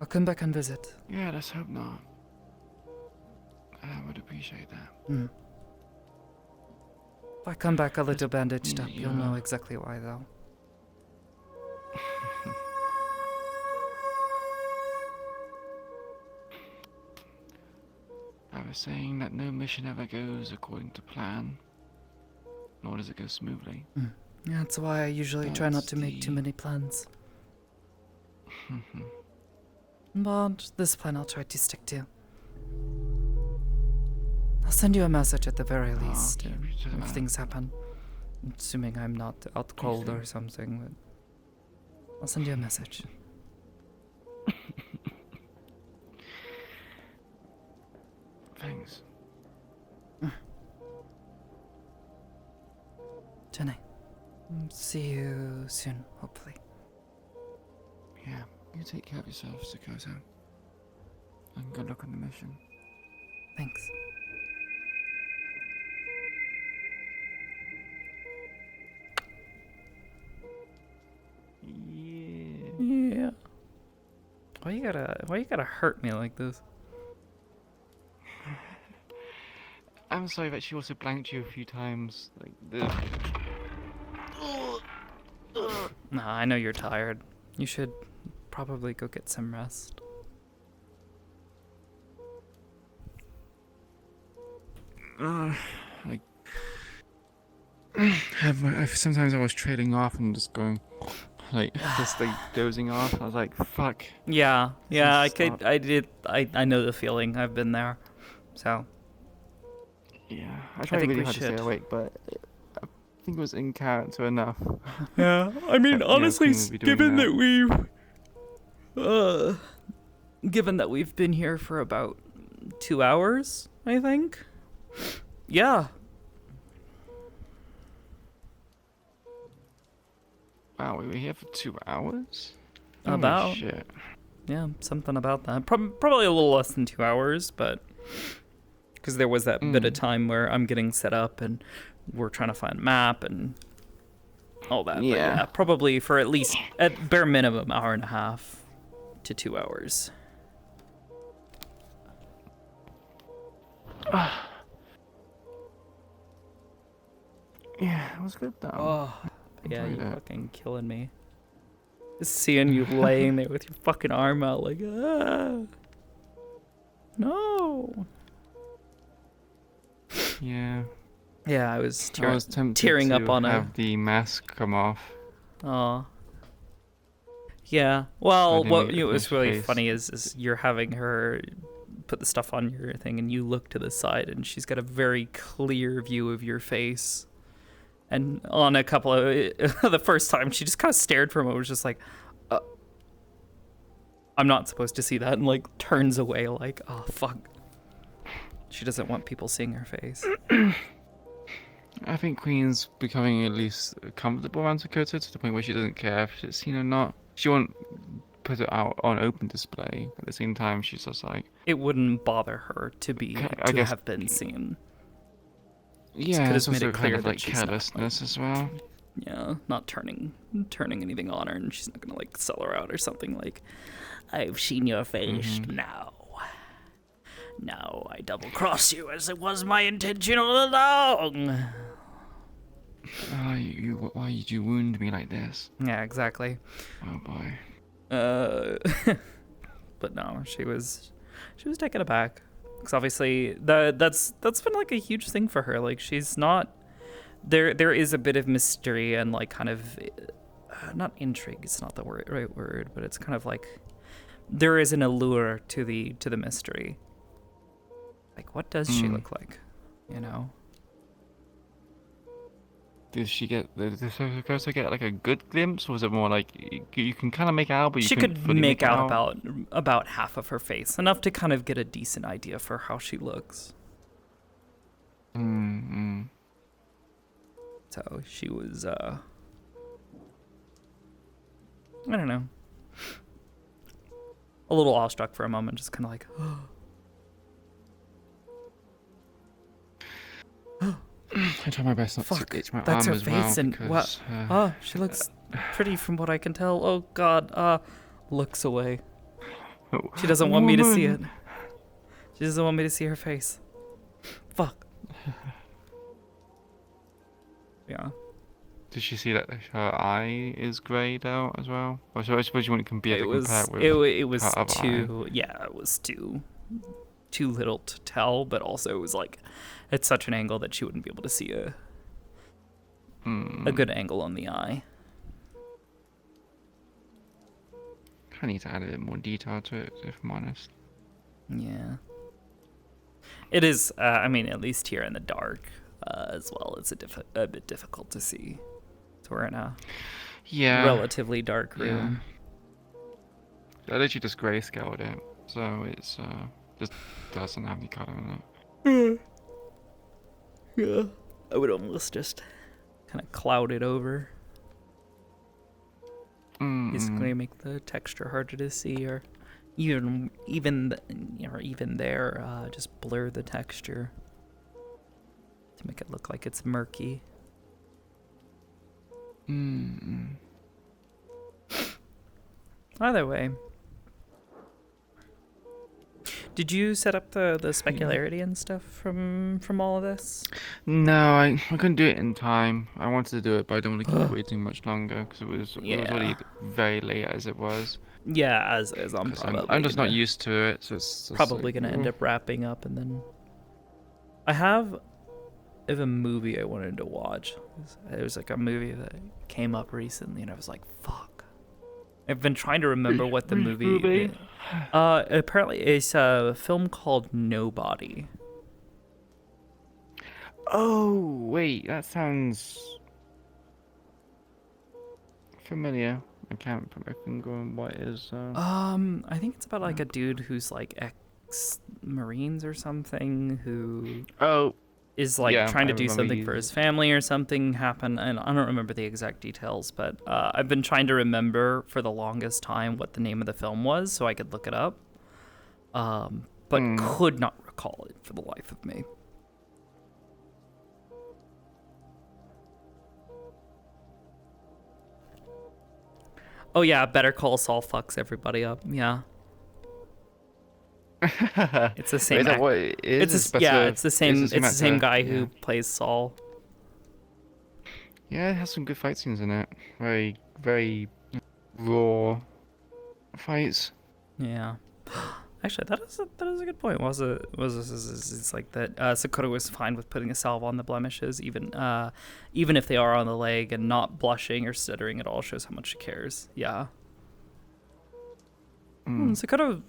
come back and visit.
Yeah, let's hope not. I would appreciate that.
If I come back a little bandaged
Yeah,
up, you'll know exactly why, though.
I was saying that no mission ever goes according to plan, nor does it go smoothly.
Yeah, that's why I usually try not to make too many plans. But this plan I'll try to stick to. I'll send you a message at the very least if things happen. Assuming I'm not out cold or something, but I'll send you a message.
Thanks.
Jenny, see you soon, hopefully.
Yeah, you take care of yourself, Sakoto. And good luck on the mission.
Thanks. Yeah. Why you gotta hurt me like this?
I'm sorry that she also blanked you a few times. Like the.
Nah, I know you're tired. You should probably go get some rest.
Like. Sometimes I was trading off and just going, just dozing off. I was like, fuck.
Yeah, I
Stop.
I know the feeling. I've been there. So.
Yeah, I tried
think
really
we
hard to stay
should.
awake, but I think it was in character enough.
Yeah, I mean,
But,
honestly,
Queen would be doing
given that we've been here for about 2 hours, I think. Yeah.
Wow, we were here for 2 hours?
About.
Holy shit.
Yeah, something about that. Probably a little less than 2 hours, but Because there was that bit of time where I'm getting set up and we're trying to find a map and all that.
Yeah.
But yeah, probably for at least, at bare minimum, hour and a half to 2 hours.
Yeah, it was good though.
Oh, yeah,
Enjoyed
you're
it.
fucking killing me. Just seeing you laying there with your fucking arm out like, no.
Yeah.
Yeah, I was
tempted
tearing
to
up on
have the mask come off.
Oh. Yeah. Well,
didn't
what
get to
was
finish
really
face.
funny is you're having her put the stuff on your thing, and you look to the side, and she's got a very clear view of your face. And on a couple of the first time, she just kind of stared for a moment, was just like, "I'm not supposed to see that," and like turns away, like, "Oh fuck." She doesn't want people seeing her face.
I think Queen's becoming at least comfortable around Sakoto to the point where she doesn't care if it's seen or not. She won't put it out on open display. At the same time, she's just like,
It wouldn't bother her to
I guess-
have been seen.
yeah,
could've
it's
made it
also
clear
kind of
that
like
she's not,
carelessness as well.
Yeah, not turning anything on her, and she's not gonna like sell her out or something like, "I've seen your face now. Now I double cross you as it was my intention all along."
Why did you wound me like this?
Yeah, exactly.
Oh boy.
But no, she was taken aback, because obviously that's been like a huge thing for her. Like, she's not there is a bit of mystery and like kind of not intrigue. It's not the right word, but it's kind of like there is an allure to the mystery. Like, what does she look like? You know?
Did Sakoto get like a good glimpse, or was it more like you can kind of make out, but you
She
couldn't
could
fully
make
it
out about half of her face, enough to kind of get a decent idea for how she looks. So she was, I don't know, a little awestruck for a moment, just kind of like,
I try my best not
fuck,
to itch my
that's
arm
her
as well,
face, and
because,
what? Oh, she looks pretty from what I can tell. Oh God, looks away. She doesn't want me to see it. She doesn't want me to see her face. Fuck. Yeah.
Did she see that her eye is greyed out as well? Or so I suppose you wouldn't compare
It was
with
it was
her other eye.
it was too little to tell, but also it was like at such an angle that she wouldn't be able to see a good angle on the eye.
I need to add a bit more detail to it, if I'm honest.
Yeah. It is, I mean, at least here in the dark as well, it's a bit difficult to see. So we're in a relatively dark room.
I literally just grayscaled it, so it's just doesn't have any color in it.
Yeah. I would almost just kind of cloud it over. Basically make the texture harder to see, or even there, just blur the texture to make it look like it's murky. Either way, did you set up the specularity and stuff from all of this?
No, I couldn't do it in time. I wanted to do it, but I don't want to keep waiting much longer because it was already very late as it was.
Yeah, as
I'm just not used to it, so it's just
probably
like,
gonna end up wrapping up, and then I have a movie I wanted to watch. It was like a movie that came up recently, and I was like, fuck. I've been trying to remember what the movie is. Apparently it's a film called Nobody.
Oh, wait, that sounds familiar. I can't put my finger on what it is.
I think it's about like a dude who's like ex-Marines or something who is like trying to do something for his family or something happen, and I don't remember the exact details, but I've been trying to remember for the longest time what the name of the film was so I could look it up, but could not recall recall it for the life of me. Oh yeah, Better Call Saul fucks everybody up. Yeah, it's the
Wait,
same.
is that what it is?
It's yeah, it's the same. It's the same
actor?
guy
Yeah.
who plays Saul.
Yeah, it has some good fight scenes in it. Very, very raw fights.
Yeah. Actually, that is a good point. It's like that Sakoto was fine with putting a salve on the blemishes, even if they are on the leg, and not blushing or stuttering at all shows how much she cares. Yeah. Sakoto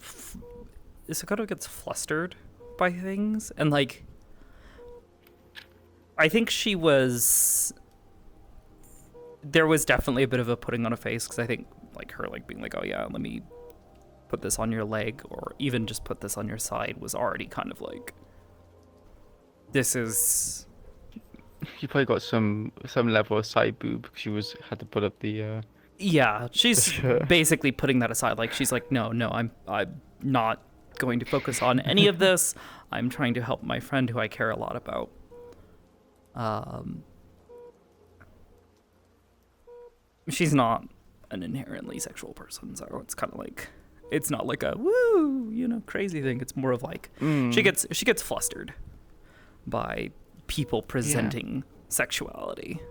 gets flustered by things, and like, I think there was definitely a bit of a putting on a face, because I think like her like being like, oh yeah, let me put this on your leg, or even just put this on your side, was already kind of like, this is.
She probably got some level of side boob because she had to put up the.
Yeah, she's
Sure.
basically putting that aside. Like, she's like, no, I'm not going to focus on any of this. I'm trying to help my friend who I care a lot about. She's not an inherently sexual person, so it's kind of like, it's not like a woo, crazy thing. It's more of like, she gets flustered by people presenting sexuality.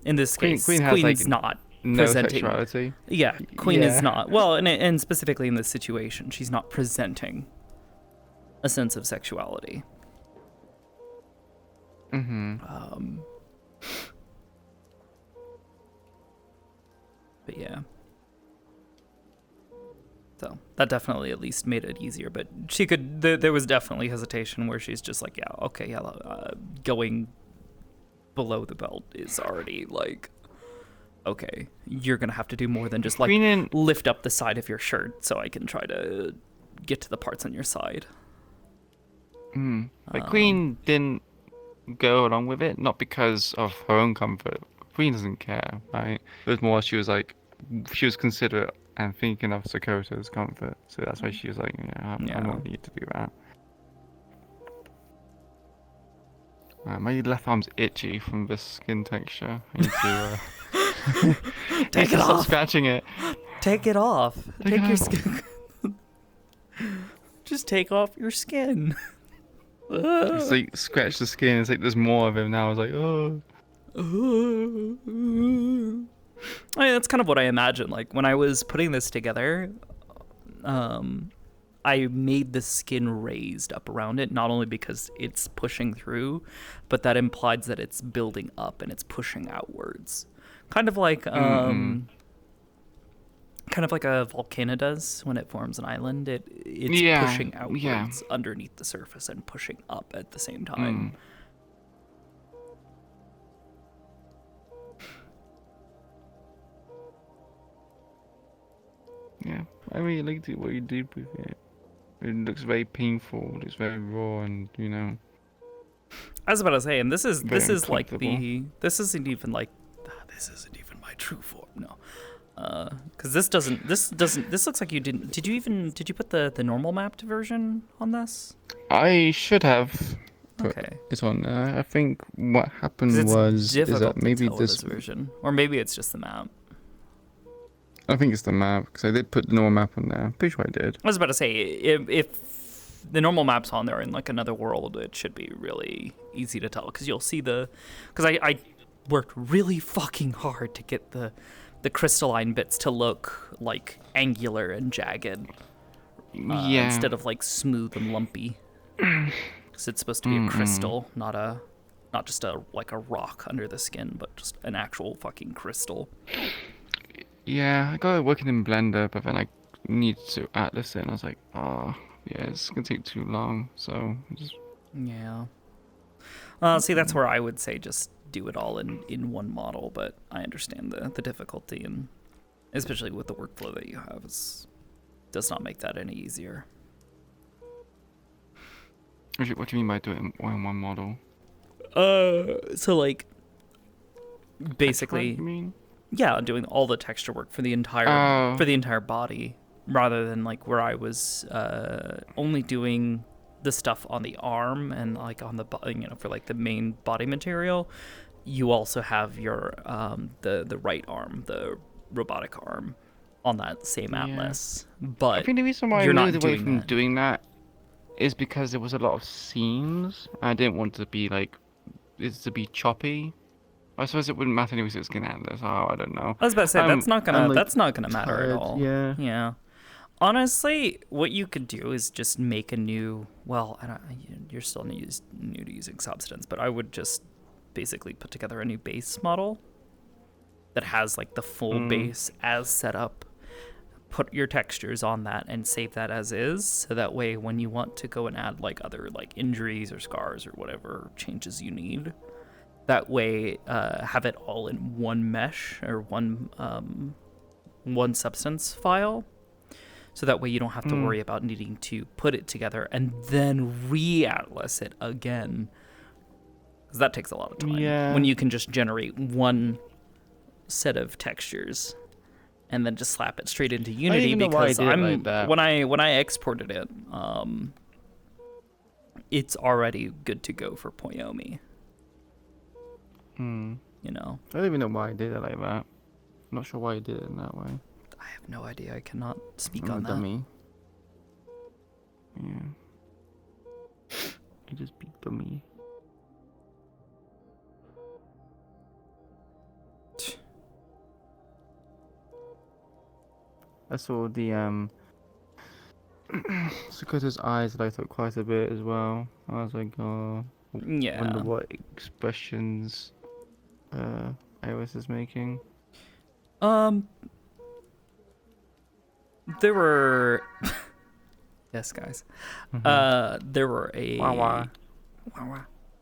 In this case,
Queen has,
Queen's
like,
not
No
presenting.
sexuality.
Yeah, Queen is
Yeah.
not. Well, and specifically in this situation, she's not presenting a sense of sexuality. But yeah. So that definitely at least made it easier. But she could. There was definitely hesitation where she's just like, yeah, okay, yeah, going below the belt is already like, okay, you're gonna have to do more than just like lift up the side of your shirt so I can try to get to the parts on your side.
But Queen didn't go along with it, not because of her own comfort. Queen doesn't care, right? It was more she was considerate and thinking of Sakoto's comfort, so that's why she was like, I want you to do that. My left arm's itchy from the skin texture. I need to
Take it
stop
off.
scratching it.
Take it off.
Take
your
it
skin. Just take off your skin.
It's like scratch the skin. It's like there's more of him now. I was like, oh.
I mean, that's kind of what I imagined. Like, when I was putting this together, I made the skin raised up around it, not only because it's pushing through, but that implies that it's building up and it's pushing outwards. Kind of like a volcano does when it forms an island. It's pushing outwards underneath the surface and pushing up at the same time.
Yeah, I really liked what you did with it. It looks very painful. It's very raw, and
I was about to say, and this is like this isn't even my true form. No, because this looks like you didn't. Did you put the normal mapped version on this?
I should have.
Okay.
It's on there. I think what happened is that maybe this
version, or maybe it's just the map.
I think it's the map, because I did put the normal map on there. I'm pretty sure I did.
I was about to say, if the normal map's on there in like another world, it should be really easy to tell, because you'll see because I worked really fucking hard to get the crystalline bits to look like angular and jagged, instead of like smooth and lumpy, because it's supposed to be a crystal, not just a rock under the skin, but just an actual fucking crystal.
Yeah, I got it working in Blender, but then I needed to atlas it, and I was like, oh, yeah, it's gonna take too long, so just...
Yeah. See, that's where I would say just do it all in one model, but I understand the difficulty, and especially with the workflow that you have, does not make that any easier.
What do you mean by doing it in one model?
So like, basically...
You mean?
Yeah, doing all the texture work for the entire body rather than like where I was only doing the stuff on the arm and like on the for like the main body material. You also have your the right arm, the robotic arm, on that same
Yeah.
atlas,
I
but
think the reason why I
you're not
moved away
doing
from
that.
doing that is because there was a lot of seams. I didn't want to be like it to be choppy. I suppose it wouldn't matter anyways. It's gonna atlas. Oh, I don't know.
I was about to say
I'm like
that's not gonna matter at
tired.
all.
Yeah.
Yeah. Honestly, what you could do is just make a new. Well, I don't. You're still new to using Substance, but I would just basically put together a new base model that has like the full base as set up. Put your textures on that and save that as is, so that way when you want to go and add like other like injuries or scars or whatever changes you need, that way have it all in one mesh or one substance file, so that way you don't have to worry about needing to put it together and then re-atlas it again, because that takes a lot of time.
Yeah.
When you can just generate one set of textures and then just slap it straight into Unity,
even know why I
because
did it like that.
when I exported it, it's already good to go for Poyomi. You know,
I don't even know why I did it like that. I'm not sure why I did it in that way.
I have no idea. I cannot speak
I'm
on
a
that.
dummy. Yeah. I just be dummy. I saw the Sakoto's eyes light up quite a bit as well. I was like, oh,
Yeah.
wonder what expressions Iris is making.
There were yes, guys. There were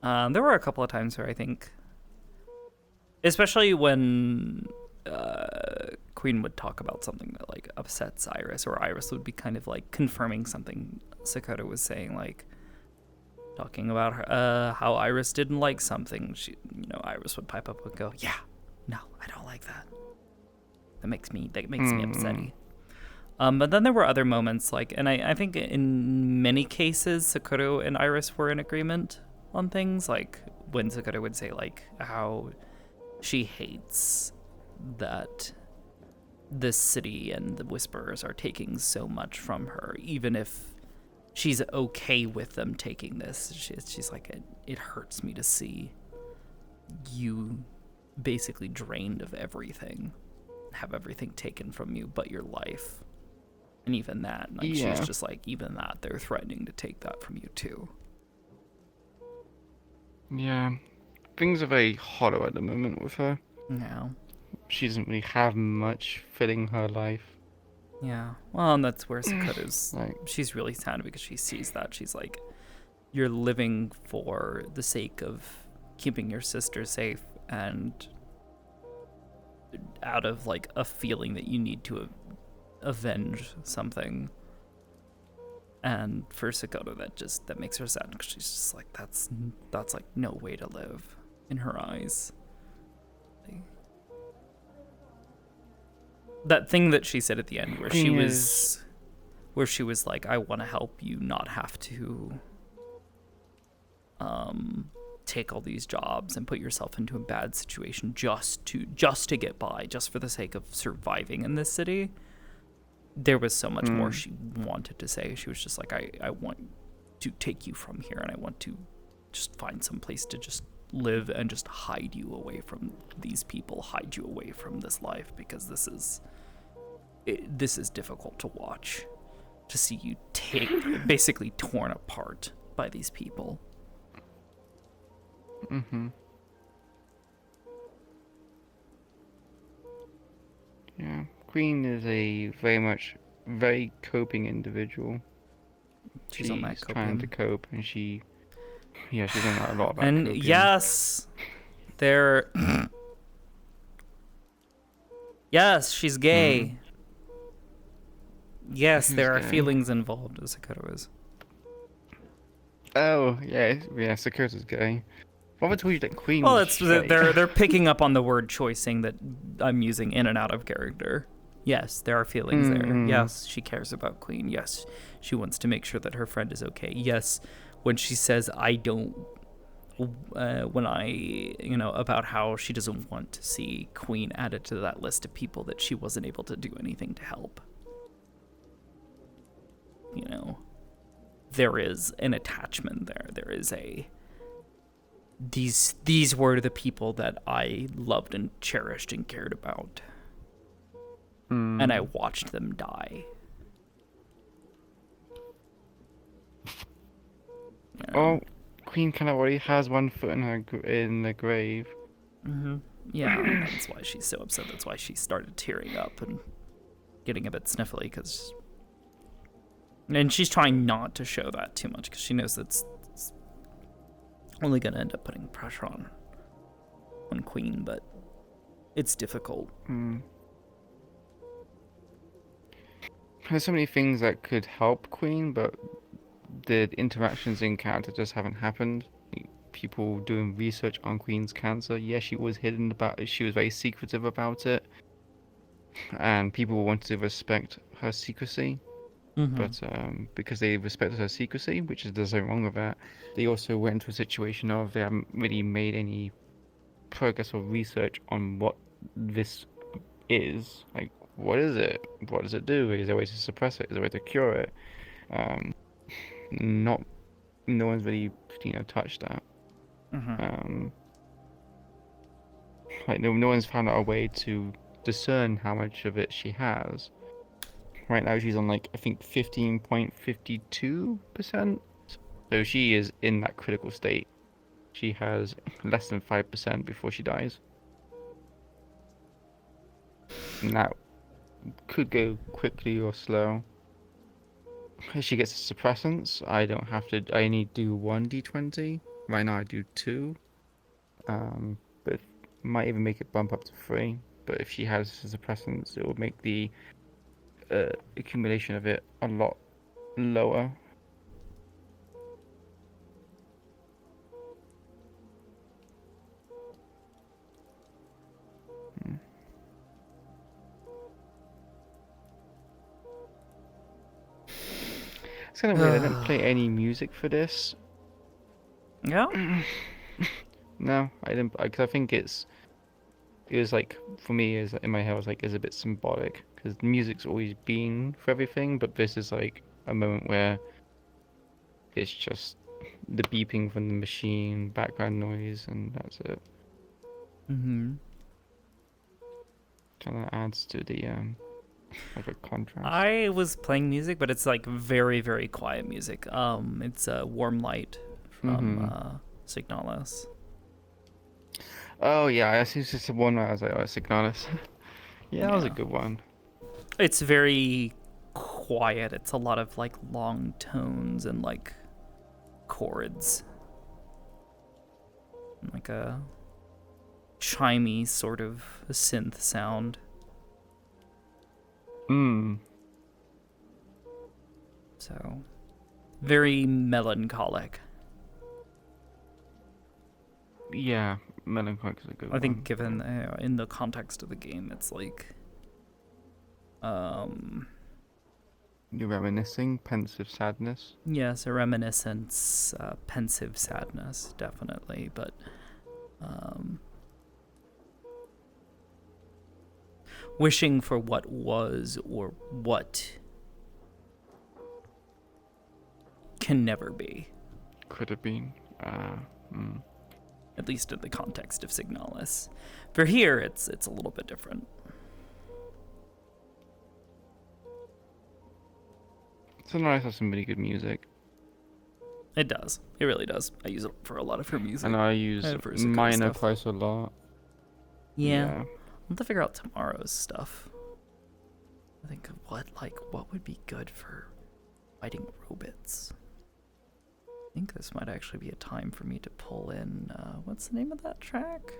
there were a couple of times where I think, especially when Queen would talk about something that like upsets Iris, or Iris would be kind of like confirming something Sakoto was saying, like talking about her, how Iris didn't like something. Iris would pipe up and go, "Yeah, no, I don't like that. That makes me upsetty." But then there were other moments, like, and I think in many cases Sakoto and Iris were in agreement on things, like when Sakoto would say like how she hates that this city and the Whisperers are taking so much from her, even if she's okay with them taking this. She's like, it hurts me to see you basically drained of everything, have everything taken from you but your life. And even that, like,
Yeah.
she's just like, even that, they're threatening to take that from you too.
Yeah. Things are very hollow at the moment with her.
Yeah.
She doesn't really have much filling her life.
Yeah. Well, and that's where Sakoto's,
Like,
she's really sad because she sees that. She's like, you're living for the sake of keeping your sister safe and out of like a feeling that you need to avenge something. And for Sakoto, that makes her sad, because she's just like, that's like no way to live in her eyes. That thing that she said at the end where she was like, I want to help you not have to take all these jobs and put yourself into a bad situation just to get by, just for the sake of surviving in this city. There was so much more she wanted to say. She was just like, I want to take you from here, and I want to just find some place to just live and just hide you away from these people, hide you away from this life, because this is difficult to watch, to see you basically torn apart by these people.
Yeah. Queen is a very coping individual.
She's on that
trying to cope, and she's doing a lot about
and
coping.
yes, yes, she's gay. Yes, there are
gay?
feelings involved, as Sakoto is.
Oh, yeah, Sakota's gay. What would I told you that Queen
Well,
was
it's
straight?
they're picking up on the word choice, saying that I'm using in and out of character. Yes, there are feelings there. Yes, she cares about Queen. Yes, she wants to make sure that her friend is okay. Yes, when she says, I don't, about how she doesn't want to see Queen added to that list of people that she wasn't able to do anything to help. There is an attachment there. There is these were the people that I loved and cherished and cared about. And I watched them die.
Oh, Queen kind of already has one foot in the grave.
Mm-hmm. Yeah, that's why she's so upset. That's why she started tearing up and getting a bit sniffly. And she's trying not to show that too much because she knows that's only going to end up putting pressure on Queen, but it's difficult.
There's so many things that could help Queen, but the interactions in character just haven't happened. People doing research on Queen's cancer. Yeah, she was hidden about it. She was very secretive about it. And people wanted to respect her secrecy.
Mm-hmm.
But because they respected her secrecy, which is there's nothing wrong with that, they also went into a situation of they haven't really made any progress or research on what this is. Like, what is it? What does it do? Is there a way to suppress it? Is there a way to cure it? No one's really, touched that.
Mm-hmm.
Like no one's found out a way to discern how much of it she has. Right now she's on I think 15.52%. So she is in that critical state. She has less than 5% before she dies. And that could go quickly or slow. If she gets suppressants, I don't have to. I need to do 1d20. Right now I do 2. But might even make it bump up to 3. But if she has suppressants, it will make the accumulation of it a lot lower. It's kind of weird. I didn't play any music for this.
Yeah.
No, I didn't. Because I think it was for me, is in my head, I was is a bit symbolic because music's always been for everything, but this is a moment where it's just the beeping from the machine, background noise, and that's it.
Mm-hmm.
Kind of adds to the a contrast.
I was playing music, but it's very, very quiet music. It's Warm Light from Signalis.
Oh yeah, I see. It's just one where I was like, oh, Signalis. Yeah, that was a good one.
It's very quiet. It's a lot of long tones and chords. A chimey sort of synth sound. So, very melancholic.
Yeah, melancholic is a good one.
I think given in the context of the game, it's
You're reminiscing, pensive sadness.
yes, a reminiscence, pensive sadness, definitely, but wishing for what was or what can never be.
Could have been.
At least in the context of Signalis. For here, it's a little bit different.
Signalis has some really good music.
It does. It really does. I use it for a lot of her music.
And I use Minor quite a lot.
Yeah. I'll have to figure out tomorrow's stuff. I think of what would be good for fighting robots. I think this might actually be a time for me to pull in, what's the name of that track?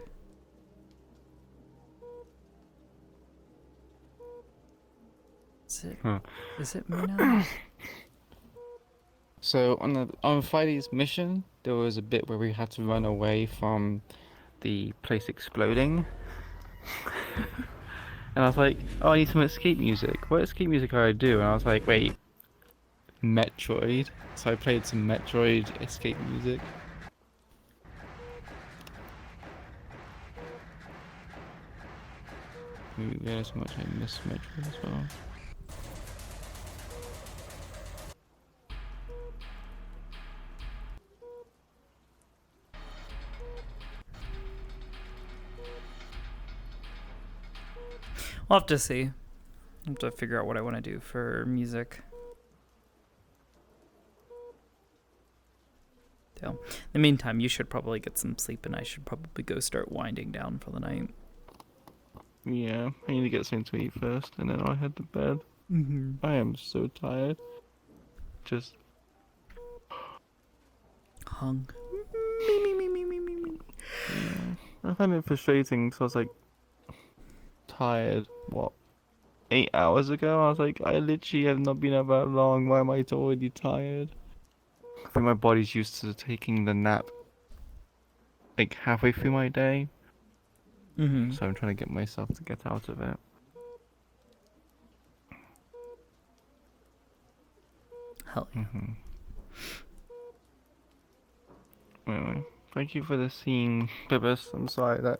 Is it Mina?
So on Friday's mission, there was a bit where we had to run away from the place exploding. And I was like, oh, I need some escape music. What escape music do I do? And I was like, wait, Metroid. So I played some Metroid escape music. Maybe realize how much I miss Metroid as well.
I'll have to see. I'll have to figure out what I want to do for music. So, in the meantime, you should probably get some sleep, and I should probably go start winding down for the night.
Yeah, I need to get something to eat first, and then I'll head to bed. I am so tired. Just
Hung.
yeah. I find it frustrating because I was like tired. What? 8 hours ago? I was like, I literally have not been up that long. Why am I already tired? I think my body's used to taking the nap like halfway through my day, so I'm trying to get myself to get out of it.
Hell yeah.
Anyway, thank you for the scene, Bibis. I'm sorry that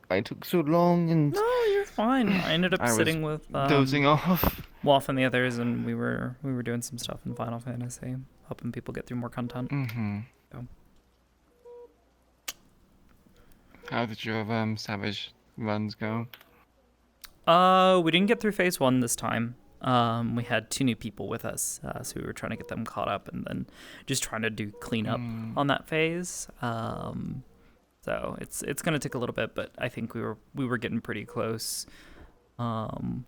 I took so long and
No, you're fine. I ended up
I was
sitting with
dozing off.
Waff and the others, and we were doing some stuff in Final Fantasy, helping people get through more content. So.
How did your Savage runs go?
We didn't get through phase 1 this time. We had 2 new people with us, so we were trying to get them caught up, and then just trying to do cleanup on that phase. So it's gonna take a little bit, but I think we were getting pretty close. And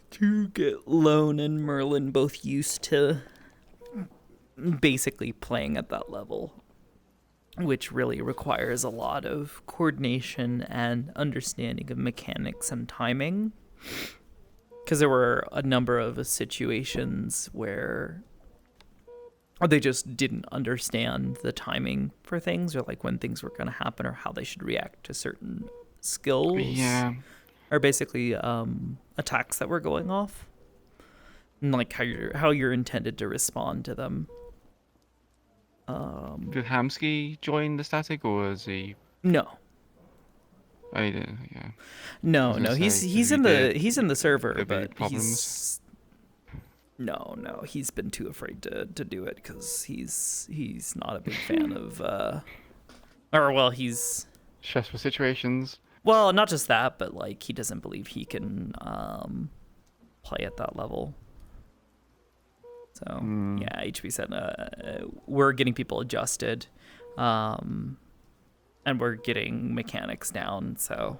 to get Lone and Merlin both used to basically playing at that level, which really requires a lot of coordination and understanding of mechanics and timing. Because there were a number of situations where they just didn't understand the timing for things, or like when things were going to happen, or how they should react to certain skills.
Yeah.
Or basically attacks that were going off, and like how you're intended to respond to them.
Did Hamsky join the static, or is he?
No.
Oh, he did. Yeah.
No. He's in the server,
but
he's he's been too afraid to do it because he's not a big fan of he's
stressful situations.
Well, not just that, but like he doesn't believe he can play at that level. So yeah, HB said we're getting people adjusted, and we're getting mechanics down. So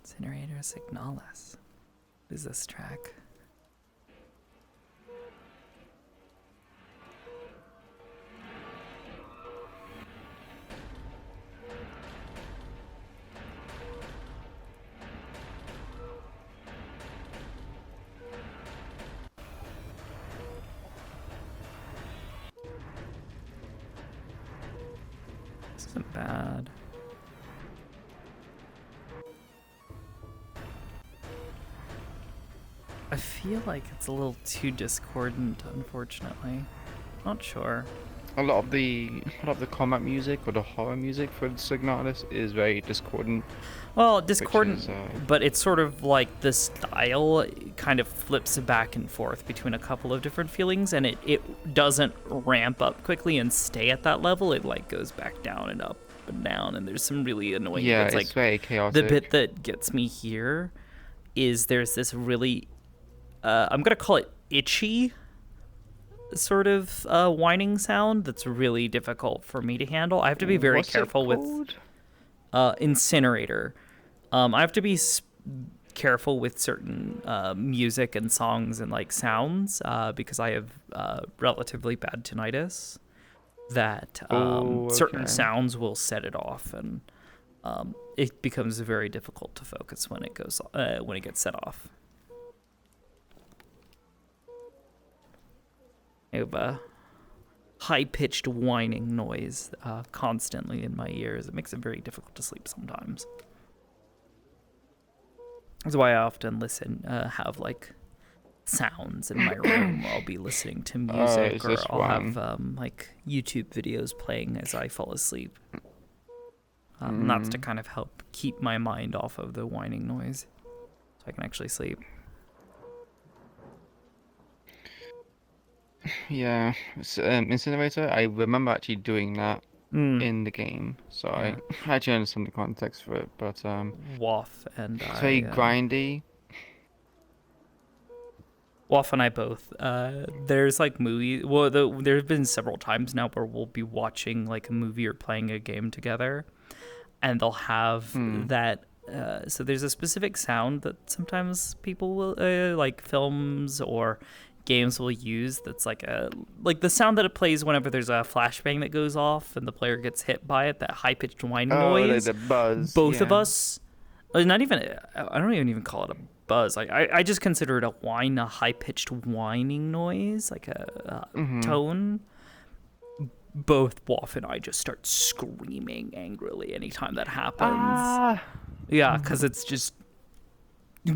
Incinerator Signalis. What is this track? This isn't bad. I feel like it's a little too discordant, unfortunately. Not sure.
A lot of the combat music or the horror music for Signalis is very discordant.
Well, discordant, but it's sort of like the style kind of flips back and forth between a couple of different feelings, and it doesn't ramp up quickly and stay at that level. It like goes back down and up and down, and there's some really annoying bits.
It's like very chaotic.
The bit that gets me here is there's this really, I'm gonna call it itchy sort of whining sound that's really difficult for me to handle. I have to be very careful with Incinerator. I have to be careful with certain music and songs and like sounds because I have relatively bad tinnitus that certain sounds will set it off, and it becomes very difficult to focus when it goes when it gets set off. I have high-pitched whining noise constantly in my ears. It makes it very difficult to sleep sometimes. That's why I often have like sounds in my room. I'll be listening to music, or I'll have like YouTube videos playing as I fall asleep. And that's to kind of help keep my mind off of the whining noise, so I can actually sleep.
Yeah, Incinerator. I remember actually doing that in the game, so I actually understand the context for it. But
Waff and
it's very grindy.
Waff and I both. There's like movies. Well, there have been several times now where we'll be watching like a movie or playing a game together, and they'll have that. So there's a specific sound that sometimes people will like films or games will use. That's like the sound that it plays whenever there's a flashbang that goes off and the player gets hit by it. That high pitched whine noise.
Oh, the buzz.
Both of us. Not even. I don't even call it a buzz. Like I just consider it a high pitched whining noise, like a tone. Both Waff and I just start screaming angrily anytime that happens. Yeah, because it's just,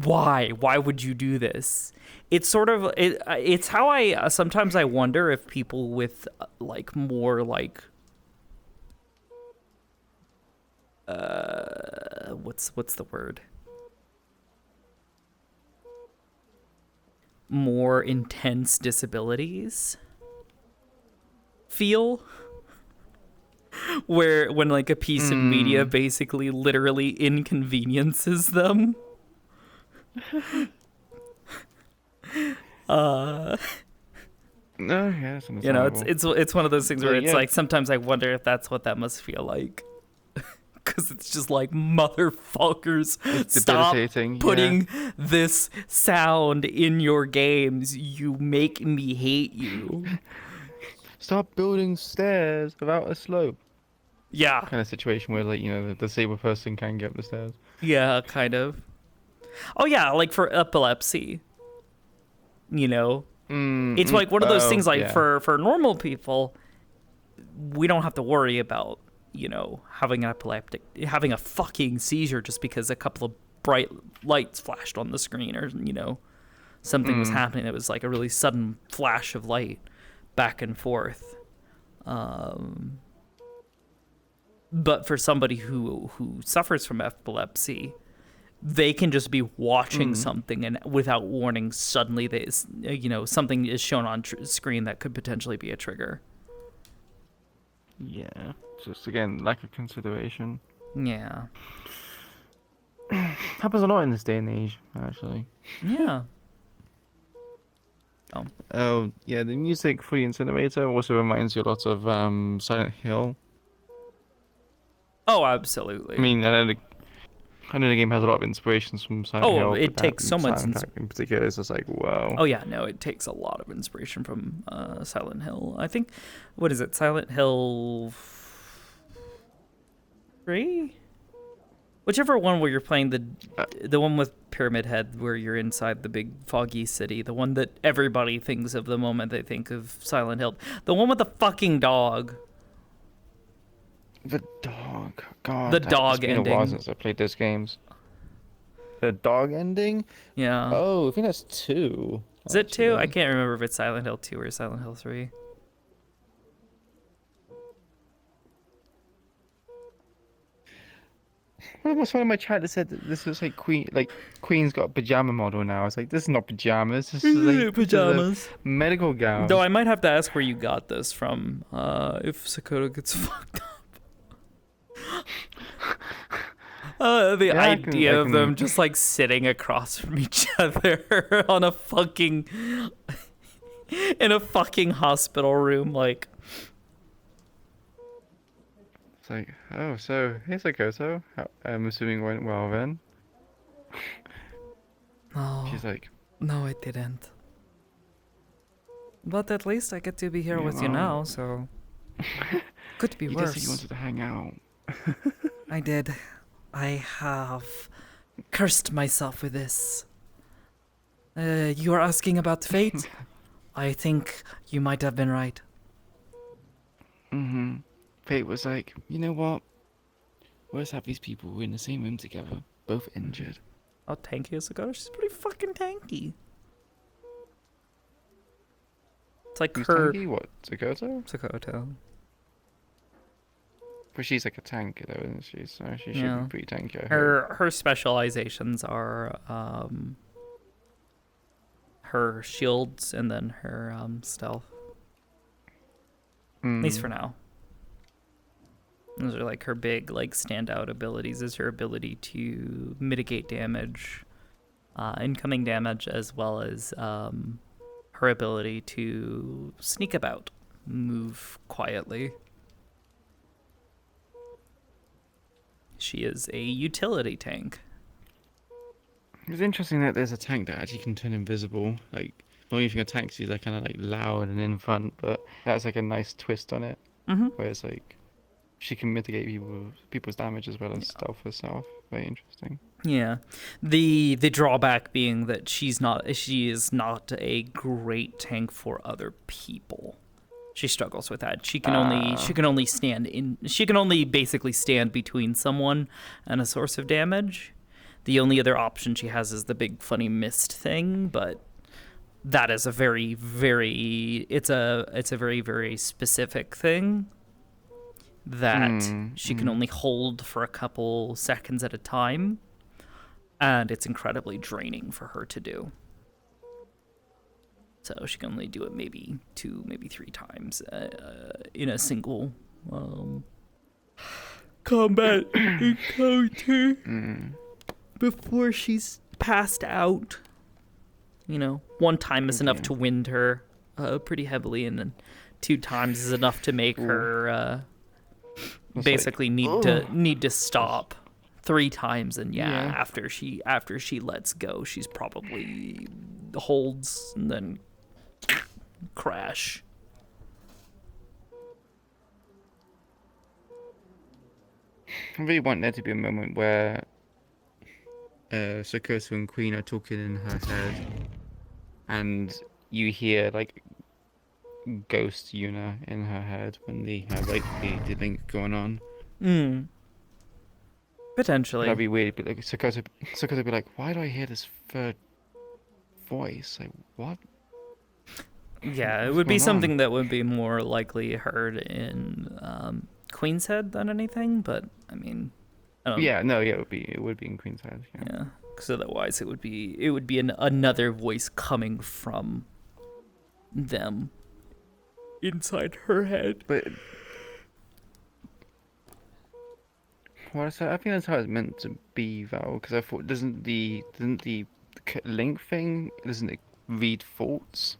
why would you do this? It's sort of it's how I sometimes I wonder if people with like more like what's the word, more intense disabilities feel, when like a piece of media basically literally inconveniences them.
No, yeah, that's
you know, it's one of those things where it's like sometimes I wonder if that's what that must feel like, because it's just like, motherfuckers, stop putting this sound in your games. You make me hate you.
Stop building stairs without a slope.
Yeah.
Kind of situation where, like, you know, the disabled person can get up the stairs.
Yeah, kind of. Oh yeah, like for epilepsy. You know, it's like one of those things. Like for normal people, we don't have to worry about, you know, having a fucking seizure just because a couple of bright lights flashed on the screen, or, you know, something was happening. It was like a really sudden flash of light back and forth. But for somebody who suffers from epilepsy, they can just be watching something, and without warning, suddenly something is shown on screen that could potentially be a trigger.
Yeah, just again, lack of consideration.
Yeah.
Happens a lot in this day and age, actually.
Yeah.
Oh, yeah, the music for the Incinerator also reminds you a lot of Silent Hill.
Oh, absolutely.
I mean, I know the game has a lot of inspirations from Silent Hill.
Oh, it takes so much.
In particular, it's just like, wow.
Oh yeah, no, it takes a lot of inspiration from Silent Hill. I think, what is it, Silent Hill 3? Whichever one where you're playing the one with Pyramid Head, where you're inside the big foggy city, the one that everybody thinks of the moment they think of Silent Hill, the one with the fucking dog.
The dog, God.
The dog ending.
It's been a while since I played those games. The dog ending?
Yeah.
Oh, I think that's 2.
Is it 2? I can't remember if it's Silent Hill 2 or Silent Hill 3.
What was one of my chat that said that this was like Queen's got a pajama model now? It's like, this is not pajamas. This is like
pajamas.
Medical gown.
Though I might have to ask where you got this from, if Sakoto gets fucked up. The idea of them just like sitting across from each other on a fucking in a fucking hospital room, like.
It's like, oh, so here's Sakoto. I'm assuming it went well then.
No.
She's like,
no, it didn't. But at least I get to be here with you now, so could be worse.
You said you wanted to hang out.
I did. I have cursed myself with this. You are asking about fate? I think you might have been right.
Mm-hmm. Fate was like, you know what? Let's have these people in the same room together, both injured.
How tanky is Sakoto? She's pretty fucking tanky. It's like
Who's
her
tanky? What, Sakoto?
Sakoto.
But she's like a tank, though, isn't she? So she should be
Yeah.
pretty tanky, I hope.
Her specializations are her shields and then her stealth. At least for now. Those are like her big like standout abilities. Is her ability to mitigate damage, incoming damage, as well as her ability to sneak about, move quietly. She is a utility tank.
It's interesting that there's a tank that actually can turn invisible. Like, not even a tank, she's like kind of like loud and in front, but that's like a nice twist on it.
Mm-hmm.
Where it's like she can mitigate people's damage as well as stealth herself. Very interesting.
Yeah, the drawback being that she is not a great tank for other people. She struggles with that. She can only basically stand between someone and a source of damage. The only other option she has is the big funny mist thing, but that is a very very very specific thing that she can only hold for a couple seconds at a time, and it's incredibly draining for her to do. So she can only do it maybe 2, maybe 3 times in a single combat encounter before she's passed out. You know, 1 time is enough to wind her pretty heavily, and then 2 times is enough to make her basically need to stop. 3 times, and after she lets go, she's probably holds and then crash.
I really want there to be a moment where Sakoto and Queen are talking in her head, and you hear like ghost Yuna in her head when they have like the link going on.
Potentially.
That'd be weird. But like Sakoto be like, why do I hear this third voice? Like what?
Yeah, it would be something that would be more likely heard in Queen's Head than anything. But I mean,
it would be in Queen's Head.
Yeah, because otherwise it would be another voice coming from them inside her head.
But I think that's how it's meant to be, Val. Because I thought doesn't the link thing it read thoughts?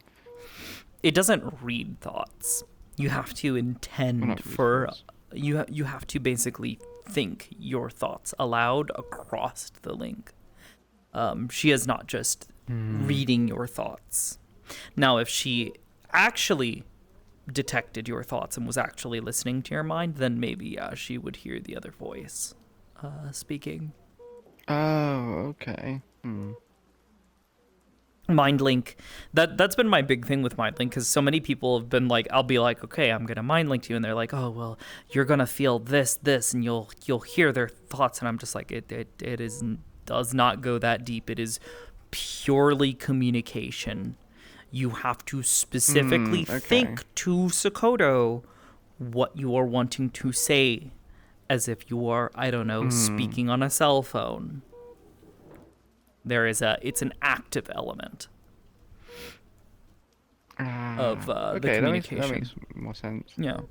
It doesn't read thoughts. You have to intend for you have to basically think your thoughts aloud across the link. She is not just reading your thoughts. Now, if she actually detected your thoughts and was actually listening to your mind, then maybe she would hear the other voice speaking.
Oh, okay.
Mind link, that's been my big thing with mind link, because so many people have been like, I'll be like, okay, I'm gonna mind link to you, and they're like, oh well, you're gonna feel this, and you'll hear their thoughts, and I'm just like, it does not go that deep. It is purely communication. You have to specifically think to Sakoto what you are wanting to say, as if you are, I don't know, speaking on a cell phone. It's an active element of the communication.
That makes more sense.
Yeah.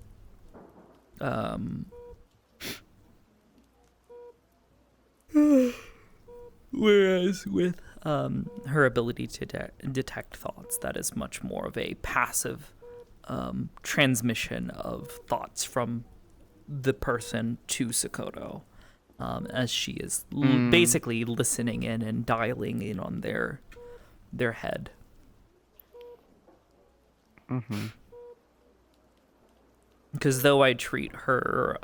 Whereas with her ability to detect thoughts, that is much more of a passive transmission of thoughts from the person to Sakoto, as she is basically listening in and dialing in on their head. Because though I treat her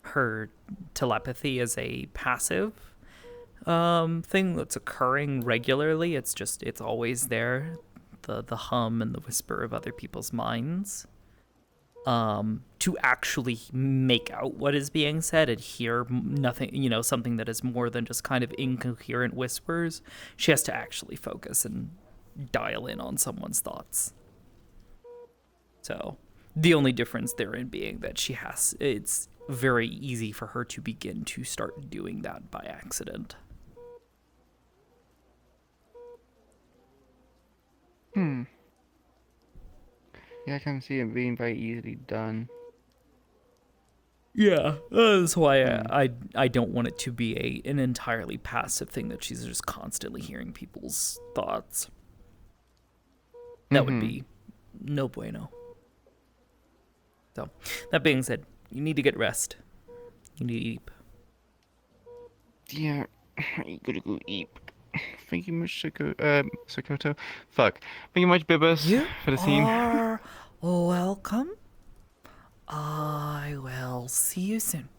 her telepathy as a passive thing that's occurring regularly, it's always there the hum and the whisper of other people's minds, to actually make out what is being said and hear nothing, something that is more than just kind of incoherent whispers. She has to actually focus and dial in on someone's thoughts. So the only difference therein being that it's very easy for her to begin to start doing that by accident.
Yeah, I can see it being very easily done.
Yeah, that's why I don't want it to be an entirely passive thing that she's just constantly hearing people's thoughts. That would be no bueno. So, that being said, you need to get rest. You need to eat.
Yeah, I gotta go eat. Thank you much, Sakoto. Fuck. Thank you much, Bibus, for the scene.
Are welcome. I will see you soon.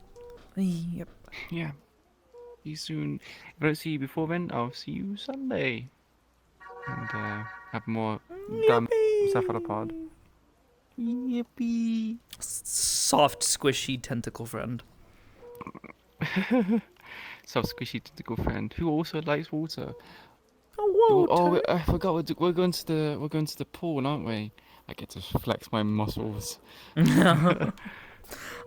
Yep.
Yeah. See you soon. If I don't see you before then, I'll see you Sunday. And have more dumb stuff on the pod. Yippee.
Soft, squishy tentacle friend.
Soft, squishy tentacle friend who also likes water.
Oh,
I forgot. We're going to the pool, aren't we? I get to flex my muscles.
yeah,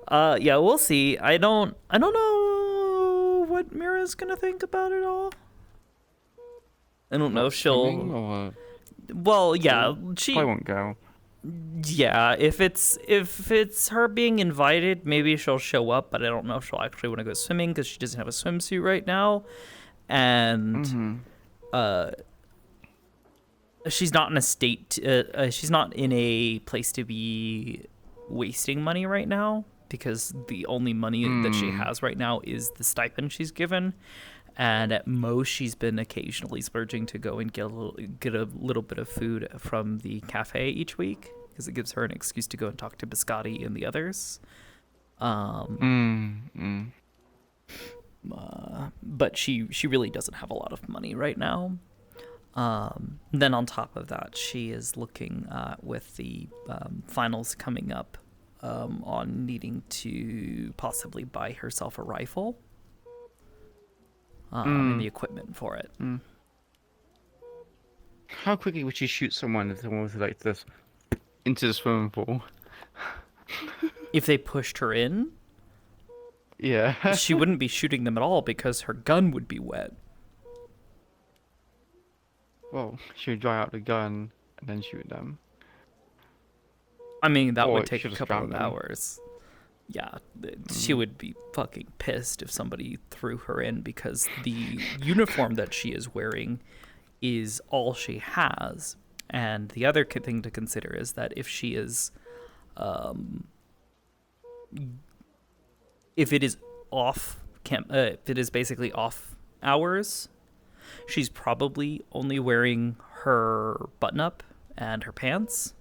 we'll see. I don't know what Mira's gonna think about it all. I don't know if she'll.
Or...
Well, yeah,
I won't go.
Yeah, if it's her being invited, maybe she'll show up, but I don't know if she'll actually want to go swimming because she doesn't have a swimsuit right now, and she's not in a state. She's not in a place to be wasting money right now because the only money that she has right now is the stipend she's given, and at most she's been occasionally splurging to go and get a little bit of food from the cafe each week because it gives her an excuse to go and talk to Biscotti and the others. But she really doesn't have a lot of money right now. Then on top of that, she is looking with the finals coming up on needing to possibly buy herself a rifle and the equipment for it.
How quickly would she shoot someone if someone was like this into the swimming pool?
If they pushed her in,
yeah,
she wouldn't be shooting them at all because her gun would be wet.
Well, she would dry out the gun and then shoot them.
I mean, that
Or
would take
she'll
a
just
couple
drown
of
them.
hours. Yeah, she would be fucking pissed if somebody threw her in because the uniform that she is wearing is all she has. And the other thing to consider is that if she is, if it is if it is basically off hours, she's probably only wearing her button-up and her pants.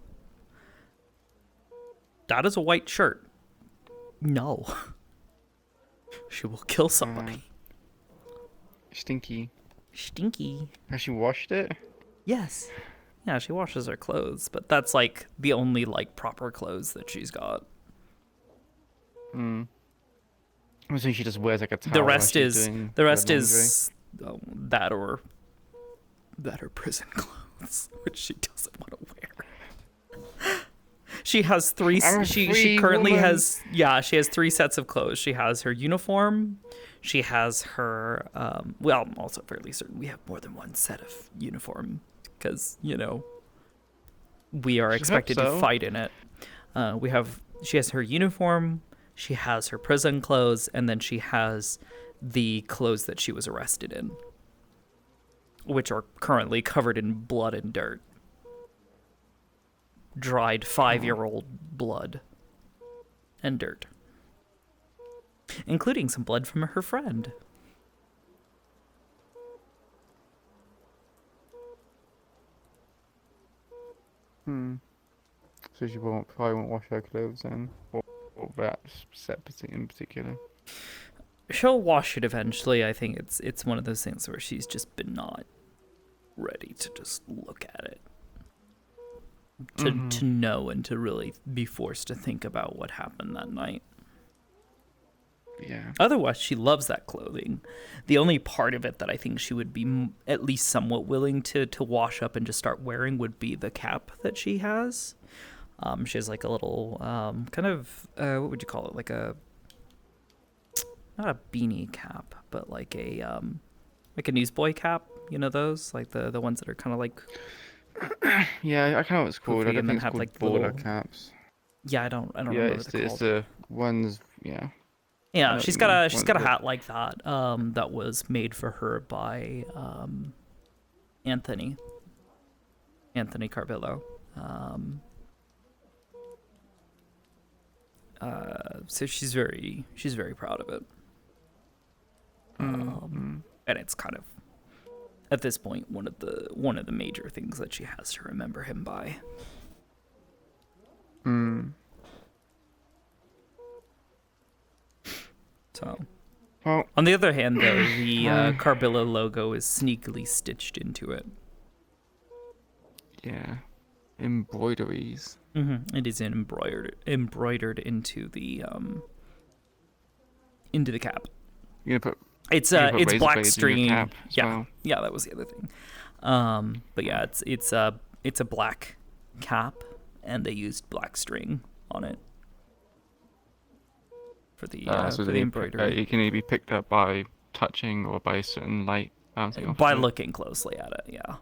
That is a white shirt. No. She will kill somebody.
Stinky.
Stinky.
Has she washed it?
Yes. Yeah, she washes her clothes, but that's like the only like proper clothes that she's got.
So she just wears like a towel.
The rest is that or prison clothes, which she doesn't want to wear. She has three. She currently has. Yeah, she has 3 sets of clothes. She has her uniform. She has her. Well, I'm also fairly certain we have more than one set of uniform because we are expected to fight in it. She has her uniform. She has her prison clothes, and then she has the clothes that she was arrested in, which are currently covered in blood and dirt. Dried 5-year-old blood and dirt, including some blood from her friend.
So she probably won't wash her clothes then, or that set in particular.
She'll wash it eventually. I think it's one of those things where she's just been not ready to just look at it. to know and to really be forced to think about what happened that night.
Yeah.
Otherwise, she loves that clothing. The only part of it that I think she would be at least somewhat willing to wash up and just start wearing would be the cap that she has. She has like a little kind of what would you call it? Like a not a beanie cap, but like a newsboy cap. You know those, like the ones that are kind of like
Yeah, I can't know what it's called. I
poofy
don't
and then
think it's
have
called
like
bowler
little.
caps.
Yeah, I don't
Yeah,
remember
it's
what they're
it's
called.
the ones. Yeah. I
Yeah,
know what
she's
you
got
mean.
a
Ones that
hat like that that was made for her by Anthony Carbillo. So she's very proud of it. And it's kind of at this point one of the major things that she has to remember him by. So,
Well,
on the other hand, though, the Carbillo logo is sneakily stitched into it.
yeah, embroideries.
It is embroidered into the cap.
You gonna put
It's
razor
black
blades in your
string.
cap as
Yeah,
well?
yeah, that was the other thing. But yeah, it's a black cap, and they used black string on it for the embroidery.
It can either be picked up by touching or by a certain light bouncing off.
By
of it.
looking closely at it, yeah.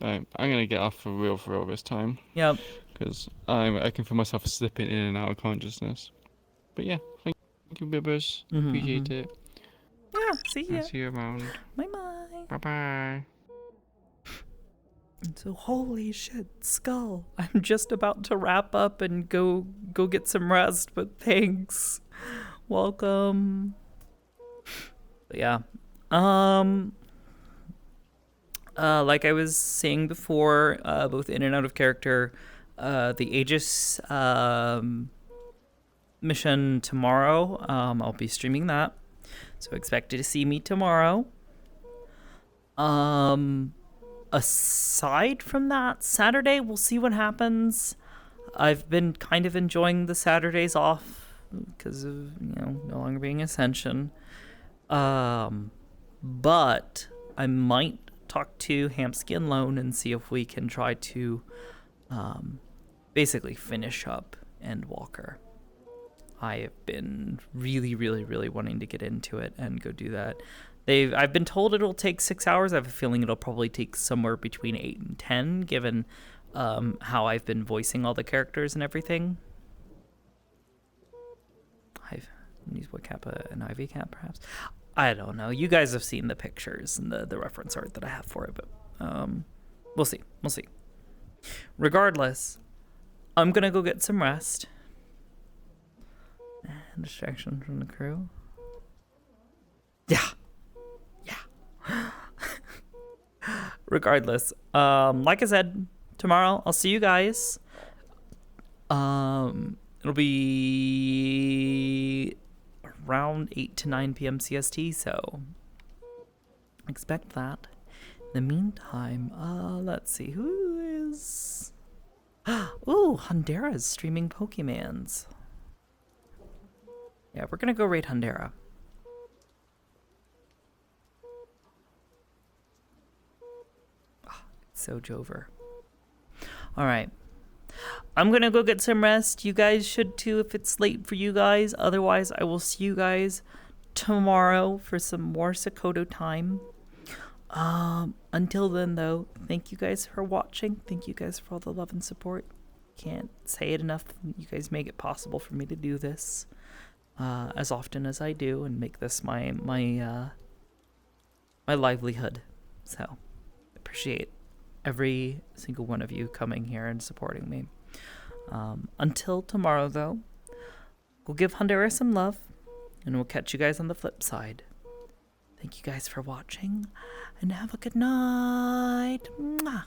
I'm gonna get off for real this time.
Yep.
Because I can feel myself slipping in and out of consciousness. But yeah, thank you, Bibbers. Appreciate it.
Yeah, see ya.
I'll see you around.
Bye-bye.
Bye-bye.
So, holy shit, Skull. I'm just about to wrap up and go get some rest, but thanks. Welcome. But yeah. Like I was saying before, both in and out of character, the Aegis mission tomorrow, I'll be streaming that. So expect to see me tomorrow. Aside from that, Saturday, we'll see what happens. I've been kind of enjoying the Saturdays off because of, no longer being Ascension. But I might talk to Hamsky and Lone and see if we can try to basically finish up Endwalker. I have been really, really, really wanting to get into it and go do that. I've been told it'll take 6 hours. I have a feeling it'll probably take somewhere between 8 and 10, given how I've been voicing all the characters and everything. I've Newsboy Kappa and Ivy Cap, perhaps. I don't know. You guys have seen the pictures and the reference art that I have for it, but we'll see. We'll see. Regardless, I'm gonna go get some rest. And distraction from the crew. Yeah. Regardless, like I said, tomorrow I'll see you guys. It'll be around 8 to 9 p.m. CST, so expect that. In the meantime, let's see who is. Ooh, Hundera's streaming Pokemans. Yeah, we're gonna go raid Hundera. So Jover. All right. I'm going to go get some rest. You guys should too if it's late for you guys. Otherwise, I will see you guys tomorrow for some more Sakoto time. Until then, though, thank you guys for watching. Thank you guys for all the love and support. Can't say it enough. You guys make it possible for me to do this as often as I do and make this my livelihood. So, appreciate every single one of you coming here and supporting me. Until tomorrow, though, we'll give Hundera some love, and we'll catch you guys on the flip side. Thank you guys for watching, and have a good night. Mwah.